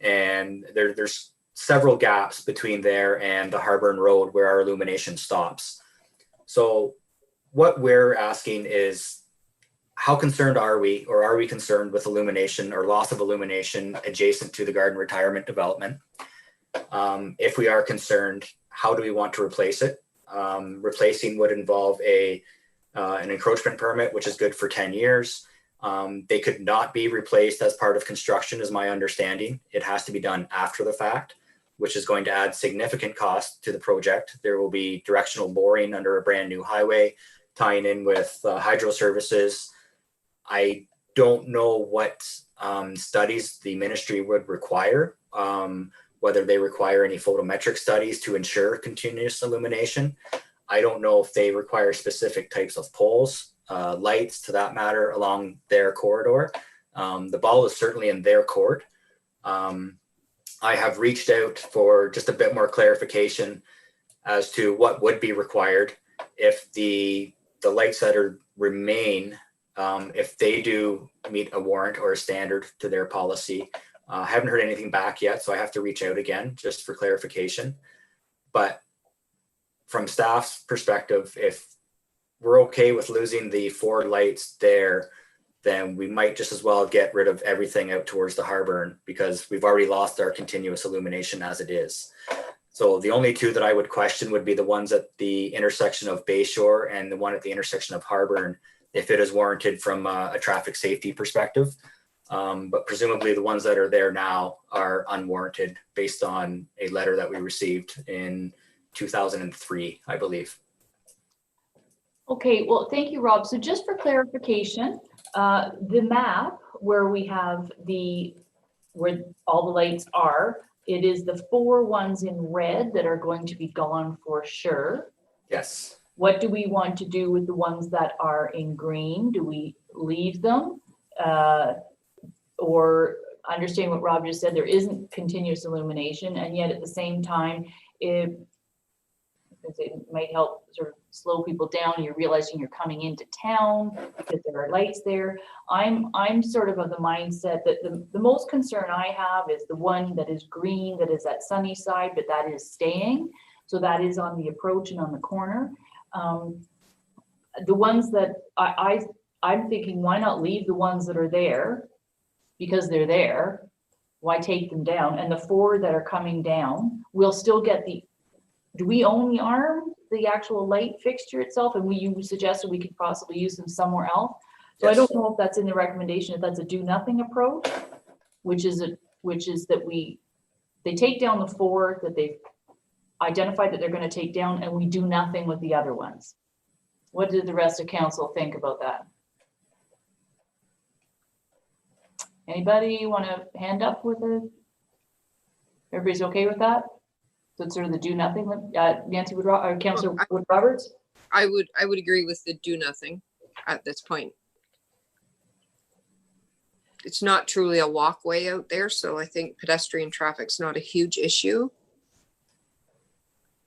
And there's several gaps between there and the Harburn Road where our illumination stops. So what we're asking is, how concerned are we, or are we concerned with illumination or loss of illumination adjacent to the garden retirement development? If we are concerned, how do we want to replace it? Replacing would involve an encroachment permit, which is good for 10 years. They could not be replaced as part of construction, is my understanding. It has to be done after the fact, which is going to add significant cost to the project. There will be directional boring under a brand new highway, tying in with hydro services. I don't know what studies the ministry would require, whether they require any photometric studies to ensure continuous illumination. I don't know if they require specific types of poles, lights to that matter, along their corridor. The ball is certainly in their court. I have reached out for just a bit more clarification as to what would be required if the lights that remain, if they do meet a warrant or a standard to their policy. I haven't heard anything back yet, so I have to reach out again just for clarification. But from staff's perspective, if we're okay with losing the 4 lights there, then we might just as well get rid of everything out towards the Harburn, because we've already lost our continuous illumination as it is. So the only 2 that I would question would be the ones at the intersection of Bayshore and the one at the intersection of Harburn, if it is warranted from a traffic safety perspective. But presumably the ones that are there now are unwarranted based on a letter that we received in 2003, I believe. Okay, well, thank you, Rob. So just for clarification, the map where we have where all the lights are, it is the 4 ones in red that are going to be gone for sure. Yes. What do we want to do with the ones that are in green? Do we leave them? Or understand what Rob just said, there isn't continuous illumination, and yet at the same time, because it might help sort of slow people down. You're realizing you're coming into town, that there are lights there. I'm sort of the mindset that the most concern I have is the one that is green, that is at Sunnyside, but that is staying. So that is on the approach and on the corner. The ones that I'm thinking, why not leave the ones that are there because they're there? Why take them down? And the 4 that are coming down, we'll still get do we own the arm, the actual light fixture itself? And you suggested we could possibly use them somewhere else. So yes. I don't know if that's in the recommendation, if that's a do nothing approach, which is that they take down the 4 that they've identified that they're going to take down, and we do nothing with the other ones. What did the rest of council think about that? Anybody want to hand up with it? Everybody's okay with that? So it's sort of the do nothing. Nancy or Councillor Wood Roberts? I would agree with the do nothing at this point. It's not truly a walkway out there, so I think pedestrian traffic's not a huge issue.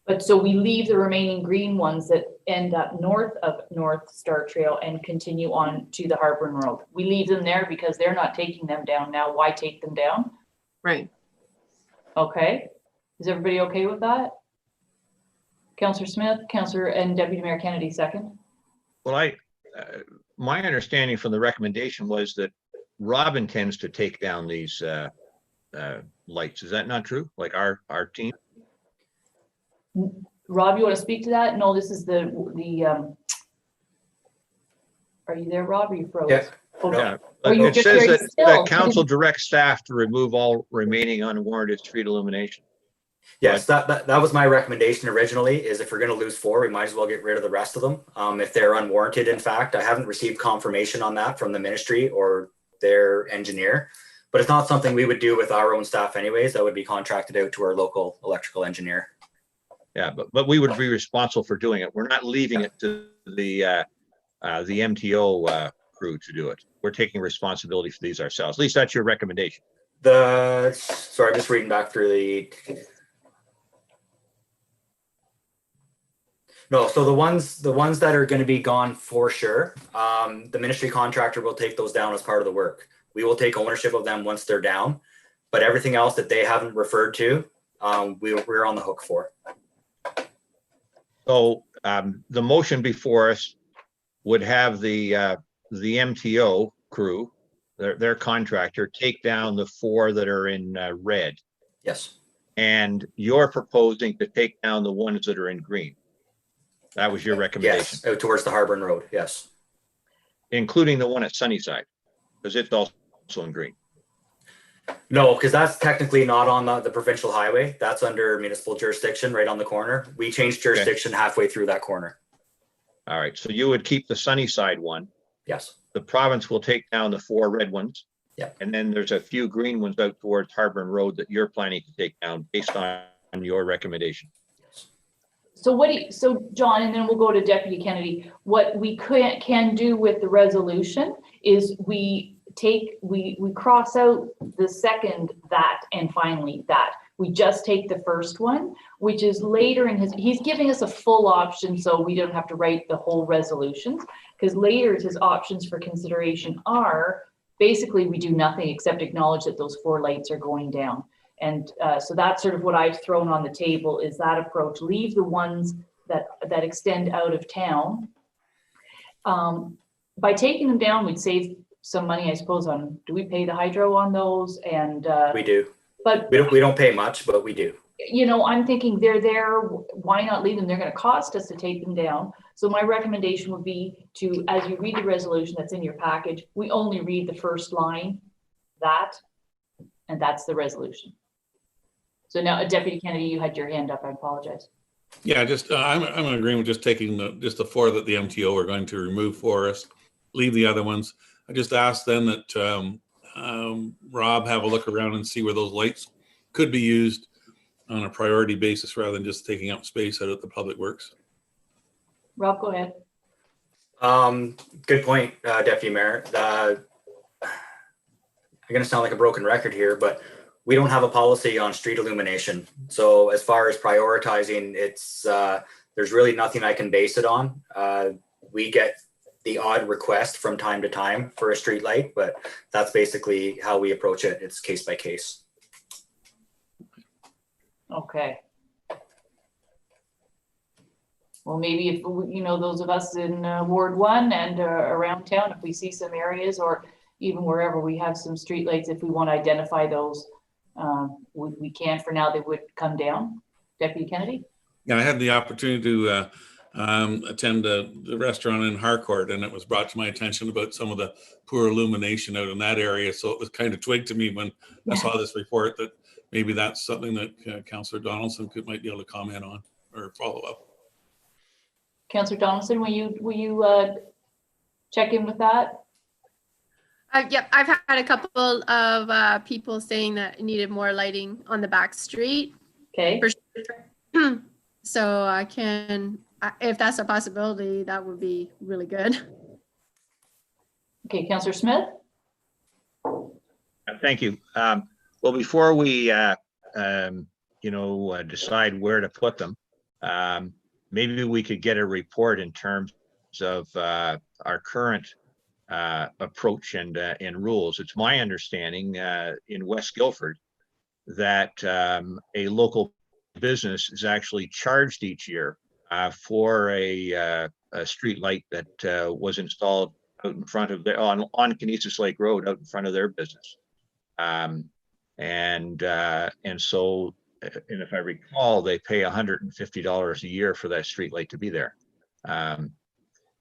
But so we leave the remaining green ones that end up north of North Star Trail and continue on to the Harburn Road. We leave them there because they're not taking them down now. Why take them down? Right. Okay. Is everybody okay with that? Councillor Smith, Councillor and Deputy Mayor Kennedy second. Well, my understanding from the recommendation was that Rob intends to take down these lights. Is that not true? Like our team? Rob, you want to speak to that? No, this is the are you there, Rob? Are you froze? Yeah. Oh, Yeah. Are you It just says very that still? council directs staff to remove all remaining unwarranted street illumination. Yes, that was my recommendation originally, is if we're going to lose 4, we might as well get rid of the rest of them. If they're unwarranted, in fact, I haven't received confirmation on that from the ministry or their engineer, but it's not something we would do with our own staff anyways. That would be contracted out to our local electrical engineer. Yeah, but we would be responsible for doing it. We're not leaving it to the MTO crew to do it. We're taking responsibility for these ourselves. At least that's your recommendation. Sorry, I'm just reading back through the. No, so the ones that are going to be gone for sure, the ministry contractor will take those down as part of the work. We will take ownership of them once they're down, but everything else that they haven't referred to, we're on the hook for. So the motion before us would have the MTO crew, their contractor, take down the 4 that are in red. Yes. And you're proposing to take down the ones that are in green. That was your recommendation. Yes, out towards the Harburn Road. Yes. Including the one at Sunnyside, because it's also in green. No, because that's technically not on the provincial highway. That's under municipal jurisdiction right on the corner. We changed jurisdiction halfway through that corner. All right, so you would keep the Sunnyside one. Yes. The province will take down the 4 red ones. Yeah. And then there's a few green ones out towards Harburn Road that you're planning to take down based on your recommendation. So John, and then we'll go to Deputy Kennedy. What we can do with the resolution is we cross out the second that and finally that. We just take the first one, which is later in he's giving us a full option so we don't have to write the whole resolutions, because later his options for consideration are basically we do nothing except acknowledge that those 4 lights are going down. And so that's sort of what I've thrown on the table, is that approach. Leave the ones that extend out of town. By taking them down, we'd save some money, I suppose, on, do we pay the hydro on those? And we do. But we don't pay much, but we do. You know, I'm thinking they're there. Why not leave them? They're going to cost us to take them down. So my recommendation would be to, as you read the resolution that's in your package, we only read the first line, and that's the resolution. So now, Deputy Kennedy, you had your hand up. I apologize. Yeah, just I'm in agreement with just taking the 4 that the MTO are going to remove for us, leave the other ones. I just asked then that Rob have a look around and see where those lights could be used on a priority basis rather than just taking up space out of the public works. Rob, go ahead. Good point, Deputy Mayor. I'm going to sound like a broken record here, but we don't have a policy on street illumination. So as far as prioritizing, it's there's really nothing I can base it on. We get the odd request from time to time for a street light, but that's basically how we approach it. It's case by case. Okay. Well, maybe if, you know, those of us in Ward 1 and around town, if we see some areas or even wherever we have some streetlights, if we want to identify those, we can. For now, they would come down. Deputy Kennedy? Yeah, I had the opportunity to attend the restaurant in Harcourt, and it was brought to my attention about some of the poor illumination out in that area. So it was kind of twigged to me when I saw this report that maybe that's something that Councillor Donaldson might be able to comment on or follow up. Councillor Donaldson, will you check in with that? Yep, I've had a couple of people saying that it needed more lighting on the back street. Okay. For sure. So I can, if that's a possibility, that would be really good. Okay, Councillor Smith? Thank you. Well, before we, decide where to put them, maybe we could get a report in terms of our current approach and rules. It's my understanding in West Guildford that a local business is actually charged each year for a street light that was installed out in front of their on Canisius Lake Road, out in front of their business. And so, and if I recall, they pay $150 a year for that street light to be there.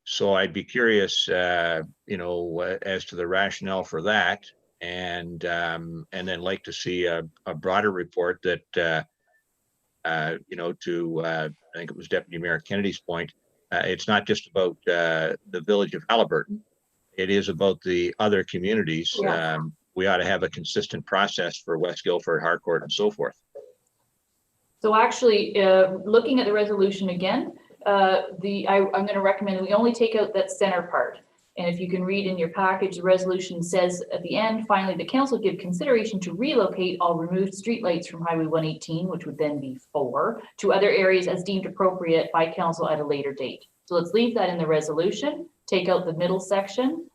So I'd be curious, as to the rationale for that, and then like to see a broader report that, I think it was Deputy Mayor Kennedy's point. It's not just about the village of Haliburton. It is about the other communities. Yeah. We ought to have a consistent process for West Guildford, Harcourt, and so forth. So actually, looking at the resolution again, I'm going to recommend that we only take out that center part. And if you can read in your package, the resolution says at the end, finally, the council give consideration to relocate all removed streetlights from Highway 118, which would then be 4, to other areas as deemed appropriate by council at a later date. So let's leave that in the resolution, take out the middle section,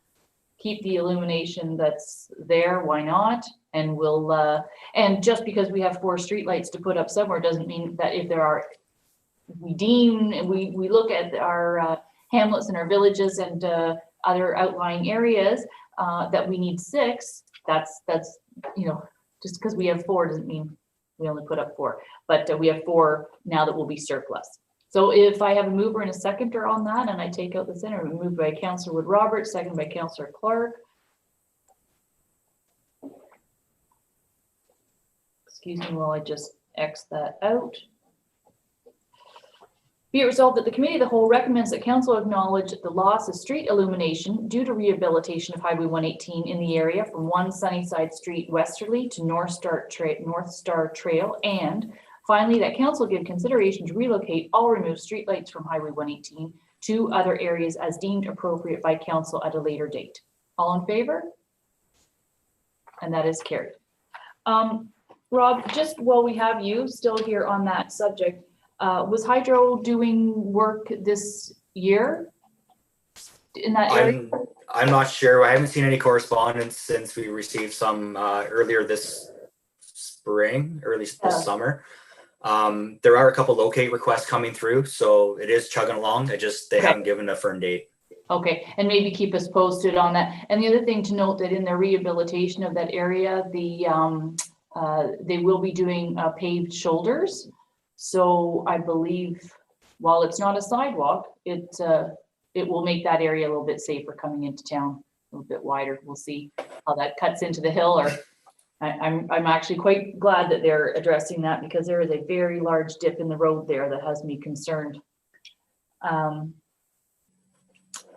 keep the illumination that's there, why not? And we'll, and just because we have 4 streetlights to put up somewhere doesn't mean that if there are, we look at our hamlets and our villages and other outlying areas that we need 6. That's just because we have 4 doesn't mean we only put up 4, but we have 4 now that will be surplus. So if I have a mover and a seconder on that, and I take out the center, moved by Councillor Wood Roberts, second by Councillor Clark. Excuse me while I just X that out. Be it resolved that the Committee of the Whole recommends that Council acknowledge the loss of street illumination due to rehabilitation of Highway 118 in the area from 1 Sunnyside Street westerly to North Star Trail, and finally, that Council give consideration to relocate all removed streetlights from Highway 118 to other areas as deemed appropriate by Council at a later date. All in favor? And that is carried. Rob, just while we have you still here on that subject, was Hydro doing work this year in that area? I'm not sure. I haven't seen any correspondence since we received some earlier this spring, this summer. There are a couple locate requests coming through, so it is chugging along. They haven't given a firm date. Okay, and maybe keep us posted on that. And the other thing to note that in their rehabilitation of that area, they will be doing paved shoulders. So I believe while it's not a sidewalk, it will make that area a little bit safer coming into town, a little bit wider. We'll see how that cuts into the hill. Or I'm actually quite glad that they're addressing that, because there is a very large dip in the road there that has me concerned.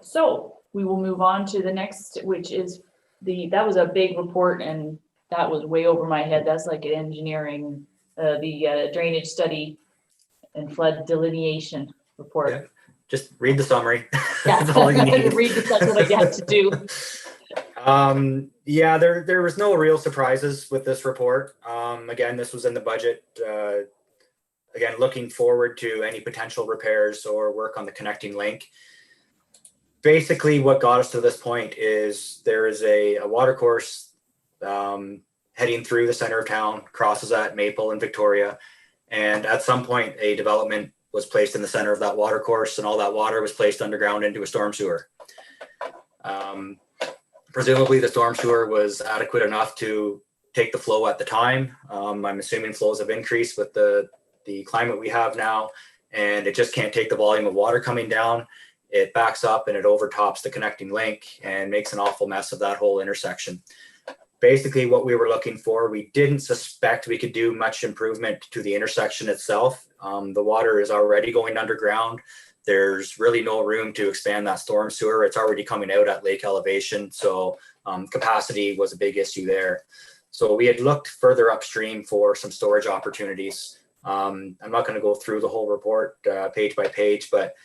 So we will move on to the next, which is that was a big report, and that was way over my head. That's like an engineering, the drainage study and flood delineation report. Yeah. Just read the summary. Yeah. That's all you need. That's what I had to do. Yeah, there was no real surprises with this report. Again, this was in the budget again, looking forward to any potential repairs or work on the connecting link. Basically, what got us to this point is there is a water course heading through the center of town, crosses at Maple and Victoria. And at some point, a development was placed in the center of that water course, and all that water was placed underground into a storm sewer. Presumably, the storm sewer was adequate enough to take the flow at the time. I'm assuming flows have increased with the climate we have now, and it just can't take the volume of water coming down. It backs up and it overtops the connecting link and makes an awful mess of that whole intersection. Basically, what we were looking for, we didn't suspect we could do much improvement to the intersection itself. The water is already going underground. There's really no room to expand that storm sewer. It's already coming out at lake elevation. So capacity was a big issue there. So we had looked further upstream for some storage opportunities. I'm not going to go through the whole report page by page, but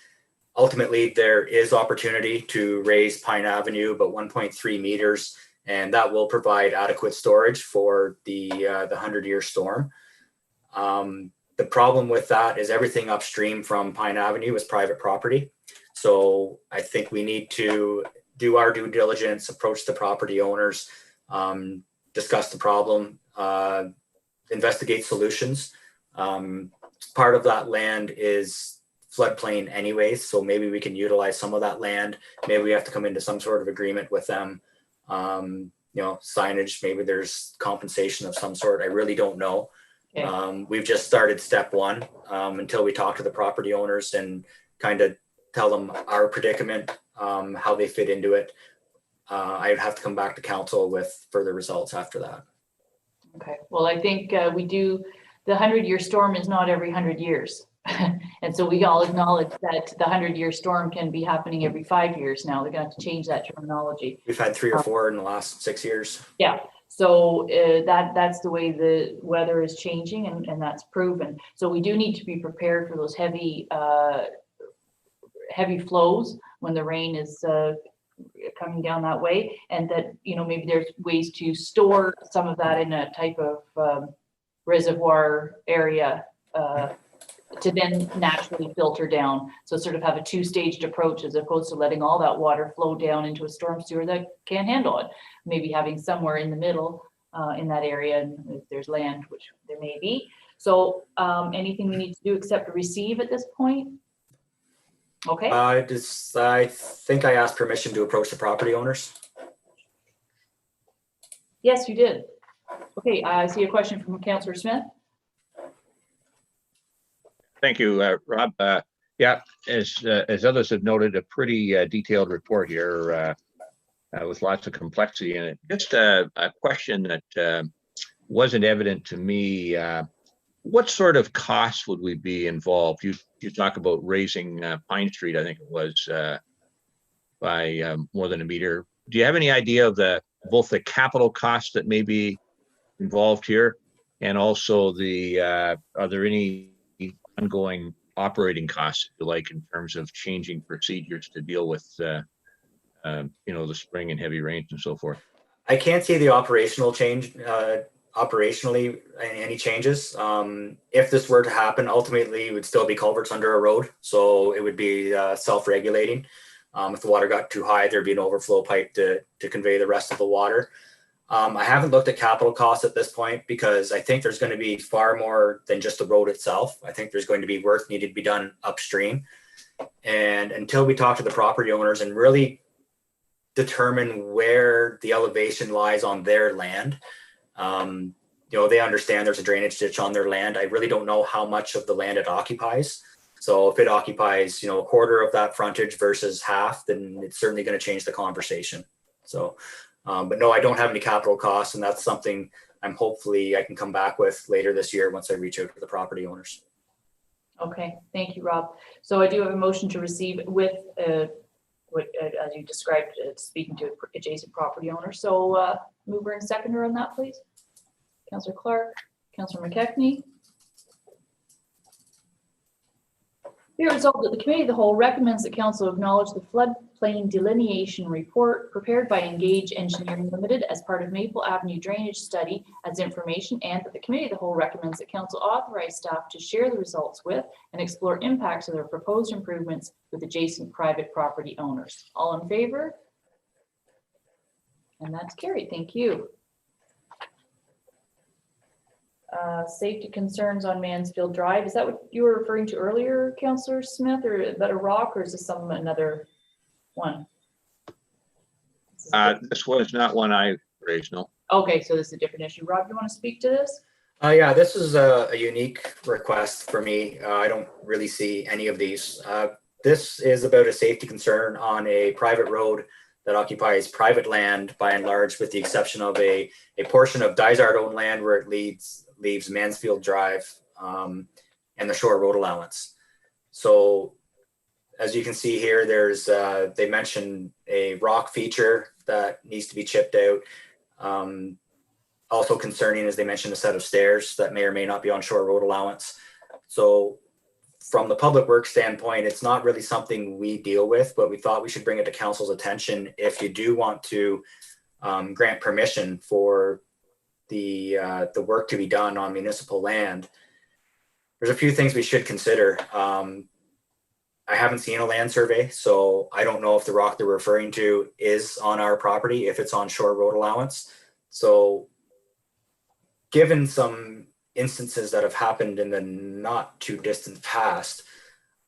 ultimately there is opportunity to raise Pine Avenue about 1.3 meters, and that will provide adequate storage for the 100-year storm. The problem with that is everything upstream from Pine Avenue is private property. So I think we need to do our due diligence, approach the property owners, discuss the problem, investigate solutions. Part of that land is floodplain anyways, so maybe we can utilize some of that land. Maybe we have to come into some sort of agreement with them. Signage, maybe there's compensation of some sort. I really don't know. Okay. We've just started step one until we talk to the property owners and kind of tell them our predicament, how they fit into it. I'd have to come back to council with further results after that. Okay, well, I think we do, the 100-year storm is not every 100 years. And so we all acknowledge that the 100-year storm can be happening every 5 years now. They're going to have to change that terminology. We've had 3 or 4 in the last 6 years. Yeah, so that's the way the weather is changing, and that's proven. So we do need to be prepared for those heavy flows when the rain is coming down that way, and that, maybe there's ways to store some of that in a type of reservoir area to then naturally filter down. So sort of have a 2-staged approach as opposed to letting all that water flow down into a storm sewer that can't handle it. Maybe having somewhere in the middle in that area, and if there's land, which there may be. So anything we need to do except receive at this point? Okay. I think I asked permission to approach the property owners. Yes, you did. Okay, I see a question from Councillor Smith. Thank you, Rob. Yeah, as others have noted, a pretty detailed report here with lots of complexity in it. Just a question that wasn't evident to me. What sort of costs would we be involved? You talk about raising Pine Street, I think it was, by more than a meter. Do you have any idea of both the capital costs that may be involved here, and also are there any ongoing operating costs, if you like, in terms of changing procedures to deal with the spring and heavy rains and so forth? I can't see the operational change, operationally any changes. If this were to happen, ultimately it would still be culverts under a road, so it would be self-regulating. If the water got too high, there'd be an overflow pipe to convey the rest of the water. I haven't looked at capital costs at this point because I think there's going to be far more than just the road itself. I think there's going to be work needed to be done upstream. And until we talk to the property owners and really determine where the elevation lies on their land, they understand there's a drainage ditch on their land. I really don't know how much of the land it occupies. So if it occupies, a quarter of that frontage versus half, then it's certainly going to change the conversation. So, but no, I don't have any capital costs, and that's something hopefully I can come back with later this year once I reach out to the property owners. Okay, thank you, Rob. So I do have a motion to receive with what, as you described, speaking to adjacent property owners. So mover and seconder on that, please. Councillor Clark, Councillor McKechnie. Be it resolved that the Committee of the Whole recommends that Council acknowledge the floodplain delineation report prepared by Engage Engineering Limited as part of Maple Avenue Drainage Study as information, and that the Committee of the Whole recommends that Council authorize staff to share the results with and explore impacts of their proposed improvements with adjacent private property owners. All in favor? And that's carried. Thank you. Safety concerns on Mansfield Drive. Is that what you were referring to earlier, Councillor Smith, or is that a rock, or is this another one? This was not one I raised, no. Okay, so this is a different issue. Rob, you want to speak to this? Yeah, this is a unique request for me. I don't really see any of these. This is about a safety concern on a private road that occupies private land by and large, with the exception of a portion of Dysart owned land where it leaves Mansfield Drive and the shore road allowance. So as you can see here, there's they mentioned a rock feature that needs to be chipped out. Also concerning is they mentioned a set of stairs that may or may not be on shore road allowance. So from the public works standpoint, it's not really something we deal with, but we thought we should bring it to council's attention if you do want to grant permission for the work to be done on municipal land. There's a few things we should consider. I haven't seen a land survey, so I don't know if the rock they're referring to is on our property, if it's on shore road allowance. So given some instances that have happened in the not too distant past,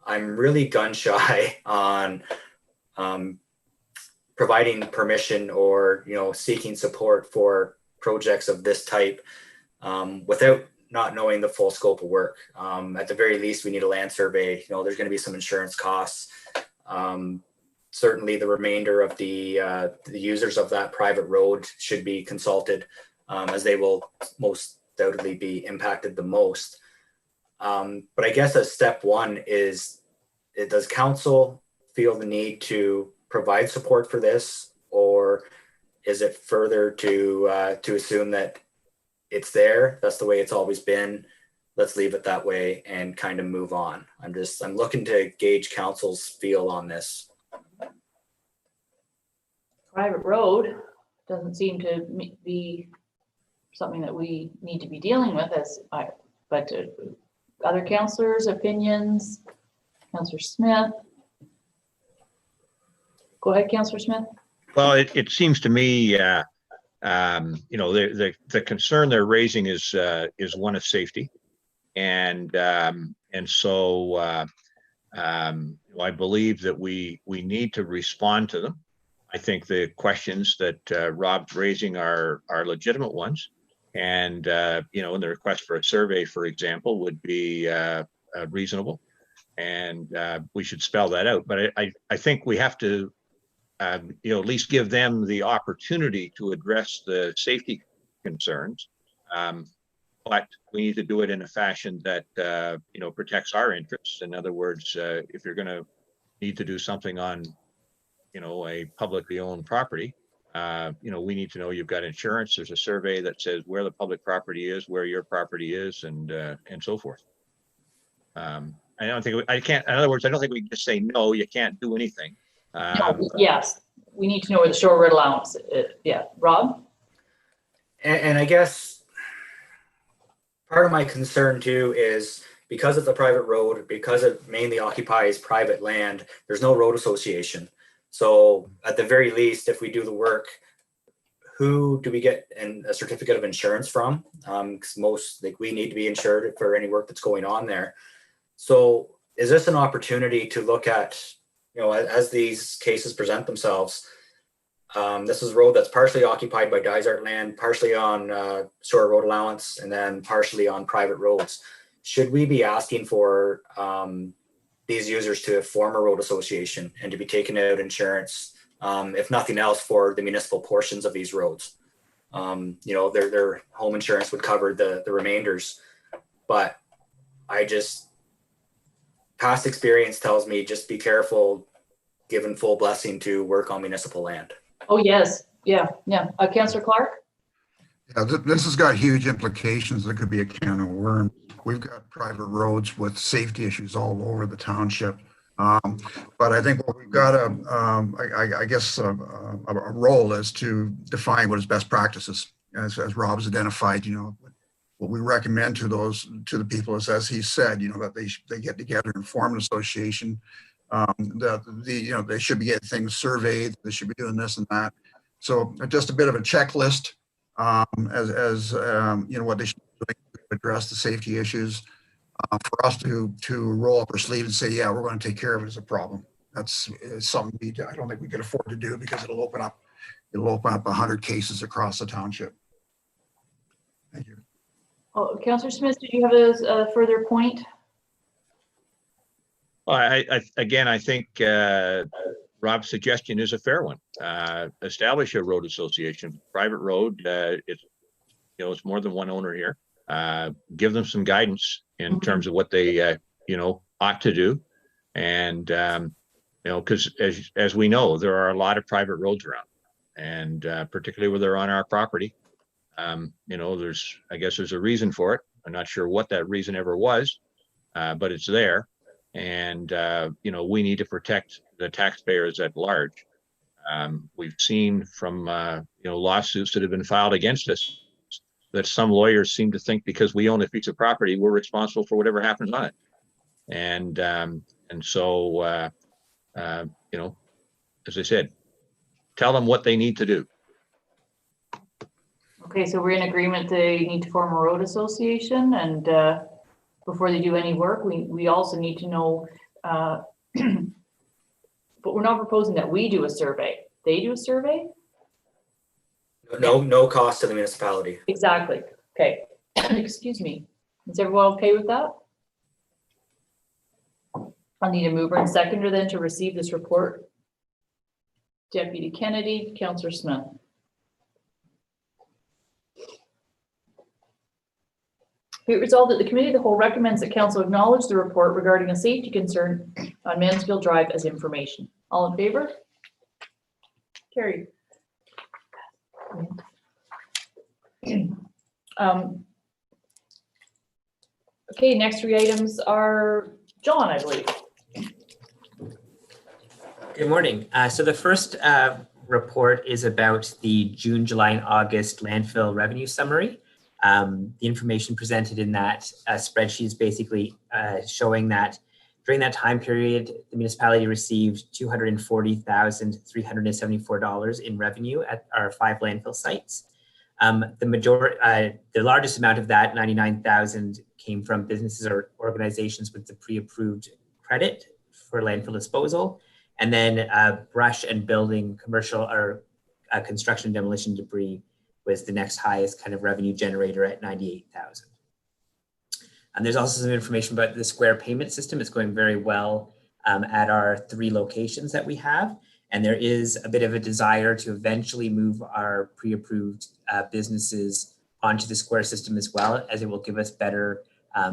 I'm really gun shy on providing permission or seeking support for projects of this type without not knowing the full scope of work. At the very least, we need a land survey. There's going to be some insurance costs. Certainly the remainder of the users of that private road should be consulted, as they will most undoubtedly be impacted the most. But I guess as step one is, does council feel the need to provide support for this, or is it further to assume that it's there, that's the way it's always been, let's leave it that way and kind of move on? I'm looking to gauge council's feel on this. Private road doesn't seem to be something that we need to be dealing with but other councillors' opinions. Councillor Smith. Go ahead, Councillor Smith. Well, it seems to me, the concern they're raising is one of safety, and so I believe that we need to respond to them. I think the questions that Rob's raising are legitimate ones, and the request for a survey, for example, would be reasonable, and we should spell that out. But I think we have to at least give them the opportunity to address the safety concerns. But we need to do it in a fashion that, protects our interests. In other words, if you're going to need to do something on, a publicly owned property, we need to know you've got insurance. There's a survey that says where the public property is, where your property is, and so forth. In other words, I don't think we can just say, no, you can't do anything. No, yes, we need to know where the shore road allowance is. Yeah, Rob? And I guess part of my concern too is because it's a private road, because it mainly occupies private land, there's no road association. So at the very least, if we do the work, who do we get a certificate of insurance from? Because we need to be insured for any work that's going on there. So is this an opportunity to look at, as these cases present themselves? This is a road that's partially occupied by Dysart land, partially on shore road allowance, and then partially on private roads. Should we be asking for these users to form a road association and to be taking out insurance, if nothing else, for the municipal portions of these roads? Their home insurance would cover the remainders, but past experience tells me just be careful given full blessing to work on municipal land. Oh, yes. Yeah. Councillor Clark? Yeah, this has got huge implications. There could be a can of worms. we've got private roads with safety issues all over the township. But I think what we've got I guess a role is to define what is best practices, as Rob's identified. What we recommend to the people is, as he said, that they get together and form an association. That they should be getting things surveyed. They should be doing this and that. So just a bit of a checklist as what they should be doing to address the safety issues. For us to roll up our sleeve and say, yeah, we're going to take care of it as a problem. That's something I don't think we can afford to do, because it'll open up 100 cases across the township. Thank you. Oh, Councillor Smith, did you have a further point? Well, I think Rob's suggestion is a fair one. Establish a road association, private road. It's more than one owner here. Give them some guidance in terms of what they ought to do, and because as we know, there are a lot of private roads around, and particularly where they're on our property. I guess there's a reason for it. I'm not sure what that reason ever was, but it's there. And, we need to protect the taxpayers at large. We've seen from, lawsuits that have been filed against us that some lawyers seem to think because we own a piece of property, we're responsible for whatever happens on it. And so, as I said, tell them what they need to do. Okay, so we're in agreement they need to form a road association, and before they do any work, we also need to know, but we're not proposing that we do a survey. They do a survey? No cost to the municipality. Exactly. Okay. Excuse me. Is everyone okay with that? I'll need a mover and seconder then to receive this report. Deputy Kennedy, Councillor Smith. Be it resolved that the Committee of the Whole recommends that Council acknowledge the report regarding a safety concern on Mansfield Drive as information. All in favor? Carried. Okay, next three items are John, I believe. Good morning. So the first report is about the June, July, and August landfill revenue summary. The information presented in that spreadsheet is basically showing that during that time period, the municipality received $240,374 in revenue at our 5 landfill sites. The largest amount of that, 99,000, came from businesses or organizations with the pre-approved credit for landfill disposal, and then brush and building commercial or construction demolition debris was the next highest kind of revenue generator at 98,000. And there's also some information about the Square payment system. It's going very well at our 3 locations that we have. And there is a bit of a desire to eventually move our pre-approved businesses onto the Square system as well, as it will give us better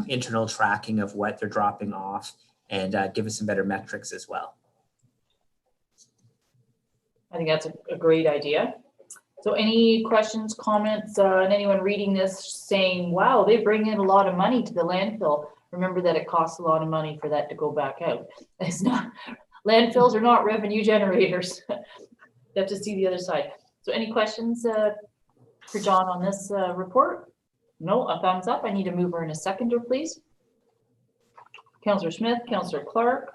internal tracking of what they're dropping off and give us some better metrics as well. I think that's a great idea. So any questions, comments, and anyone reading this saying, wow, they bring in a lot of money to the landfill. Remember that it costs a lot of money for that to go back out. It's not, landfills are not revenue generators. You have to see the other side. So any questions for John on this report? No, a thumbs up. I need a mover and a seconder, please. Councillor Smith, Councillor Clark.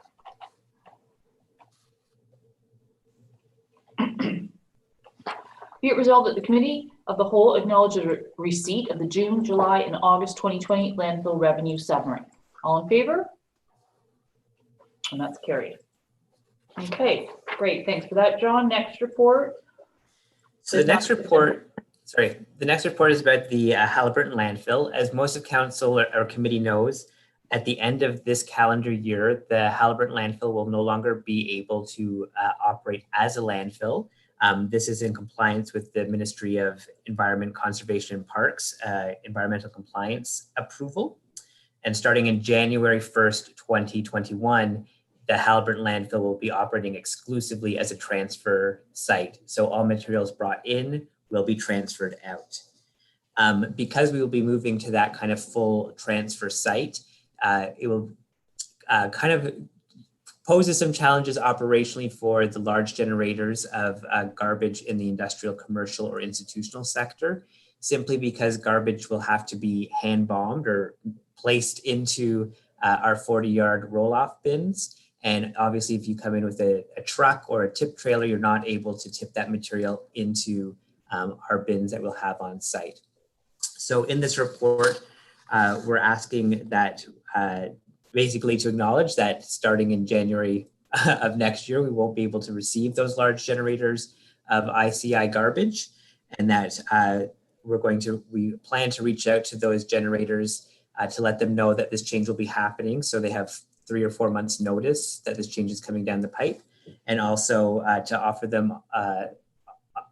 Be it resolved that the Committee of the Whole acknowledges receipt of the June, July, and August 2020 landfill revenue summary. All in favor? And that's carried. Okay, great. Thanks for that, John. Next report. So the next report is about the Haliburton landfill. As most of council or committee knows, at the end of this calendar year, the Haliburton landfill will no longer be able to operate as a landfill. This is in compliance with the Ministry of Environment, Conservation and Parks environmental compliance approval. And starting in January 1st, 2021, the Haliburton landfill will be operating exclusively as a transfer site. So all materials brought in will be transferred out. Because we will be moving to that kind of full transfer site, it will kind of poses some challenges operationally for the large generators of garbage in the industrial, commercial, or institutional sector, simply because garbage will have to be hand bombed or placed into our 40-yard roll-off bins. And obviously, if you come in with a truck or a tip trailer, you're not able to tip that material into our bins that we'll have on site. So in this report, we're asking that basically to acknowledge that starting in January of next year, we won't be able to receive those large generators of ICI garbage, and that we plan to reach out to those generators to let them know that this change will be happening, so they have 3 or 4 months notice that this change is coming down the pipe, and also to offer them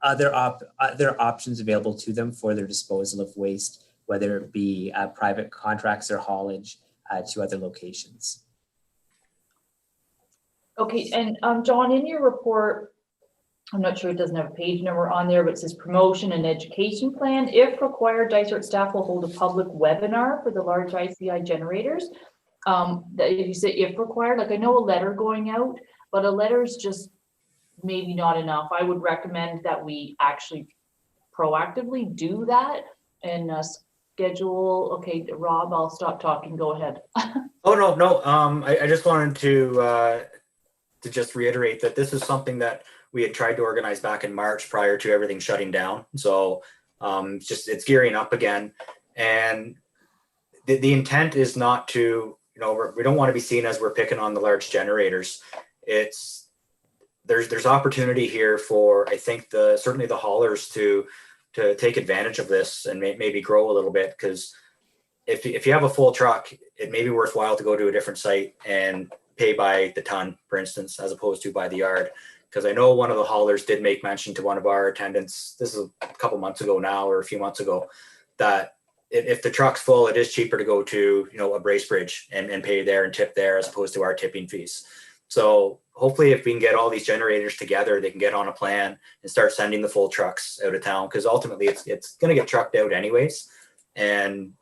other options available to them for their disposal of waste, whether it be private contracts or haulage to other locations. Okay, and John, in your report, I'm not sure, it doesn't have a page number on there, but it says promotion and education plan. If required, Dysart staff will hold a public webinar for the large ICI generators. That you say if required, like I know a letter going out, but a letter is just maybe not enough. I would recommend that we actually proactively do that and schedule. Okay, Rob, I'll stop talking. Go ahead. Oh, no. I just wanted to just reiterate that this is something that we had tried to organize back in March prior to everything shutting down. So it's gearing up again. And the intent is not to, we don't want to be seen as we're picking on the large generators. There's opportunity here for, I think, certainly the haulers to take advantage of this and maybe grow a little bit, because if you have a full truck, it may be worthwhile to go to a different site and pay by the ton, for instance, as opposed to by the yard. Because I know one of the haulers did make mention to one of our attendants, this is a couple months ago now, or a few months ago, that if the truck's full, it is cheaper to go to, a Bracebridge and pay there and tip there as opposed to our tipping fees. So hopefully if we can get all these generators together, they can get on a plan and start sending the full trucks out of town, because ultimately it's going to get trucked out anyways. And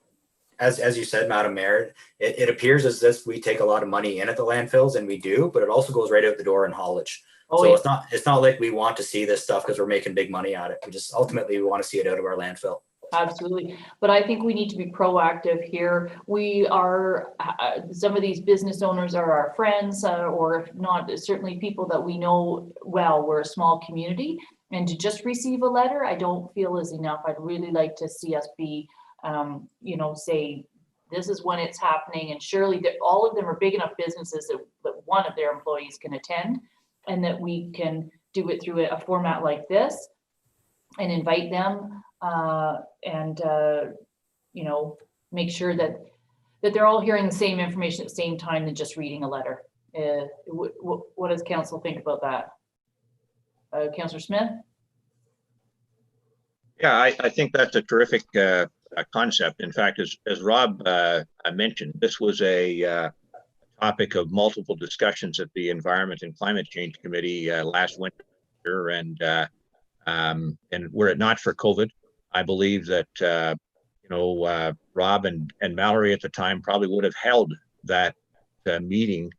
as you said, Madam Mayor, it appears as if we take a lot of money in at the landfills, and we do, but it also goes right out the door in haulage. Oh, so yeah. it's not like we want to see this stuff because we're making big money at it. We just ultimately we want to see it out of our landfill. Absolutely. But I think we need to be proactive here. We are, some of these business owners are our friends, or if not, certainly people that we know well. We're a small community, and to just receive a letter, I don't feel is enough. I'd really like to see us be, say, this is when it's happening, and surely that all of them are big enough businesses that one of their employees can attend, and that we can do it through a format like this and invite them and make sure that they're all hearing the same information at the same time than just reading a letter. What does council think about that? Councillor Smith? Yeah, I think that's a terrific concept. In fact, as Rob mentioned, this was a topic of multiple discussions at the Environment and Climate Change Committee last winter, and were it not for COVID, I believe that Rob and Mallory at the time probably would have held that meeting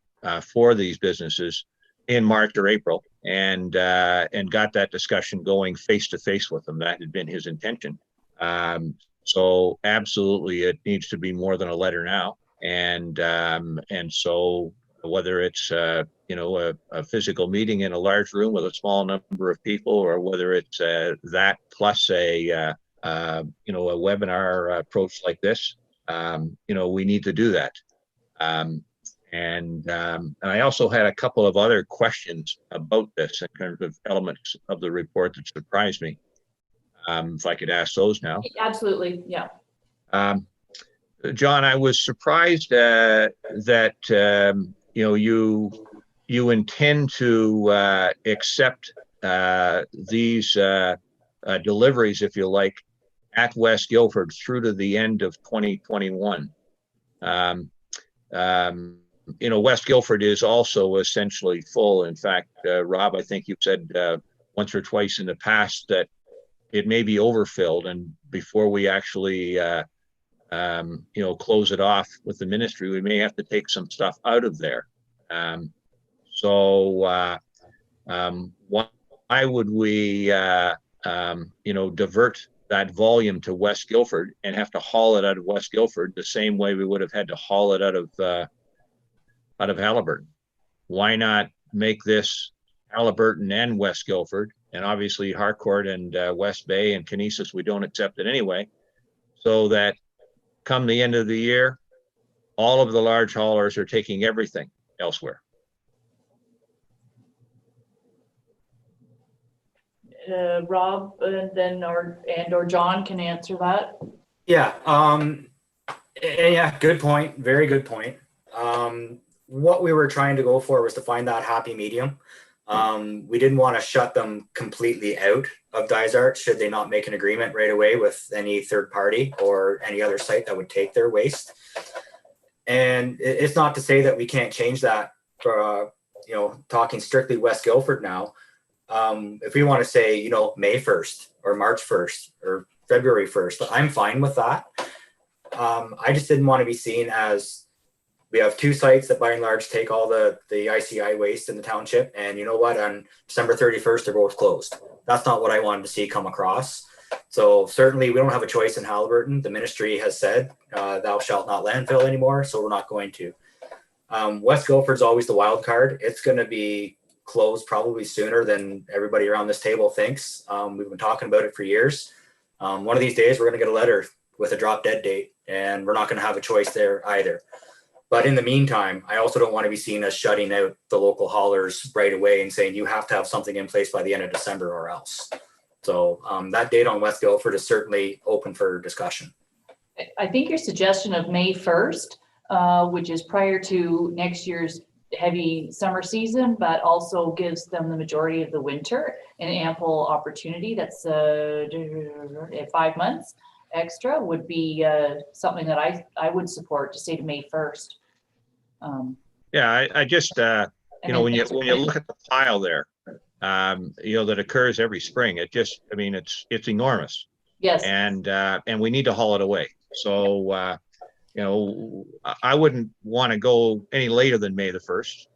for these businesses in March or April, and got that discussion going face to face with them. That had been his intention. So absolutely, it needs to be more than a letter now. And so whether it's a physical meeting in a large room with a small number of people, or whether it's that plus a webinar approach like this, we need to do that. And I also had a couple of other questions about this in terms of elements of the report that surprised me. If I could ask those now. Absolutely, yeah. John, I was surprised that you intend to accept these deliveries, if you like, at West Guildford through to the end of 2021. West Guildford is also essentially full. In fact, Rob, I think you've said once or twice in the past that it may be overfilled, and before we actually, close it off with the ministry, we may have to take some stuff out of there. Why would we, divert that volume to West Guildford and have to haul it out of West Guildford the same way we would have had to haul it out of Haliburton? Why not make this Haliburton and West Guildford, and obviously Harcourt and West Bay and Canisius, we don't accept it anyway, so that come the end of the year, all of the large haulers are taking everything elsewhere. Rob, and then or John can answer that. Yeah. Yeah. Good point. Very good point. What we were trying to go for was to find that happy medium. We didn't want to shut them completely out of Dysart should they not make an agreement right away with any third party or any other site that would take their waste. And it's not to say that we can't change that for, talking strictly West Guildford now. If we want to say, May 1st or March 1st or February 1st, I'm fine with that. I just didn't want to be seen as we have two sites that by and large take all the ICI waste in the township. And you know what, on December 31st, they're both closed. That's not what I wanted to see come across. So certainly we don't have a choice in Haliburton. The ministry has said, thou shalt not landfill anymore. So we're not going to. West Guildford's always the wild card. It's going to be closed probably sooner than everybody around this table thinks. We've been talking about it for years. One of these days we're going to get a letter with a drop dead date, and we're not going to have a choice there either. But in the meantime, I also don't want to be seen as shutting out the local haulers right away and saying you have to have something in place by the end of December or else. So that date on West Guildford is certainly open for discussion. I think your suggestion of May 1st, which is prior to next year's heavy summer season, but also gives them the majority of the winter and ample opportunity. That's 5 months extra would be something that I would support, to say to May 1st. Yeah, I just, when you look at the pile there, that occurs every spring, it's enormous. Yes. And we need to haul it away. So, I wouldn't want to go any later than May the 1st.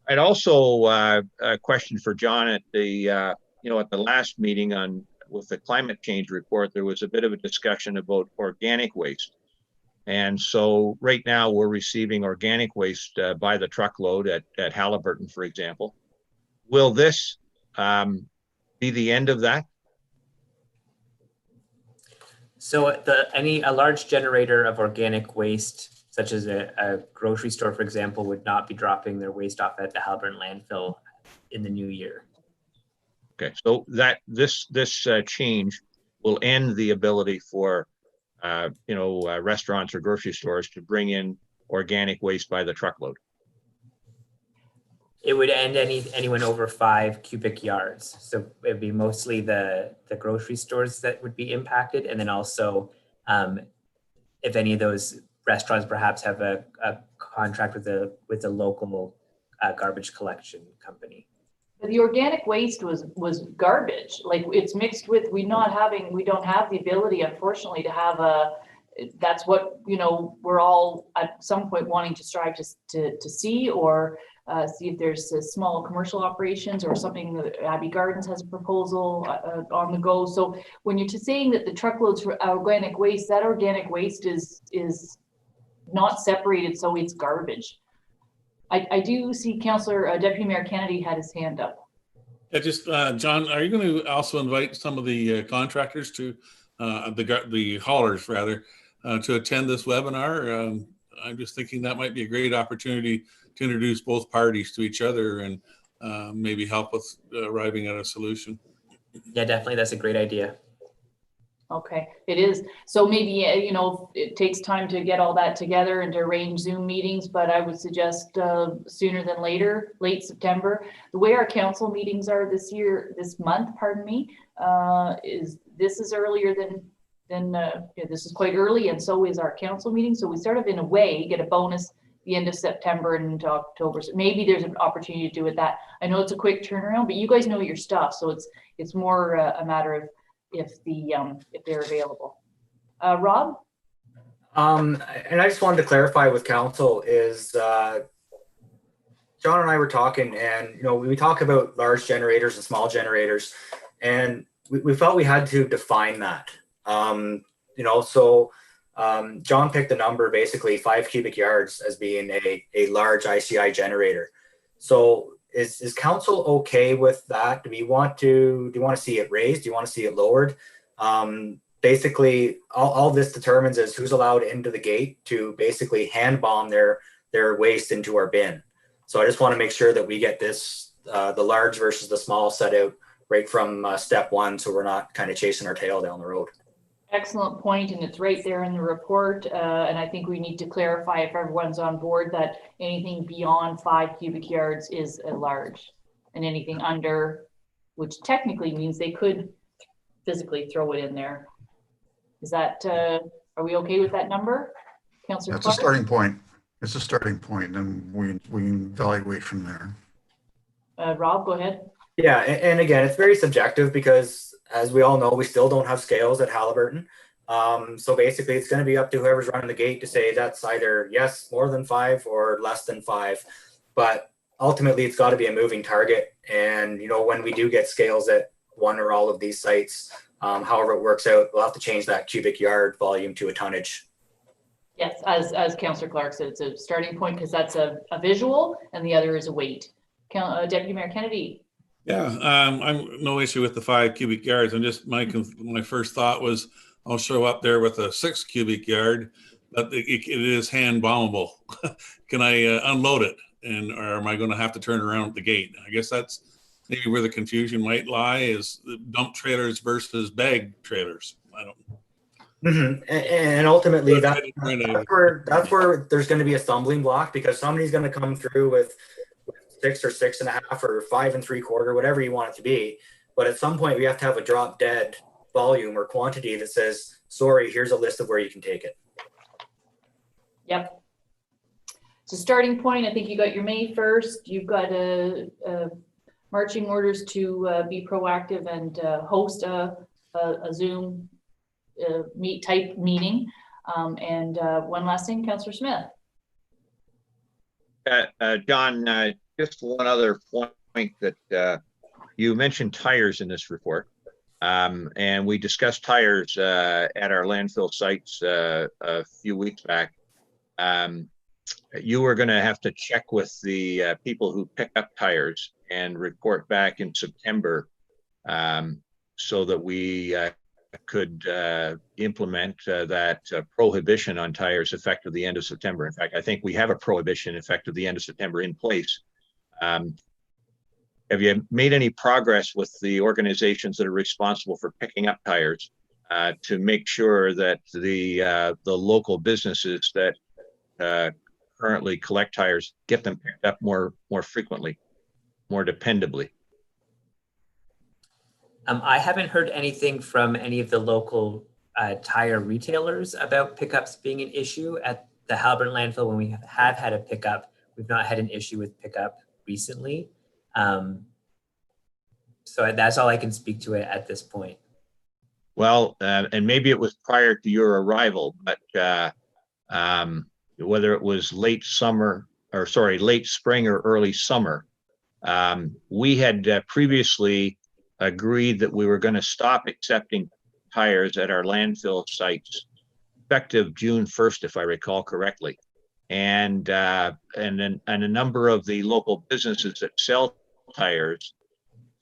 I'd also a question for John at the, at the last meeting with the climate change report, there was a bit of a discussion about organic waste. And so right now we're receiving organic waste by the truckload at Haliburton, for example. Will this be the end of that? So a large generator of organic waste, such as a grocery store, for example, would not be dropping their waste off at the Haliburton landfill in the new year. Okay, so that this change will end the ability for restaurants or grocery stores to bring in organic waste by the truckload. It would end anyone over 5 cubic yards. So it'd be mostly the grocery stores that would be impacted. And then also if any of those restaurants perhaps have a contract with a local garbage collection company. But the organic waste was garbage. Like it's mixed with, we don't have the ability, unfortunately, to have that's what, we're all at some point wanting to strive to see, or see if there's small commercial operations or something. That Abbey Gardens has a proposal on the go. So when you're saying that the truckloads for organic waste, that organic waste is not separated, so it's garbage. I do see Councillor Deputy Mayor Kennedy had his hand up. Yeah, just John, are you going to also invite some of the contractors to the haulers rather to attend this webinar? I'm just thinking that might be a great opportunity to introduce both parties to each other and maybe help with arriving at a solution. Yeah, definitely. That's a great idea. Okay, it is. So maybe, it takes time to get all that together and to arrange Zoom meetings, but I would suggest sooner than later, late September. The way our council meetings are this month, is earlier than this is quite early, and so is our council meeting. So we sort of, in a way, get a bonus the end of September and into October. So maybe there's an opportunity to do it that. I know it's a quick turnaround, but you guys know your stuff. So It's more a matter of if they're available. Rob? And I just wanted to clarify with council is John and I were talking, and we talk about large generators and small generators, and we felt we had to define that. John picked the number, basically 5 cubic yards, as being a large ICI generator. So is council okay with that? Do you want to see it raised? Do you want to see it lowered? Basically, all this determines is who's allowed into the gate to basically hand bomb their waste into our bin. So I just want to make sure that we get this, the large versus the small, set out right from step one, so we're not kind of chasing our tail down the road. Excellent point, and it's right there in the report. And I think we need to clarify, if everyone's on board, that anything beyond 5 cubic yards is a large, and anything under, which technically means they could physically throw it in there. Is that, are we okay with that number? Councillor That's Clark? a starting point. It's a starting point, and we can evaluate from there. Rob, go ahead. Yeah, and again, it's very subjective because, as we all know, we still don't have scales at Halliburton. So basically, it's going to be up to whoever's running the gate to say that's either yes, more than 5, or less than 5. But ultimately, it's got to be a moving target. And when we do get scales at one or all of these sites, however it works out, we'll have to change that cubic yard volume to a tonnage. Yes, as Councillor Clark said, it's a starting point because that's a visual, and the other is a weight. Deputy Mayor Kennedy. Yeah, I'm no issue with the 5 cubic yards. I'm just, my first thought was I'll show up there with a 6 cubic yard, but it is hand bombable. Can I unload it, or am I going to have to turn around at the gate? I guess that's maybe where the confusion might lie, is the dump trailers versus bag trailers. I don't. Mm-hmm. And ultimately, that's where there's going to be a stumbling block, because somebody's going to come through with 6 or 6.5 or 5 3/4, whatever you want it to be. But at some point, we have to have a drop dead volume or quantity that says, sorry, here's a list of where you can take it. Yep. So starting point, I think you got your May 1st. You've got marching orders to be proactive and host a Zoom type meeting. And one last thing, Councillor Smith. John, just one other point that you mentioned tires in this report. And we discussed tires at our landfill sites a few weeks back. You were going to have to check with the people who pick up tires and report back in September, so that we could implement that prohibition on tires effective the end of September. In fact, I think we have a prohibition effective the end of September in place. Have you made any progress with the organizations that are responsible for picking up tires to make sure that the local businesses that currently collect tires get them picked up more frequently, more dependably? I haven't heard anything from any of the local tire retailers about pickups being an issue at the Halliburton landfill. When we have had a pickup, we've not had an issue with pickup recently. So that's all I can speak to it at this point. Well, and maybe it was prior to your arrival, but whether it was late spring or early summer, we had previously agreed that we were going to stop accepting tires at our landfill sites effective June 1st, if I recall correctly. And a number of the local businesses that sell tires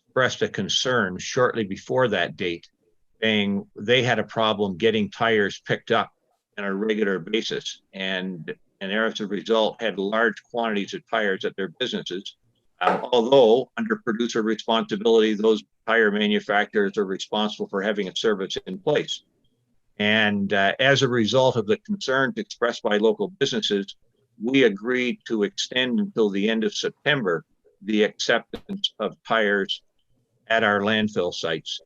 expressed a concern shortly before that date, saying they had a problem getting tires picked up on a regular basis, and as a result had large quantities of tires at their businesses. Although under producer responsibility, those tire manufacturers are responsible for having a service in place. And as a result of the concerns expressed by local businesses, we agreed to extend until the end of September the acceptance of tires at our landfill sites.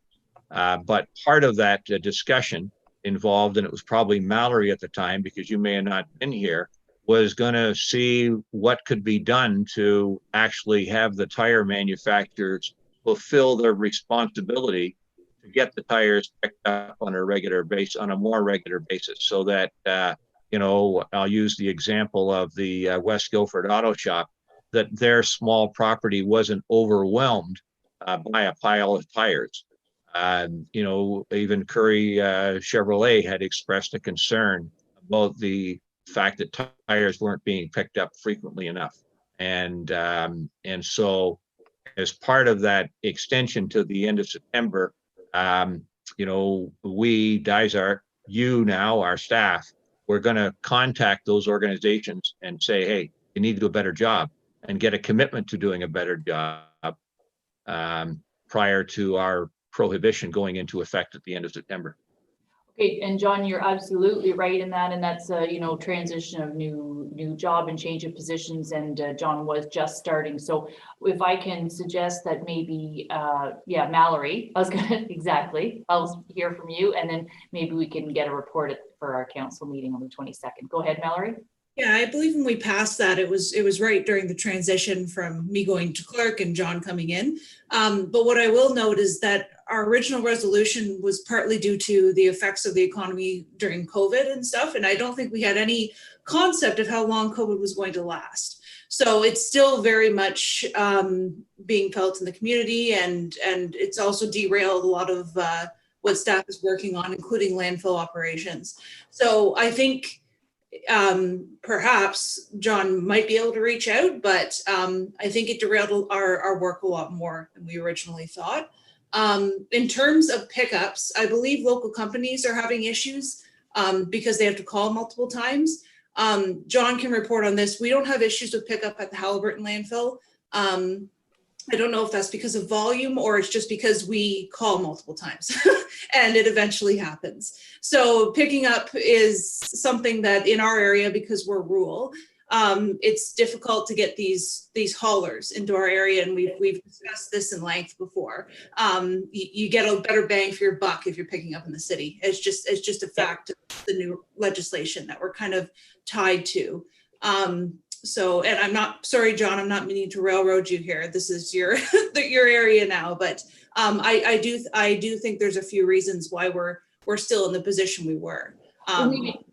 But part of that discussion involved, and it was probably Mallory at the time, because you may have not been here, was going to see what could be done to actually have the tire manufacturers fulfill their responsibility to get the tires picked up on a more regular basis, so that, I'll use the example of the West Guilford Auto Shop, that their small property wasn't overwhelmed by a pile of tires. Even Curry Chevrolet had expressed a concern about the fact that tires weren't being picked up frequently enough. And so as part of that extension to the end of September, we, Dysart, now, our staff, we're going to contact those organizations and say, hey, you need to do a better job, and get a commitment to doing a better job prior to our prohibition going into effect at the end of September. Okay, and John, you're absolutely right in that, and that's a transition of new job and change of positions, and John was just starting. So if I can suggest that maybe, Mallory, exactly, I'll hear from you, and then maybe we can get a report for our council meeting on the 22nd. Go ahead, Mallory. Yeah, I believe when we passed that, it was right during the transition from me going to clerk and John coming in. But what I will note is that our original resolution was partly due to the effects of the economy during COVID and stuff. And I don't think we had any concept of how long COVID was going to last. So it's still very much being felt in the community, and it's also derailed a lot of what staff is working on, including landfill operations. So I think perhaps John might be able to reach out, but I think it derailed our work a lot more than we originally thought. In terms of pickups, I believe local companies are having issues because they have to call multiple times. John can report on this. We don't have issues with pickup at the Halliburton landfill. I don't know if that's because of volume or it's just because we call multiple times and it eventually happens. So picking up is something that in our area, because we're rural, it's difficult to get these haulers into our area, and we've discussed this in length before. You get a better bang for your buck if you're picking up in the city. It's just a fact of the new legislation that we're kind of tied to. So, and I'm not, sorry, John, I'm not meaning to railroad you here. This is your area now, but I do think there's a few reasons why we're still in the position we were.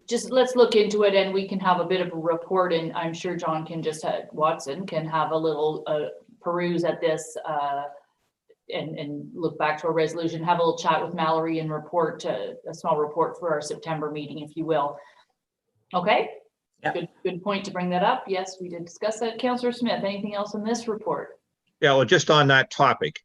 Just let's look into it, and we can have a bit of a report, and I'm sure John can Watson can have a little peruse at this and look back to our resolution, have a little chat with Mallory and report a small report for our September meeting, if you will. Okay. Yeah. Good point to bring that up. Yes, we did discuss that. Councillor Smith, anything else in this report? Yeah, well, just on that topic,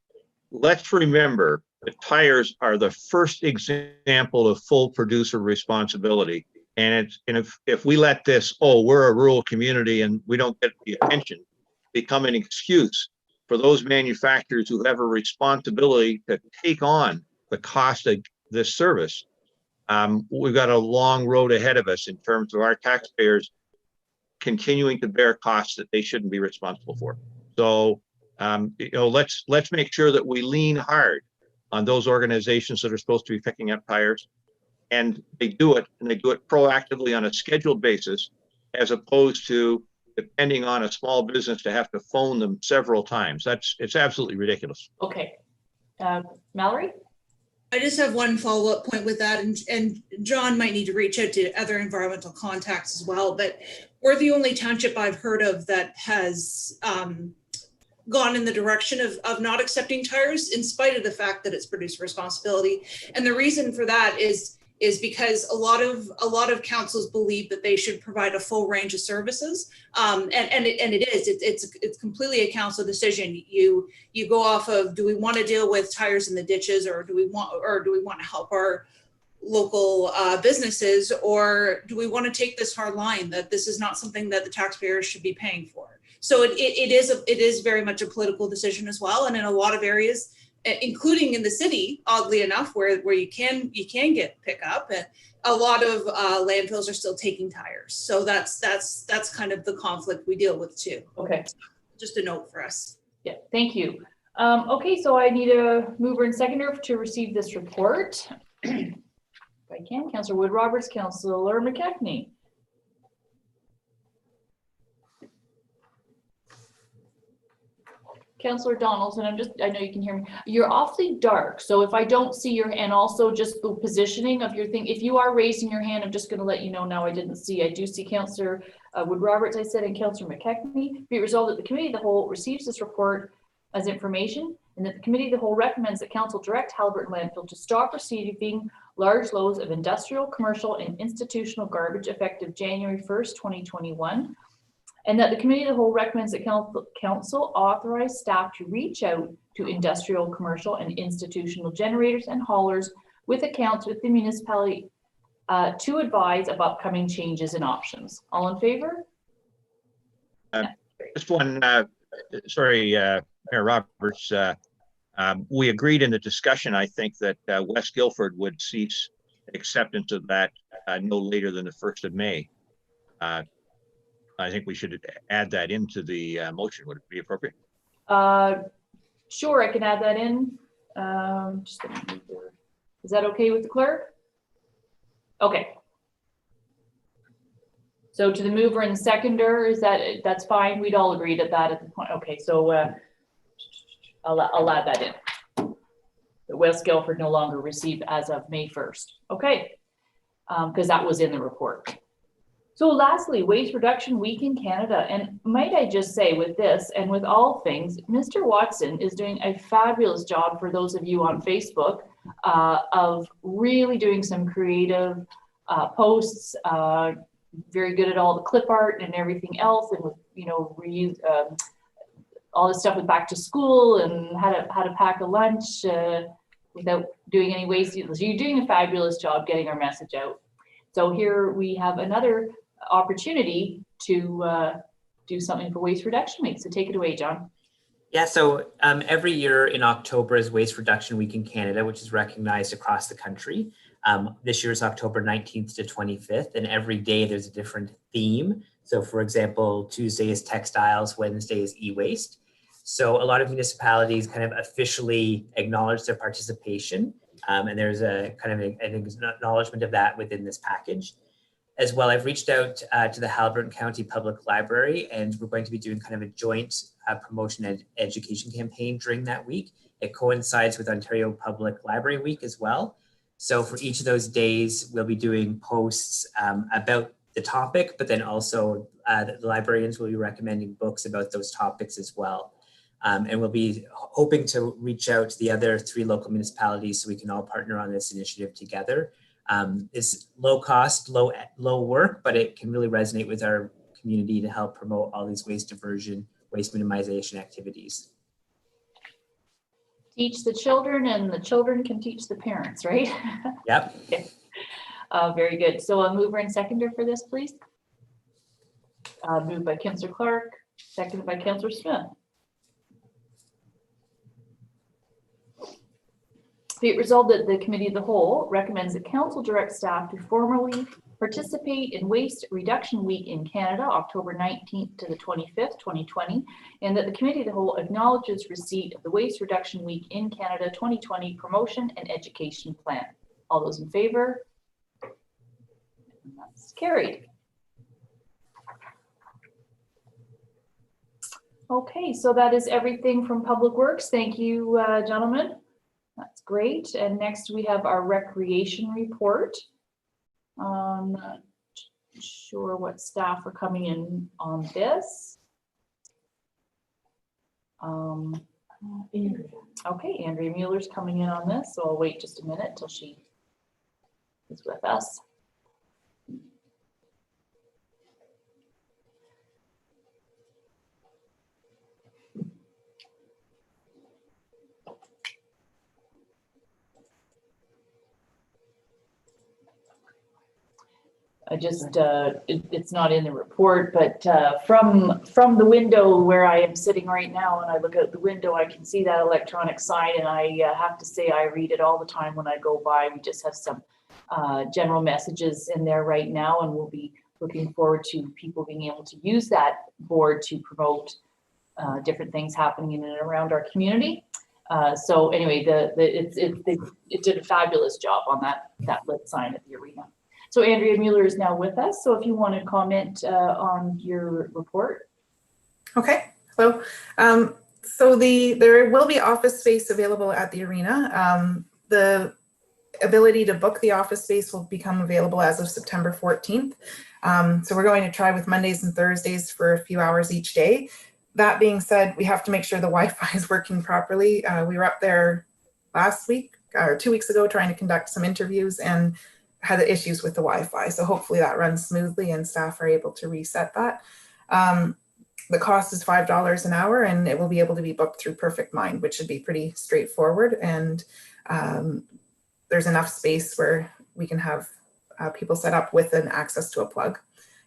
let's remember that tires are the first example of full producer responsibility. And if we let this, we're a rural community and we don't get the attention, become an excuse for those manufacturers who have a responsibility to take on the cost of this service, we've got a long road ahead of us in terms of our taxpayers continuing to bear costs that they shouldn't be responsible for. So, let's make sure that we lean hard on those organizations that are supposed to be picking up tires, and they do it proactively on a scheduled basis, as opposed to depending on a small business to have to phone them several times. It's absolutely ridiculous. Okay, Mallory? I just have one follow-up point with that, and John might need to reach out to other environmental contacts as well, but we're the only township I've heard of that has gone in the direction of not accepting tires, in spite of the fact that it's producer responsibility. And the reason for that is because a lot of councils believe that they should provide a full range of services, and it is. It's completely a council decision. You go off of, do we want to deal with tires in the ditches, or do we want to help our local businesses, or do we want to take this hard line that this is not something that the taxpayers should be paying for? So it is very much a political decision as well, and in a lot of areas, including in the city, oddly enough, where you can get pickup, and a lot of landfills are still taking tires. So that's kind of the conflict we deal with too. Okay. Just a note for us. Yeah, thank you. Okay, so I need a mover and seconder to receive this report. If I can, Councillor Wood Roberts, Councillor McKechnie. Councillor Donaldson, I know you can hear me. You're awfully dark. So if I don't see your, and also just the positioning of your thing, if you are raising your hand, I'm just going to let you know now I didn't see. I do see Councillor Wood Roberts, I said, and Councillor McKechnie. Be it resolved that the committee of the whole receives this report as information, and that the committee of the whole recommends that council direct Haliburton Landfill to stop receiving large loads of industrial, commercial, and institutional garbage effective January 1st, 2021. And that the committee of the whole recommends that council authorize staff to reach out to industrial, commercial, and institutional generators and haulers with accounts with the municipality to advise of upcoming changes and options. All in favor? Just one, sorry, Mayor Roberts, we agreed in the discussion, I think, that West Guildford would cease acceptance of that no later than the 1st of May. I think we should add that into the motion. Would it be appropriate? Sure, I can add that in. Is that okay with the clerk? Okay. So to the mover and seconder, that's fine? We'd all agreed at that at the point. Okay, so I'll add that in. The West Guildford no longer received as of May 1st. Okay, because that was in the report. So lastly, Waste Reduction Week in Canada. And might I just say with this and with all things, Mr. Watson is doing a fabulous job for those of you on Facebook of really doing some creative posts, very good at all the clip art and everything else. And with, you know, reuse all this stuff with back to school and how to pack a lunch without doing any waste. You're doing a fabulous job getting our message out. So here we have another opportunity to do something for Waste Reduction Week. So take it away, John. Yeah, so every year in October is Waste Reduction Week in Canada, which is recognized across the country. This year is October 19th to 25th, and every day there's a different theme. So for example, Tuesday is textiles, Wednesday is e-waste. So a lot of municipalities kind of officially acknowledge their participation, and there's a kind of an acknowledgement of that within this package. As well, I've reached out to the Haliburton County Public Library, and we're going to be doing kind of a joint promotion and education campaign during that week. It coincides with Ontario Public Library Week as well. So for each of those days, we'll be doing posts about the topic, but then also the librarians will be recommending books about those topics as well. And we'll be hoping to reach out to the other 3 local municipalities so we can all partner on this initiative together. It's low cost, low work, but it can really resonate with our community to help promote all these waste diversion, waste minimization activities. Teach the children and the children can teach the parents, right? Yep. Okay. Very good. So a mover and seconder for this, please. Moved by Councillor Clark, seconded by Councillor Smith. Be it resolved that the Committee of the Whole recommends that Council direct staff to formally participate in Waste Reduction Week in Canada, October 19th to the 25th, 2020, and that the Committee of the Whole acknowledges receipt of the Waste Reduction Week in Canada 2020 Promotion and Education Plan. All those in favor? And that's carried. Okay, so that is everything from Public Works. Thank you, gentlemen. That's great. And next we have our recreation report. Not sure what staff are coming in on this. Okay, Andrea Mueller's coming in on this, so I'll wait just a minute till she is with us. I just, it's not in the report, but from the window where I am sitting right now, and I look out the window, I can see that electronic sign, and I have to say I read it all the time when I go by. We just have some general messages in there right now, and we'll be looking forward to people being able to use that board to promote different things happening in and around our community. So anyway, it did a fabulous job on that lit sign at the arena. So Andrea Mueller is now with us. So if you want to comment on your report. Okay. Hello. So there will be office space available at the arena. The ability to book the office space will become available as of September 14th. So we're going to try with Mondays and Thursdays for a few hours each day. That being said, we have to make sure the Wi-Fi is working properly. We were up there last week or 2 weeks ago trying to conduct some interviews and had issues with the Wi-Fi. So hopefully that runs smoothly and staff are able to reset that. The cost is $5 an hour and it will be able to be booked through Perfect Mind, which should be pretty straightforward. And there's enough space where we can have people set up with an access to a plug.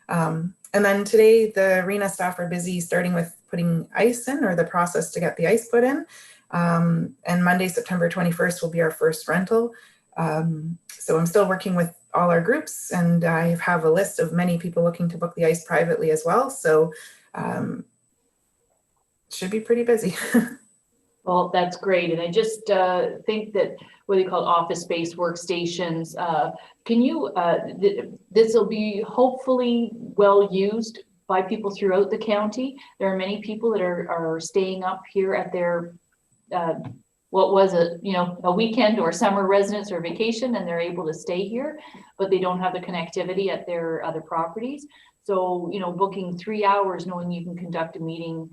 And then today the arena staff are busy starting with putting ice in, or the process to get the ice put in. And Monday, September 21st will be our first rental. So I'm still working with all our groups and I have a list of many people looking to book the ice privately as well. So should be pretty busy. Well, that's great. And I just think that what they call office space workstations, can you, this will be hopefully well used by people throughout the county. There are many people that are staying up here at their, what was it, a weekend or summer residence or vacation, and they're able to stay here, but they don't have the connectivity at their other properties. So, booking 3 hours knowing you can conduct a meeting.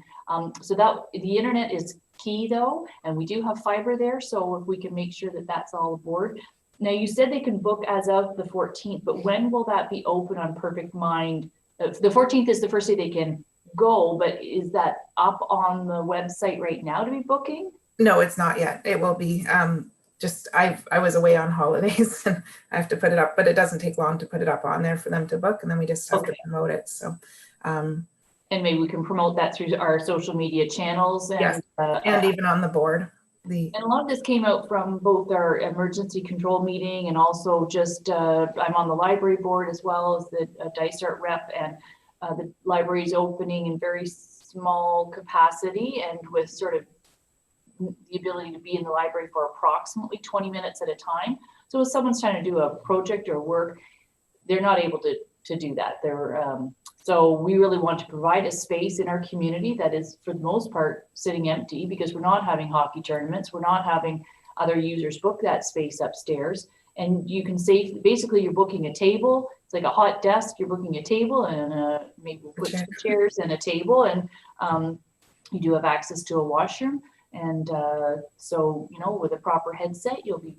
So that the internet is key though, and we do have fiber there. So if we can make sure that that's all aboard. Now you said they can book as of the 14th, but when will that be open on Perfect Mind? The 14th is the first day they can go, but is that up on the website right now to be booking? No, it's not yet. It will be. I was away on holidays and I have to put it up, but it doesn't take long to put it up on there for them to book, and then we just have to promote it. So, and maybe we can promote that through our social media channels. And, yes, and even on the board. And a lot of this came out from both our emergency control meeting and also just, I'm on the library board as well as the Dysart rep, and the library is opening in very small capacity and with sort of the ability to be in the library for approximately 20 minutes at a time. So if someone's trying to do a project or work, they're not able to do that. So we really want to provide a space in our community that is, for the most part, sitting empty, because we're not having hockey tournaments. We're not having other users book that space upstairs. And you can save, basically you're booking a table. It's like a hot desk. You're booking a table and maybe we'll put 2 chairs and a table, and you do have access to a washroom. And so, with a proper headset, you'll be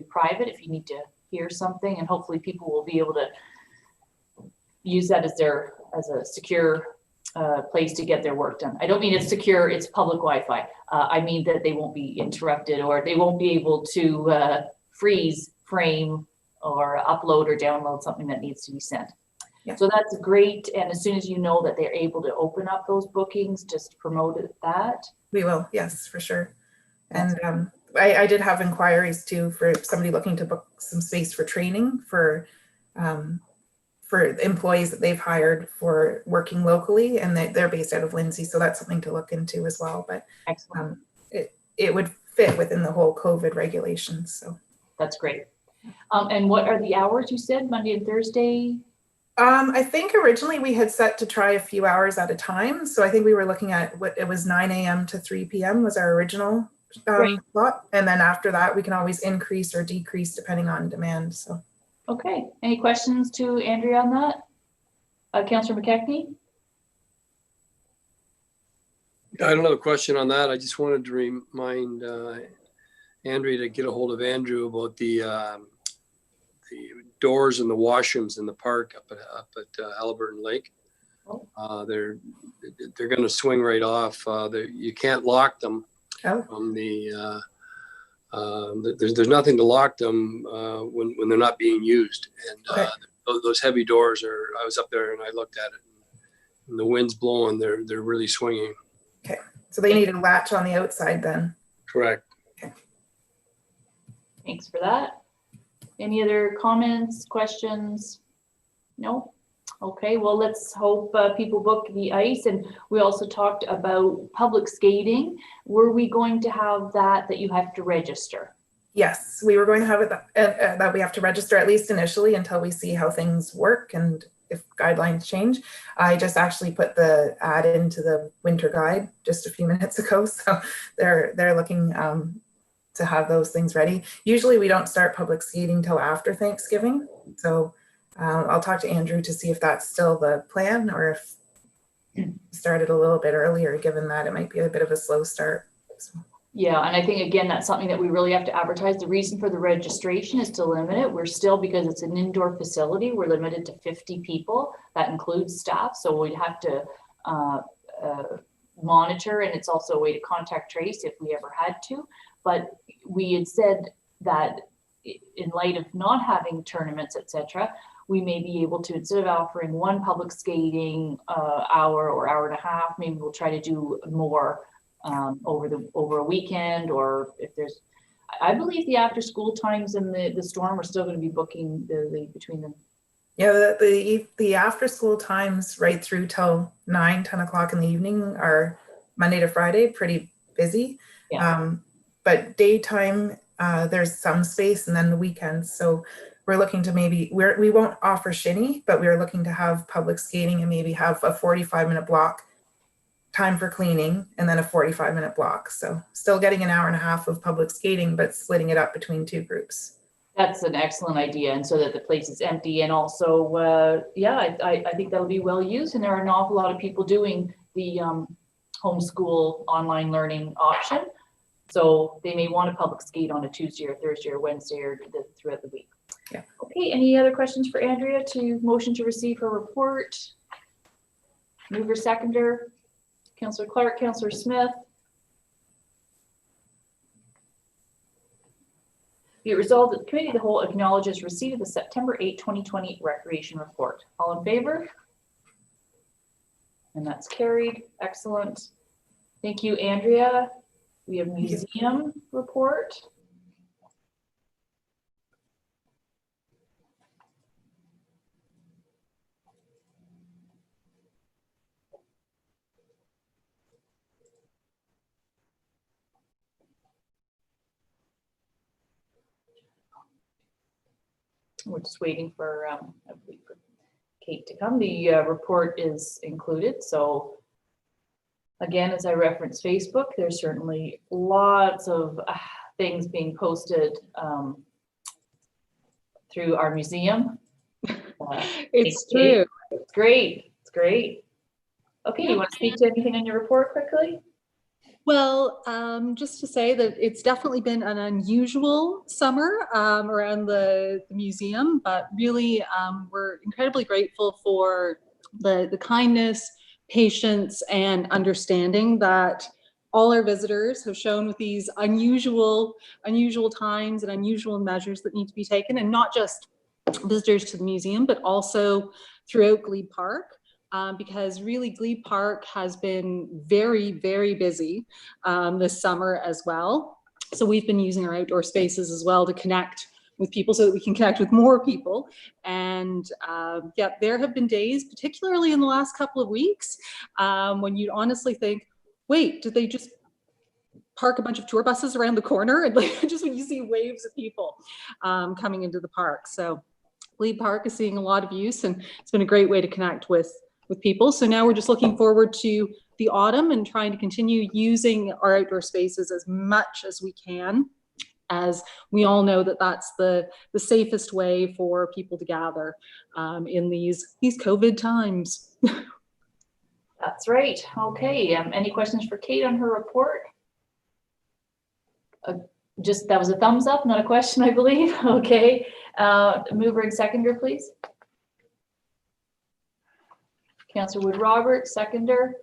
private if you need to hear something, and hopefully people will be able to use that as a secure place to get their work done. I don't mean it's secure, it's public Wi-Fi. I mean that they won't be interrupted, or they won't be able to freeze frame or upload or download something that needs to be sent. Yeah. So that's great. And as soon as you know that they're able to open up those bookings, just promote that. We will, yes, for sure. And I did have inquiries too for somebody looking to book some space for training for employees that they've hired for working locally, and they're based out of Lindsay. So that's something to look into as well. But it would fit within the whole COVID regulations. So that's great. And what are the hours you said, Monday and Thursday? I think originally we had set to try a few hours at a time. So I think we were looking at it was 9 a.m. to 3 p.m. was our original slot. And then after that, we can always increase or decrease depending on demand. So. Okay. Any questions to Andrea on that? Councillor McKechnie? I don't have a question on that. I just wanted to remind Andrea to get a hold of Andrew about the doors and the washrooms in the park up at Halliburton Lake. They're going to swing right off. You can't lock them. From the there's nothing to lock them when they're not being used. And those heavy doors are. I was up there and I looked at it, and the wind's blowing. They're really swinging. Okay, so they need a latch on the outside then. Correct. Okay. Thanks for that. Any other comments, questions? No? Okay, well, let's hope people book the ice. And we also talked about public skating. Were we going to have that you have to register? Yes, we were going to have it that we have to register at least initially until we see how things work and if guidelines change. I just actually put the ad into the winter guide just a few minutes ago, so they're looking to have those things ready. Usually we don't start public skating till after Thanksgiving, so I'll talk to Andrew to see if that's still the plan or if started a little bit earlier, given that it might be a bit of a slow start. So. Yeah, and I think, again, that's something that we really have to advertise. The reason for the registration is to limit it. We're still, because it's an indoor facility, we're limited to 50 people. That includes staff, so we'd have to monitor, and it's also a way to contact trace if we ever had to. But we had said that in light of not having tournaments, etc., we may be able to, instead of offering one public skating hour or hour and a half, maybe we'll try to do more over a weekend, or if there's, I believe the after school times in the storm, we're still going to be booking the between them. Yeah, the after school times right through till 9-10 o'clock in the evening are Monday to Friday, pretty busy. Yeah. But daytime, there's some space, and then the weekends. So we're looking to maybe, we won't offer shinny, but we're looking to have public skating and maybe have a 45-minute block time for cleaning and then a 45-minute block. So still getting an hour and a half of public skating, but splitting it up between two groups. That's an excellent idea, and so that the place is empty. And also, yeah, I think that'll be well used. And there are an awful lot of people doing the homeschool online learning option. So they may want to public skate on a Tuesday or Thursday or Wednesday or throughout the week. Yeah. Okay, any other questions for Andrea to motion to receive her report? Mover, seconder, Councillor Clark, Councillor Smith. Be it resolved that the Committee of the Whole acknowledges receipt of the September 8, 2020 Recreation Report. All in favor? And that's carried. Excellent. Thank you, Andrea. We have museum report. We're just waiting for, I believe, for Kate to come. The report is included. So again, as I referenced Facebook, there's certainly lots of things being posted through our museum. It's true. It's great. It's great. Okay, you want to speak to anything in your report quickly? Well, just to say that it's definitely been an unusual summer around the museum, but really we're incredibly grateful for the kindness, patience, and understanding that all our visitors have shown with these unusual times and unusual measures that need to be taken, and not just visitors to the museum, but also throughout Glebe Park. Because really Glebe Park has been very, very busy this summer as well. So we've been using our outdoor spaces as well to connect with people so that we can connect with more people. And yeah, there have been days, particularly in the last couple of weeks, when you'd honestly think, wait, did they just park a bunch of tour buses around the corner? And like, just when you see waves of people coming into the park. So Glebe Park is seeing a lot of use, and it's been a great way to connect with people. So now we're just looking forward to the autumn and trying to continue using our outdoor spaces as much as we can, as we all know that that's the safest way for people to gather in these COVID times. That's right. Okay. Any questions for Kate on her report? Just that was a thumbs up, not a question, I believe. Okay. Mover and seconder, please. Councillor Wood Roberts, seconder.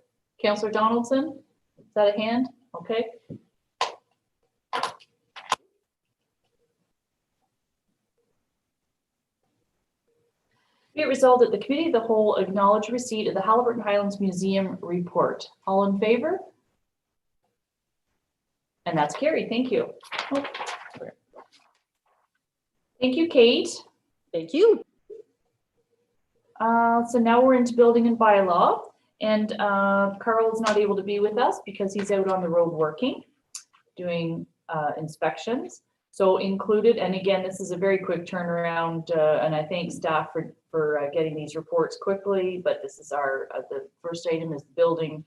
Councillor Donaldson, is that a hand? Okay. Be it resolved that the Committee of the Whole acknowledge receipt of the Haliburton Highlands Museum report. All in favor? And that's carried. Thank you. Oh. Thank you, Kate. Thank you. So now we're into building and bylaw, and Carl is not able to be with us because he's out on the road working, doing inspections. So included, and again, this is a very quick turnaround, and I thank staff for getting these reports quickly, but this is our, the first item is building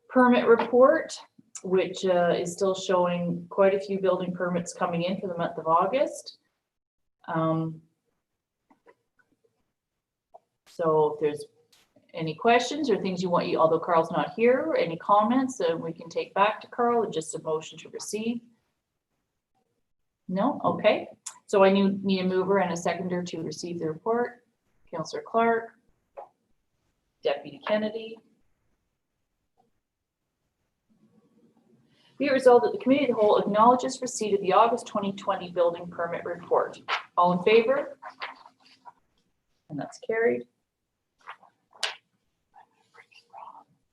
permit report, which is still showing quite a few building permits coming in for the month of August. So if there's any questions or things you want, although Carl's not here, any comments we can take back to Carl, or just a motion to receive? No? Okay. So I need a mover and a seconder to receive the report. Councillor Clark, Deputy Kennedy. Be it resolved that the Committee of the Whole acknowledges receipt of the August 2020 building permit report. All in favor? And that's carried.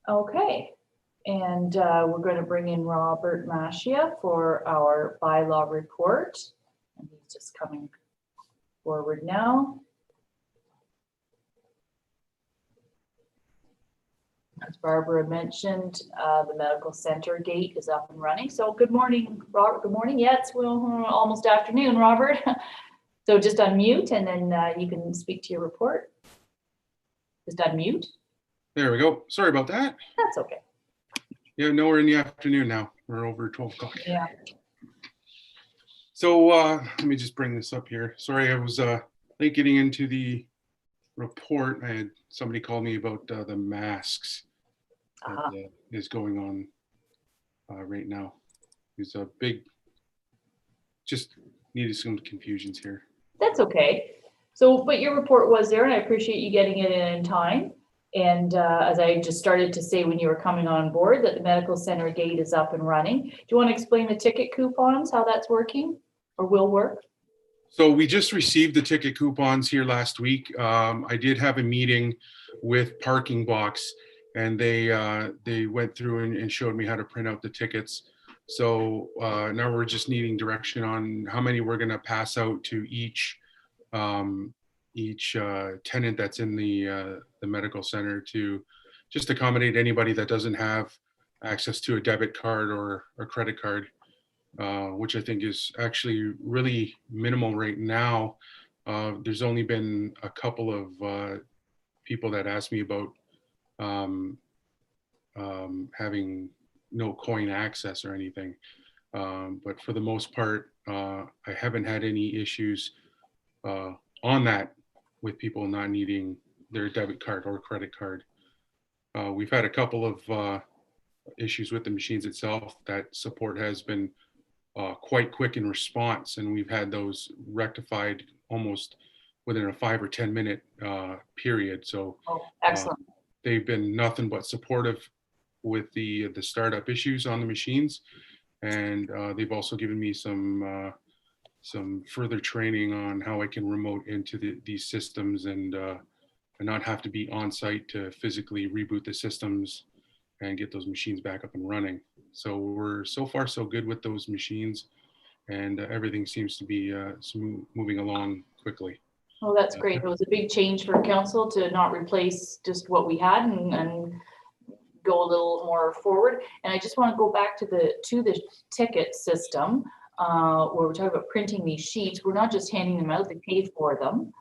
Okay. And we're going to bring in Robert Maschia for our bylaw report. And he's just coming forward now. As Barbara mentioned, the medical center gate is up and running. So good morning, Robert. Good morning. Yeah, it's almost afternoon, Robert. So just unmute and then you can speak to your report. Just unmute. There we go. Sorry about that. That's okay. Yeah, no, we're in the afternoon now. We're over 12 o'clock. Yeah. So let me just bring this up here. Sorry, I was late getting into the report. I had somebody call me about the masks that is going on right now. It's a big, just needed some confusions here. That's okay. So, but your report was there and I appreciate you getting it in time. And as I just started to say when you were coming on board, that the medical center gate is up and running. Do you want to explain the ticket coupons, how that's working or will work? So we just received the ticket coupons here last week. I did have a meeting with Parking Box and they went through and showed me how to print out the tickets. So now we're just needing direction on how many we're going to pass out to each tenant that's in the medical center to just accommodate anybody that doesn't have access to a debit card or a credit card, which I think is actually really minimal right now. There's only been a couple of people that asked me about having no coin access or anything. But for the most part, I haven't had any issues on that with people not needing their debit card or credit card. We've had a couple of issues with the machines itself. That support has been quite quick in response, and we've had those rectified almost within a 5 or 10 minute period. So excellent. They've been nothing but supportive with the startup issues on the machines, and they've also given me some further training on how I can remote into these systems and not have to be on site to physically reboot the systems and get those machines back up and running. So we're so far so good with those machines, and everything seems to be moving along quickly. Oh, that's great. It was a big change for council to not replace just what we had and go a little more forward. And I just want to go back to the ticket system where we're talking about printing these sheets. We're not just handing them out, they pay for them.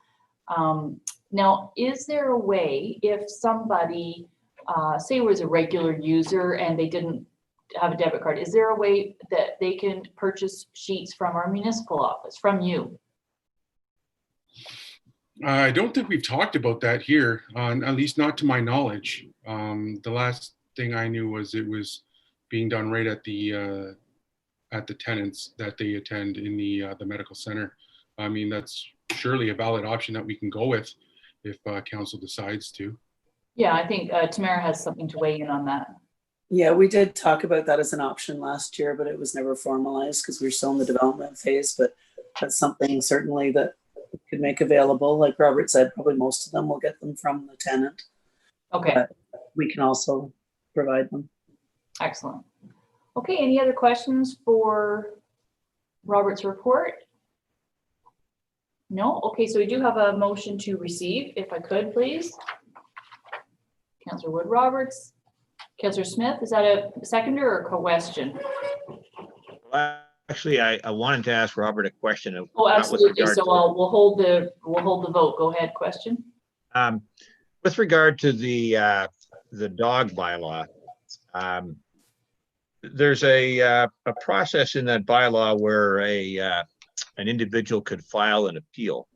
Now, is there a way if somebody, say was a regular user and they didn't have a debit card, is there a way that they can purchase sheets from our municipal office, from you? I don't think we've talked about that here, at least not to my knowledge. The last thing I knew was it was being done right at the tenants that they attend in the medical center. I mean, that's surely a valid option that we can go with if council decides to. Yeah, I think Tamara has something to weigh in on that. Yeah, we did talk about that as an option last year, but it was never formalized because we were still in the development phase. But that's something certainly that we could make available. Like Robert said, probably most of them will get them from the tenant. Okay. But we can also provide them. Excellent. Okay, any other questions for Robert's report? No? Okay, so we do have a motion to receive, if I could, please. Councillor Wood Roberts. Councillor Smith, is that a seconder or a question? Actually, I wanted to ask Robert a question. Oh, not with absolutely. regard So to- we'll hold the vote. Go ahead, question. With regard to the dog bylaw, there's a process in that bylaw where an individual could file an appeal.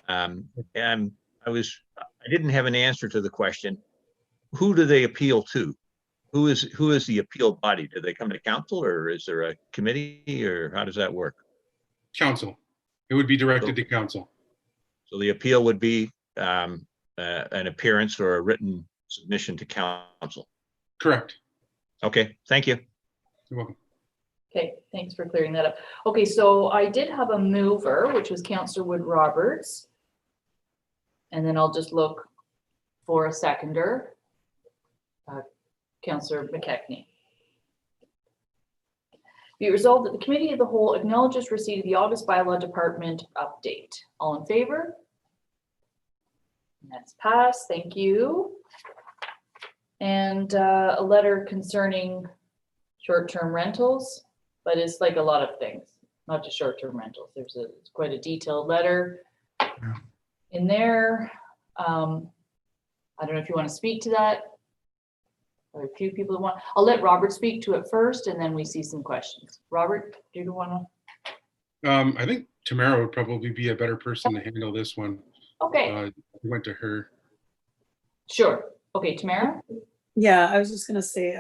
And I didn't have an answer to the question. Who do they appeal to? Who is the appeal body? Do they come to council, or is there a committee, or how does that work? Council. It would be directed to council. So the appeal would be an appearance or a written submission to council. Correct. Okay, thank you. You're welcome. Okay, thanks for clearing that up. Okay, so I did have a mover, which was Councillor Wood Roberts. And then I'll just look for a seconder. Councillor McKechnie. Be it resolved that the Committee of the Whole acknowledges receipt of the August bylaw department update. All in favor? And that's passed. Thank you. And a letter concerning short-term rentals, but it's like a lot of things, not just short-term rentals. It's quite a detailed letter in there. I don't know if you want to speak to that. There are a few people that want. I'll let Robert speak to it first, and then we see some questions. Robert, do you want to? I think Tamara would probably be a better person to handle this one. Okay. We went to her. Sure. Okay, Tamara. Yeah, I was just gonna say,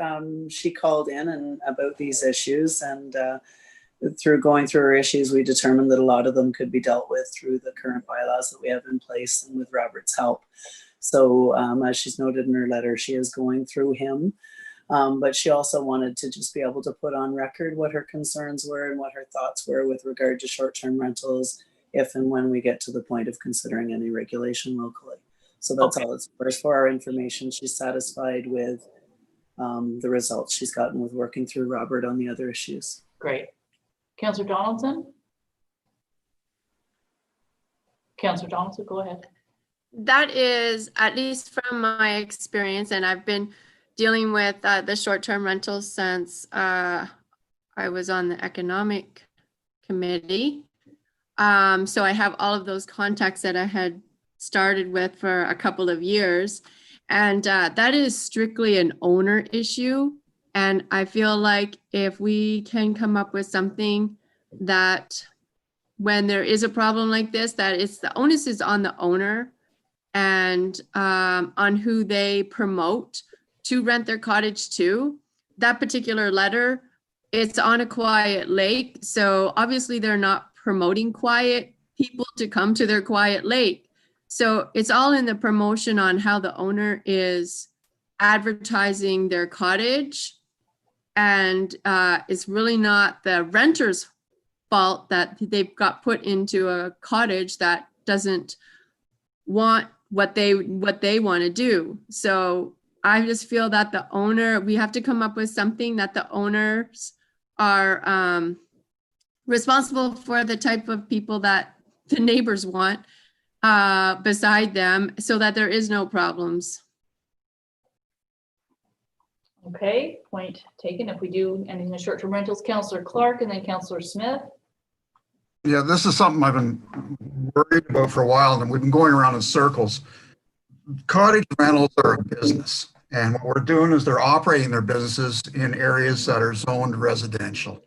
she called in and about these issues, and through going through her issues, we determined that a lot of them could be dealt with through the current bylaws that we have in place and with Robert's help. So as she's noted in her letter, she is going through him, but she also wanted to just be able to put on record what her concerns were and what her thoughts were with regard to short-term rentals, if and when we get to the point of considering any regulation locally. So that's all it's for our information. She's satisfied with the results she's gotten with working through Robert on the other issues. Great. Councillor Donaldson? Councillor Donaldson, go ahead. That is, at least from my experience, and I've been dealing with the short-term rentals since I was on the economic committee. So I have all of those contacts that I had started with for a couple of years. And that is strictly an owner issue. And I feel like if we can come up with something that when there is a problem like this, that it's the onus is on the owner and on who they promote to rent their cottage to. That particular letter, it's on a quiet lake. So obviously they're not promoting quiet people to come to their quiet lake. So it's all in the promotion on how the owner is advertising their cottage. And it's really not the renter's fault that they've got put into a cottage that doesn't want what they want to do. So I just feel that the owner, we have to come up with something that the owners are responsible for the type of people that the neighbors want beside them, so that there is no problems. Okay, point taken. If we do anything in short-term rentals, Councillor Clark and then Councillor Smith. Yeah, this is something I've been worried about for a while, and we've been going around in circles. Cottage rentals are a business, and what we're doing is they're operating their businesses in areas that are zoned residential.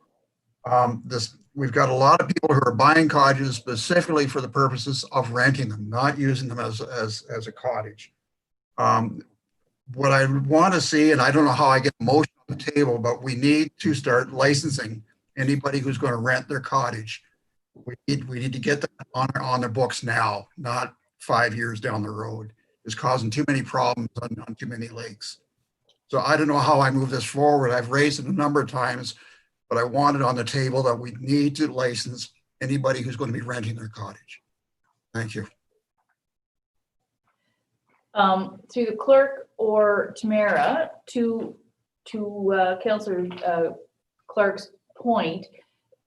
We've got a lot of people who are buying cottages specifically for the purposes of renting them, not using them as a cottage. What I want to see, and I don't know how I get a motion on the table, but we need to start licensing anybody who's going to rent their cottage. We need to get that on their books now, not 5 years down the road. It's causing too many problems on too many lakes. So I don't know how I move this forward. I've raised it a number of times, but I want it on the table that we need to license anybody who's going to be renting their cottage. Thank you. Through the clerk or Tamara, to Councillor Clark's point,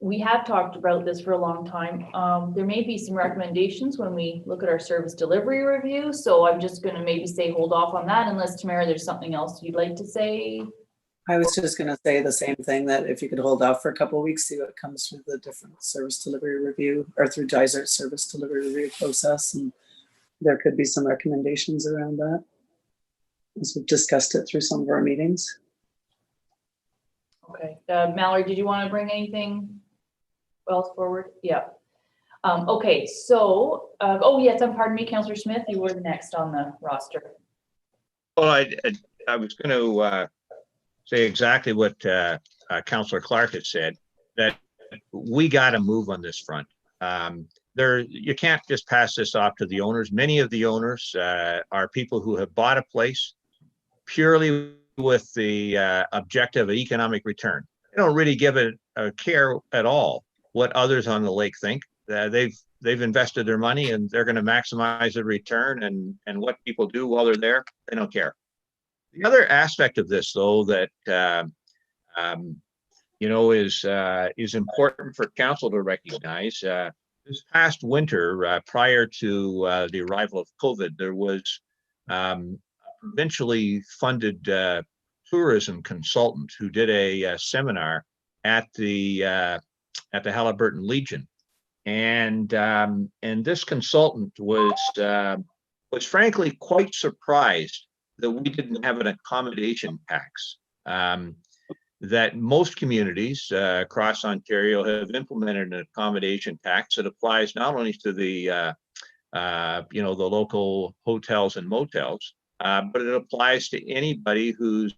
we have talked about this for a long time. There may be some recommendations when we look at our service delivery review. So I'm just going to maybe say hold off on that unless Tamara, there's something else you'd like to say. I was just gonna say the same thing, that if you could hold off for a couple of weeks, see what comes through the different service delivery review or through Dysart service delivery review process. And there could be some recommendations around that, as we've discussed it through some of our meetings. Okay, Mallory, did you want to bring anything else forward? Yeah. Okay, so, oh yes, pardon me, Councillor Smith, you were the next on the roster. Well, I was going to say exactly what Councillor Clark had said, that we got to move on this front. You can't just pass this off to the owners. Many of the owners are people who have bought a place purely with the objective of economic return. They don't really give it a care at all what others on the lake think. They've invested their money and they're going to maximize the return, and what people do while they're there, they don't care. The other aspect of this, though, that is important for council to recognize. This past winter, prior to the arrival of COVID, there was provincially funded tourism consultant who did a seminar at the Haliburton Legion, and this consultant was frankly quite surprised that we didn't have an accommodation tax. That most communities across Ontario have implemented an accommodation tax that applies not only to the local hotels and motels, but it applies to anybody who's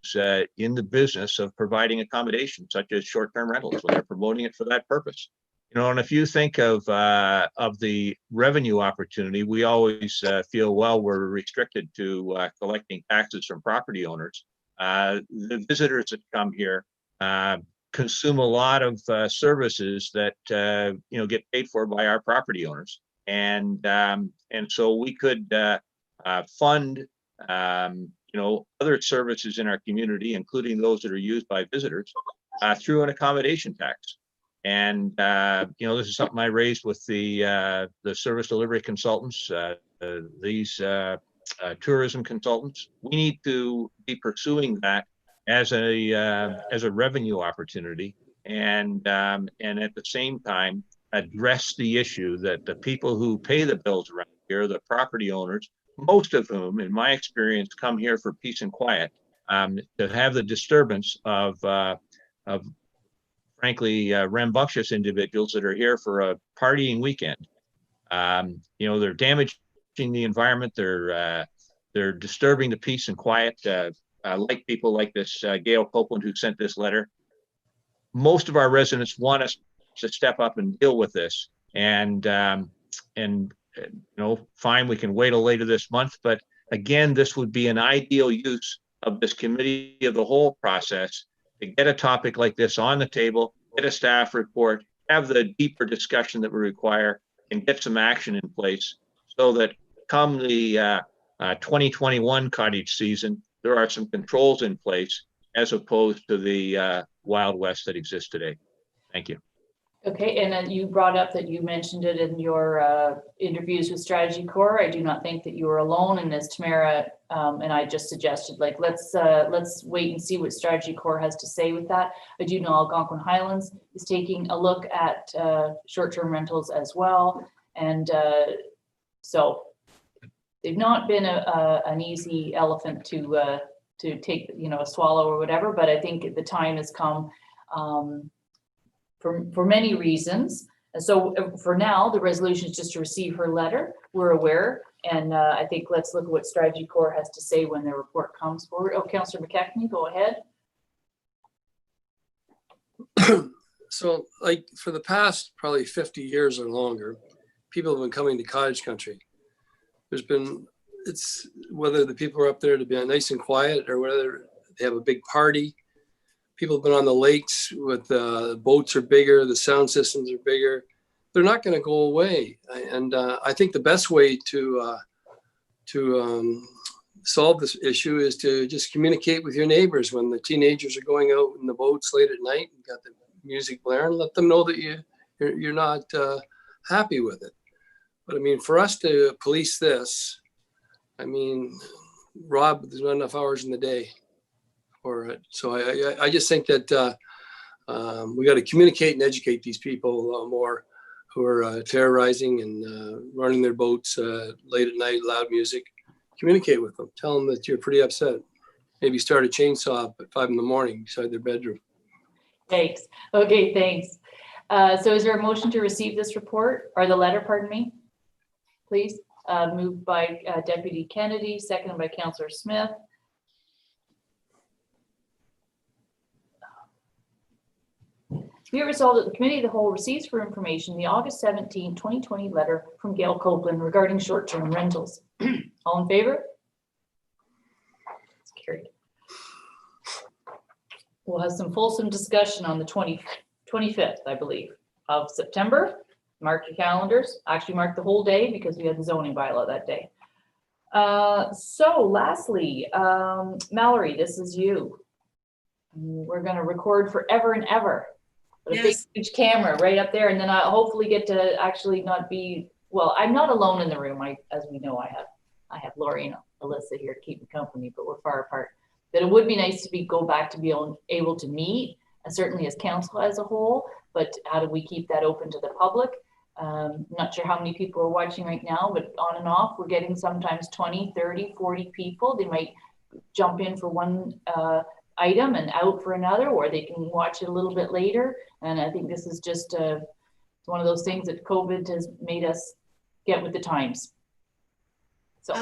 in the business of providing accommodation, such as short-term rentals, when they're promoting it for that purpose. And if you think of the revenue opportunity, we always feel, well, we're restricted to collecting taxes from property owners. The visitors that come here consume a lot of services that get paid for by our property owners, and so we could fund other services in our community, including those that are used by visitors, through an accommodation tax. And this is something I raised with the service delivery consultants, these tourism consultants. We need to be pursuing that as a revenue opportunity, and at the same time address the issue that the people who pay the bills around here, the property owners, most of whom, in my experience, come here for peace and quiet, to have the disturbance of frankly, rambunctious individuals that are here for a partying weekend. They're damaging the environment. They're disturbing the peace and quiet. Like people like this Gail Copeland who sent this letter. Most of our residents want us to step up and deal with this. And fine, we can wait till later this month. But again, this would be an ideal use of this committee of the whole process to get a topic like this on the table, get a staff report, have the deeper discussion that we require, and get some action in place so that come the 2021 cottage season, there are some controls in place as opposed to the Wild West that exists today. Thank you. Okay, and then you brought up that you mentioned it in your interviews with Strategy Corps. I do not think that you were alone, and as Tamara and I just suggested, let's wait and see what Strategy Corps has to say with that. I do know Algonquin Highlands is taking a look at short-term rentals as well, and so they've not been an easy elephant to take, a swallow or whatever. But I think the time has come. For many reasons. And so for now, the resolution is just to receive her letter. We're aware. And I think let's look at what Strategy Corps has to say when their report comes forward. Oh, Councillor McKechnie, go ahead. So for the past probably 50 years or longer, people have been coming to cottage country. It's whether the people are up there to be nice and quiet or whether they have a big party. People have been on the lakes with the boats are bigger, the sound systems are bigger. They're not going to go away. And I think the best way to solve this issue is to just communicate with your neighbors when the teenagers are going out in the boats late at night and got the music blaring. Let them know that you're not happy with it. But I mean, for us to police this, I mean, Rob, there's not enough hours in the day. So I just think that we got to communicate and educate these people more who are terrorizing and running their boats late at night, loud music. Communicate with them. Tell them that you're pretty upset. Maybe start a chainsaw up at 5 a.m. beside their bedroom. Thanks. Okay, thanks. So is there a motion to receive this report, or the letter, pardon me? Please, moved by Deputy Kennedy, seconded by Councillor Smith. Be it resolved that the Committee of the Whole receives for information the August 17, 2020 letter from Gail Copeland regarding short-term rentals. All in favor? It's carried. We'll have some fulsome discussion on the 25th, I believe, of September. Mark your calendars. Actually, mark the whole day because we had the zoning bylaw that day. So lastly, Mallory, this is you. We're going to record forever and ever. But a big, huge camera right up there, and then I'll hopefully get to actually not be, well, I'm not alone in the room. As we know, I have Lori and Alyssa here to keep me company, but we're far apart. That it would be nice to go back to be able to meet, and certainly as council as a whole, but how do we keep that open to the public? Not sure how many people are watching right now, but on and off, we're getting sometimes 20, 30, 40 people. They might jump in for one item and out for another, or they can watch it a little bit later. And I think this is just one of those things that COVID has made us get with the times. So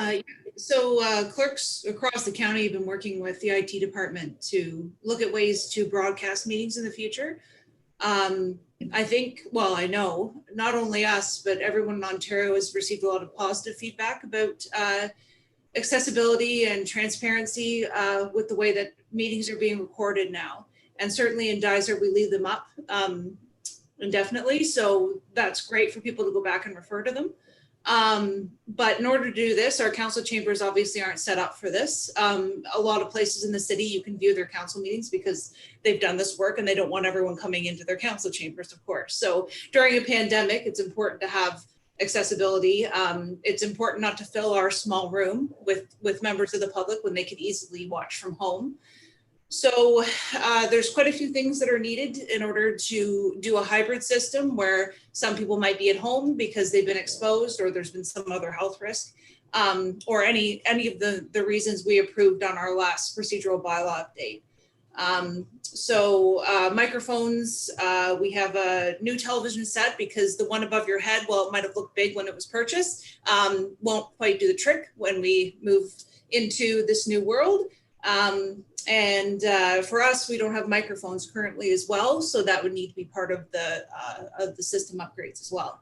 clerks across the county have been working with the IT department to look at ways to broadcast meetings in the future. I think, well, I know not only us, but everyone in Ontario has received a lot of positive feedback about accessibility and transparency with the way that meetings are being recorded now. And certainly in Dysart, we leave them up indefinitely. So that's great for people to go back and refer to them. But in order to do this, our council chambers obviously aren't set up for this. A lot of places in the city, you can view their council meetings because they've done this work and they don't want everyone coming into their council chambers, of course. So during a pandemic, it's important to have accessibility. It's important not to fill our small room with members of the public when they could easily watch from home. So there's quite a few things that are needed in order to do a hybrid system where some people might be at home because they've been exposed or there's been some other health risk, or any of the reasons we approved on our last procedural bylaw update. Microphones, we have a new television set because the one above your head, while it might have looked big when it was purchased, won't quite do the trick when we move into this new world. For us, we don't have microphones currently as well, so that would need to be part of the system upgrades as well.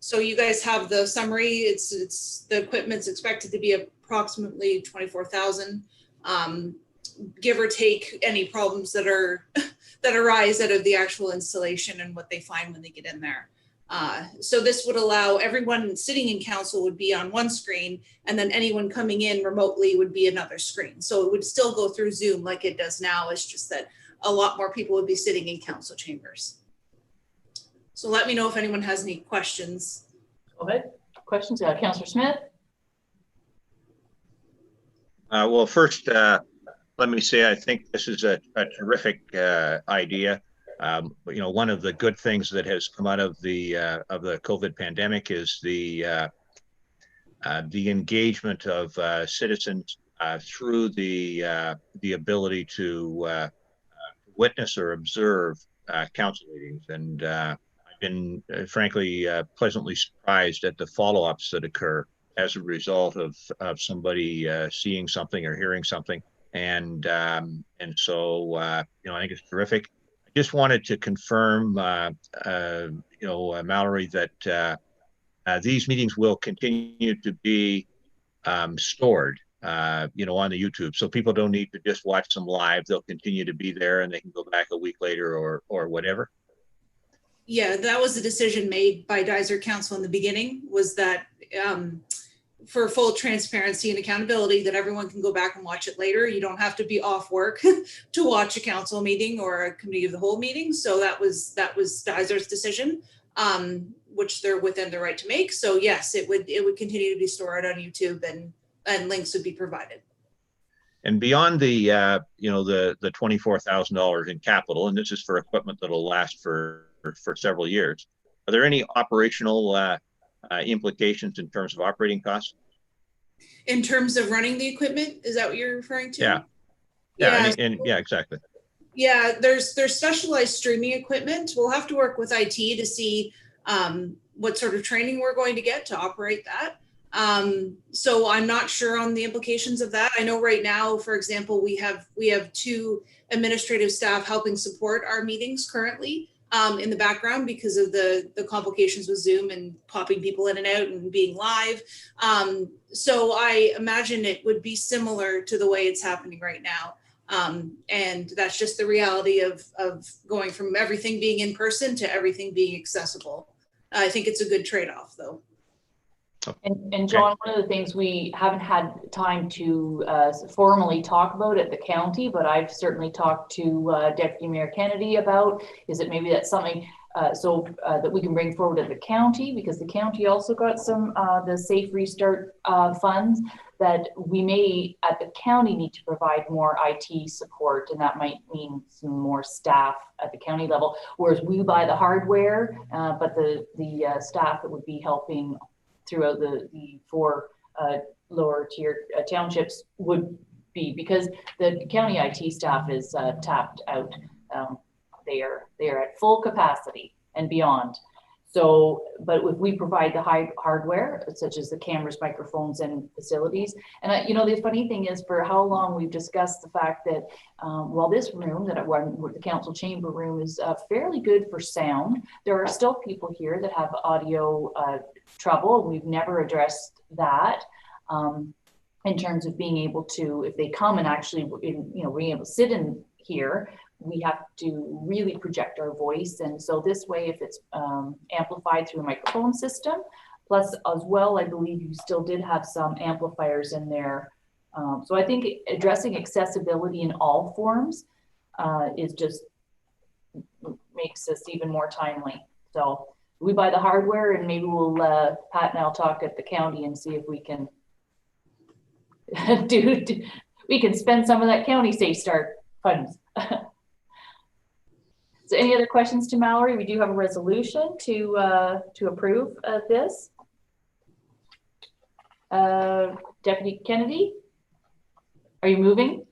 So you guys have the summary. It's the equipment's expected to be approximately 24,000, give or take any problems that arise out of the actual installation and what they find when they get in there. So this would allow everyone sitting in council would be on one screen, and then anyone coming in remotely would be another screen. So it would still go through Zoom like it does now. It's just that a lot more people would be sitting in council chambers. So let me know if anyone has any questions. Go ahead. Questions? Councillor Smith? Well, first, let me say I think this is a terrific idea. One of the good things that has come out of the COVID pandemic is the engagement of citizens through the ability to witness or observe council meetings, and I've been frankly pleasantly surprised at the follow-ups that occur as a result of somebody seeing something or hearing something, and so I think it's terrific. Just wanted to confirm, Mallory, that these meetings will continue to be stored, on the YouTube. So people don't need to just watch them live. They'll continue to be there and they can go back a week later or whatever. Yeah, that was the decision made by Dysart Council in the beginning, was that for full transparency and accountability, that everyone can go back and watch it later. You don't have to be off work to watch a council meeting or a committee of the whole meeting. So that was Dysart's decision, which they're within their right to make. So yes, it would continue to be stored on YouTube and links would be provided. And beyond the, the $24,000 in capital, and this is for equipment that'll last for several years, are there any operational implications in terms of operating costs? In terms of running the equipment, is that what you're referring to? Yeah. Yeah. Yeah, exactly. Yeah, there's specialized streaming equipment. We'll have to work with IT to see what sort of training we're going to get to operate that. So I'm not sure on the implications of that. I know right now, for example, we have 2 administrative staff helping support our meetings currently in the background because of the complications with Zoom and popping people in and out and being live. So I imagine it would be similar to the way it's happening right now. And that's just the reality of going from everything being in person to everything being accessible. I think it's a good trade-off, though. And John, one of the things we haven't had time to formally talk about at the county, but I've certainly talked to Deputy Mayor Kennedy about, is that maybe that's something that we can bring forward at the county, because the county also got some the Safe Restart funds that we may at the county need to provide more IT support, and that might mean some more staff at the county level, whereas we buy the hardware, but the staff that would be helping throughout the 4 lower tier townships would be, because the county IT staff is tapped out. They are at full capacity and beyond. So, but if we provide the hardware, such as the cameras, microphones, and facilities, and the funny thing is, for how long we've discussed the fact that while this room that the council chamber room is fairly good for sound, there are still people here that have audio trouble. We've never addressed that in terms of being able to, if they come and actually, being able to sit in here, we have to really project our voice. And so this way, if it's amplified through a microphone system, plus as well, I believe you still did have some amplifiers in there. So I think addressing accessibility in all forms is just makes us even more timely. So we buy the hardware, and maybe we'll, Pat and I'll talk at the county and see if we can we can spend some of that county Safe Start funds. So any other questions to Mallory? We do have a resolution to approve this. Deputy Kennedy, are you moving?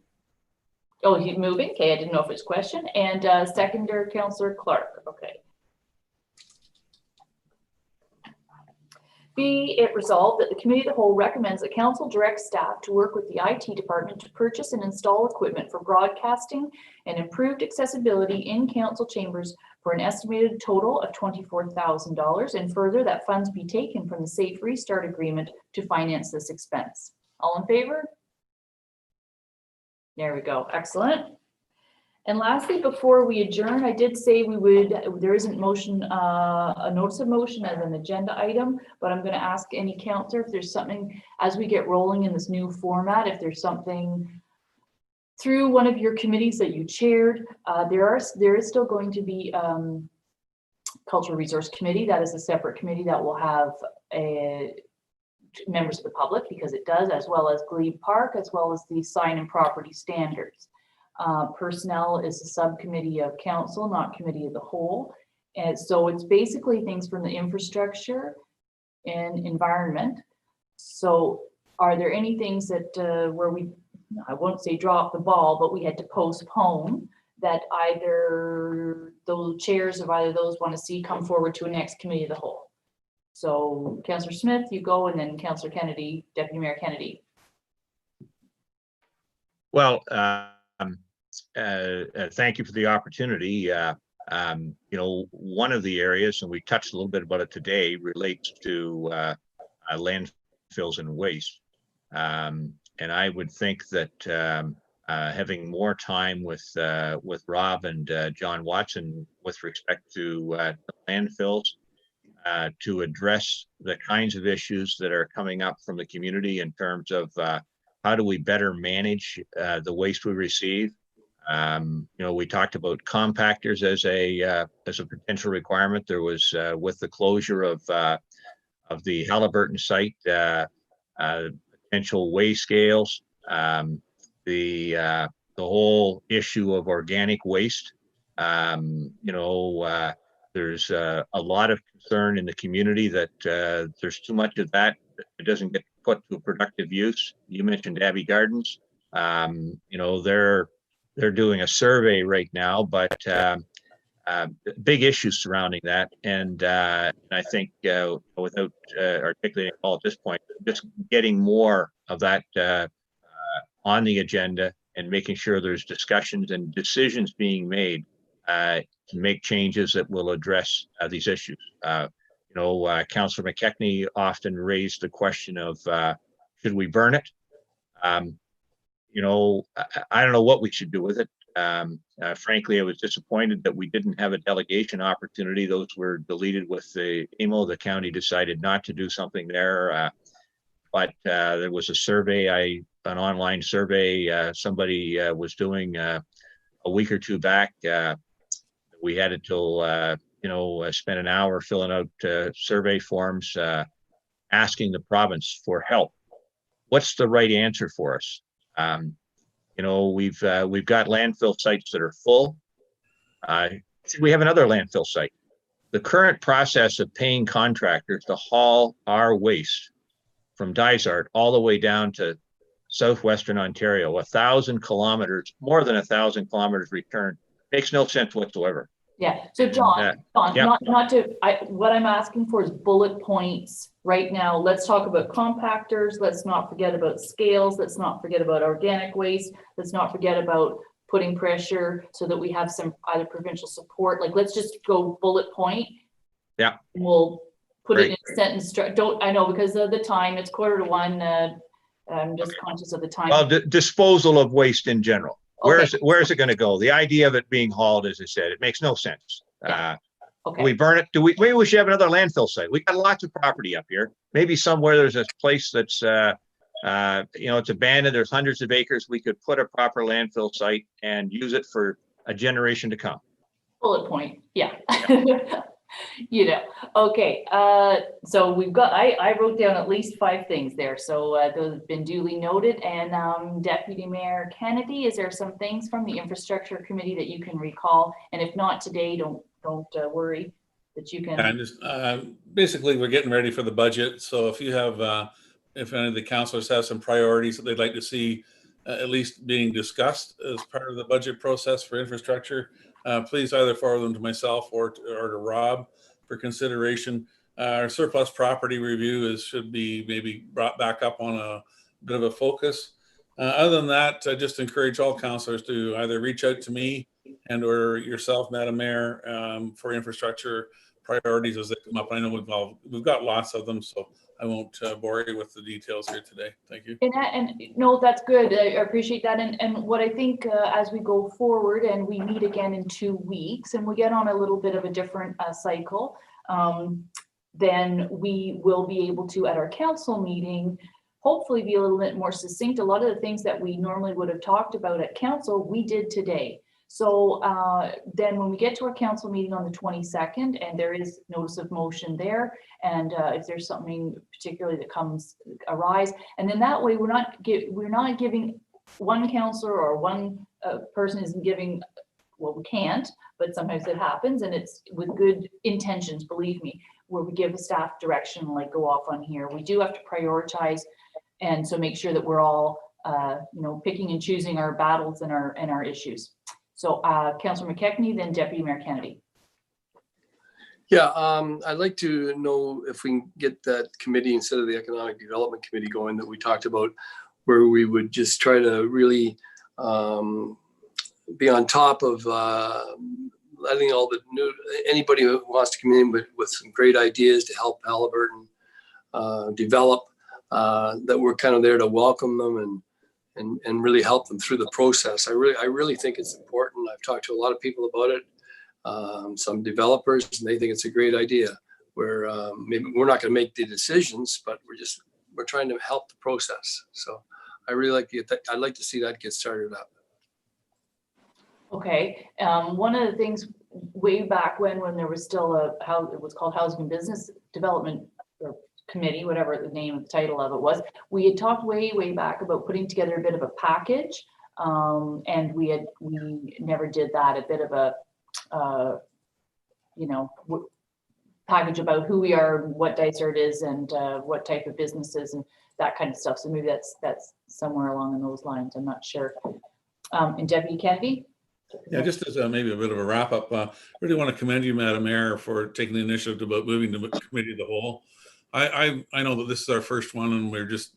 Oh, he's moving. Okay, I didn't know if it's a question. And seconder, Councillor Clark. Okay. Be it resolved that the Committee of the Whole recommends that Council direct staff to work with the IT department to purchase and install equipment for broadcasting and improved accessibility in council chambers for an estimated total of $24,000, and further that funds be taken from the Safe Restart Agreement to finance this expense. All in favor? There we go. Excellent. And lastly, before we adjourn, I did say we would, there isn't motion, a notice of motion as an agenda item, but I'm going to ask any councillor if there's something, as we get rolling in this new format, if there's something through one of your committees that you chaired. There is still going to be Cultural Resource Committee. That is a separate committee that will have members of the public, because it does, as well as Glebe Park, as well as the sign and property standards. Personnel is a subcommittee of council, not committee of the whole. And so it's basically things from the infrastructure and environment. So are there any things that where we, I won't say drop the ball, but we had to postpone, that either those chairs of either those want to see come forward to a next committee of the whole? So Councillor Smith, you go, and then Councillor Kennedy, Deputy Mayor Kennedy. Well, thank you for the opportunity. One of the areas, and we touched a little bit about it today, relates to landfills and waste. And I would think that having more time with Rob and John Watson with respect to landfills, to address the kinds of issues that are coming up from the community in terms of how do we better manage the waste we receive. We talked about compactors as a potential requirement. There was with the closure of the Halliburton site, potential weigh scales, the whole issue of organic waste. There's a lot of concern in the community that there's too much of that. It doesn't get put to productive use. You mentioned Abbey Gardens. They're doing a survey right now, but big issues surrounding that. And I think without articulating all at this point, just getting more of that on the agenda and making sure there's discussions and decisions being made to make changes that will address these issues. Councillor McKechnie often raised the question of should we burn it? I don't know what we should do with it. Frankly, I was disappointed that we didn't have a delegation opportunity. Those were deleted with the emo. The county decided not to do something there. But there was a survey, an online survey somebody was doing a week or two back. We had it till, spent an hour filling out survey forms, asking the province for help. What's the right answer for us? We've got landfill sites that are full. We have another landfill site. The current process of paying contractors to haul our waste from Dysart all the way down to southwestern Ontario, 1,000 kilometers, more than 1,000 kilometers return, makes no sense whatsoever. Yeah. So John, yeah. what I'm asking for is bullet points right now. Let's talk about compactors. Let's not forget about scales. Let's not forget about organic waste. Let's not forget about putting pressure so that we have some either provincial support. Like, let's just go bullet point. Yeah. And we'll put it in a sentence. I know because of the time, it's 1:45. I'm just conscious of the time. Well, disposal of waste in general. Where is it going to go? The idea of it being hauled, as I said, it makes no sense. Yeah. Okay. Do we burn it? Maybe we should have another landfill site. We got lots of property up here. Maybe somewhere there's a place that's, it's abandoned. There's hundreds of acres. We could put a proper landfill site and use it for a generation to come. Bullet point. Yeah. Okay. So we've got, I wrote down at least 5 things there. So those have been duly noted. And Deputy Mayor Kennedy, is there some things from the infrastructure committee that you can recall? And if not today, don't worry that you can. And just basically we're getting ready for the budget. So if you have, if any of the councillors have some priorities that they'd like to see at least being discussed as part of the budget process for infrastructure, please either forward them to myself or to Rob for consideration. Our surplus property review should be maybe brought back up on a bit of a focus. Other than that, I just encourage all councillors to either reach out to me and or yourself, Madam Mayor, for infrastructure priorities as they come up. I know we've got lots of them, so I won't bore you with the details here today. Thank you. And no, that's good. I appreciate that. And what I think as we go forward and we meet again in 2 weeks and we get on a little bit of a different cycle, then we will be able to, at our council meeting, hopefully be a little bit more succinct. A lot of the things that we normally would have talked about at council, we did today. So then when we get to our council meeting on the 22nd, and there is notice of motion there, and if there's something particularly that arise, and then that way we're not giving one councillor or one person isn't giving, well, we can't, but sometimes it happens, and it's with good intentions, believe me, where we give a staff direction, like go off on here. We do have to prioritize, and so make sure that we're all picking and choosing our battles and our issues. So Councillor McKechnie, then Deputy Mayor Kennedy. Yeah, I'd like to know if we can get that committee instead of the Economic Development Committee going that we talked about, where we would just try to really be on top of letting anybody who wants to come in with some great ideas to help Halliburton develop, that we're kind of there to welcome them and really help them through the process. I really think it's important. I've talked to a lot of people about it, some developers, and they think it's a great idea. Where maybe we're not going to make the decisions, but we're trying to help the process. So I really like to get that. I'd like to see that get started up. Okay, one of the things way back when there was still it was called Housing and Business Development Committee, whatever the name of the title of it was, we had talked way back about putting together a bit of a package And we never did that. A bit of a, package about who we are, what Dysart is, and what type of businesses and that kind of stuff. So maybe that's somewhere along in those lines. I'm not sure. And Deputy Kennedy? Yeah, just as maybe a bit of a wrap up, really want to commend you, Madam Mayor, for taking the initiative about moving to committee of the whole. I know that this is our first one and we're just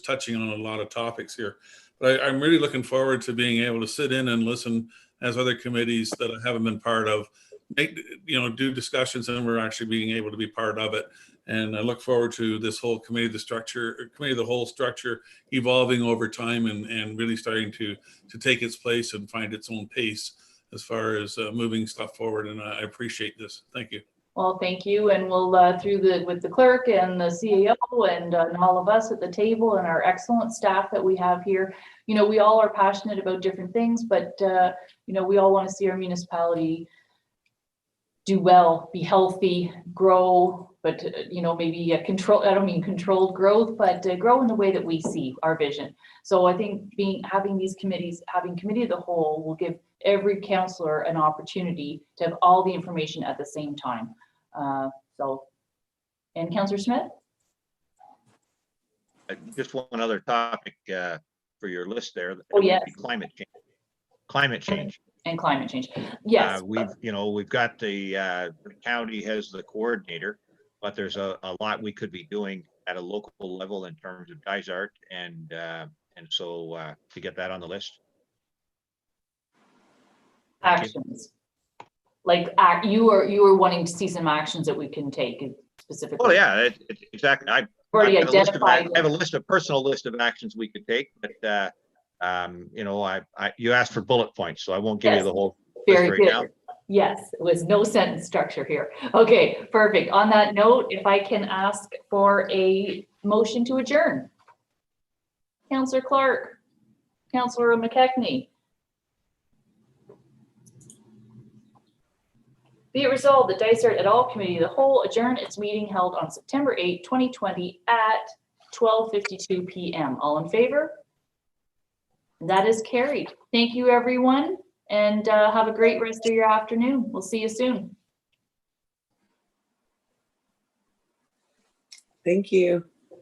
touching on a lot of topics here, but I'm really looking forward to being able to sit in and listen as other committees that I haven't been part of do discussions, and we're actually being able to be part of it. And I look forward to this whole committee of the whole structure evolving over time and really starting to take its place and find its own pace as far as moving stuff forward. And I appreciate this. Thank you. Well, thank you. And we'll with the clerk and the CAO and all of us at the table and our excellent staff that we have here, we all are passionate about different things, but we all want to see our municipality do well, be healthy, grow, but maybe control. I don't mean controlled growth, but grow in the way that we see our vision. So I think having these committees, having committee of the whole, will give every councillor an opportunity to have all the information at the same time. And Councillor Smith? Just one other topic for your list there. Oh, yes. Climate change. Climate change. And climate change. Yes. We've got the county has the coordinator, but there's a lot we could be doing at a local level in terms of Dysart, and so to get that on the list. Actions. Like you were wanting to see some actions that we can take specifically. Well, yeah, exactly. I have a list of personal list of actions we could take, but you asked for bullet points, so I won't give you the whole list right now. Yes, it was no sentence structure here. Okay, perfect. On that note, if I can ask for a motion to adjourn. Councillor Clark, Councillor McKechnie. Be it resolved that Dysart et al. Committee of the Whole adjourn its meeting held on September 8, 2020 at 12:52 p.m. All in favor? That is carried. Thank you, everyone, and have a great rest of your afternoon. We'll see you soon. Thank you.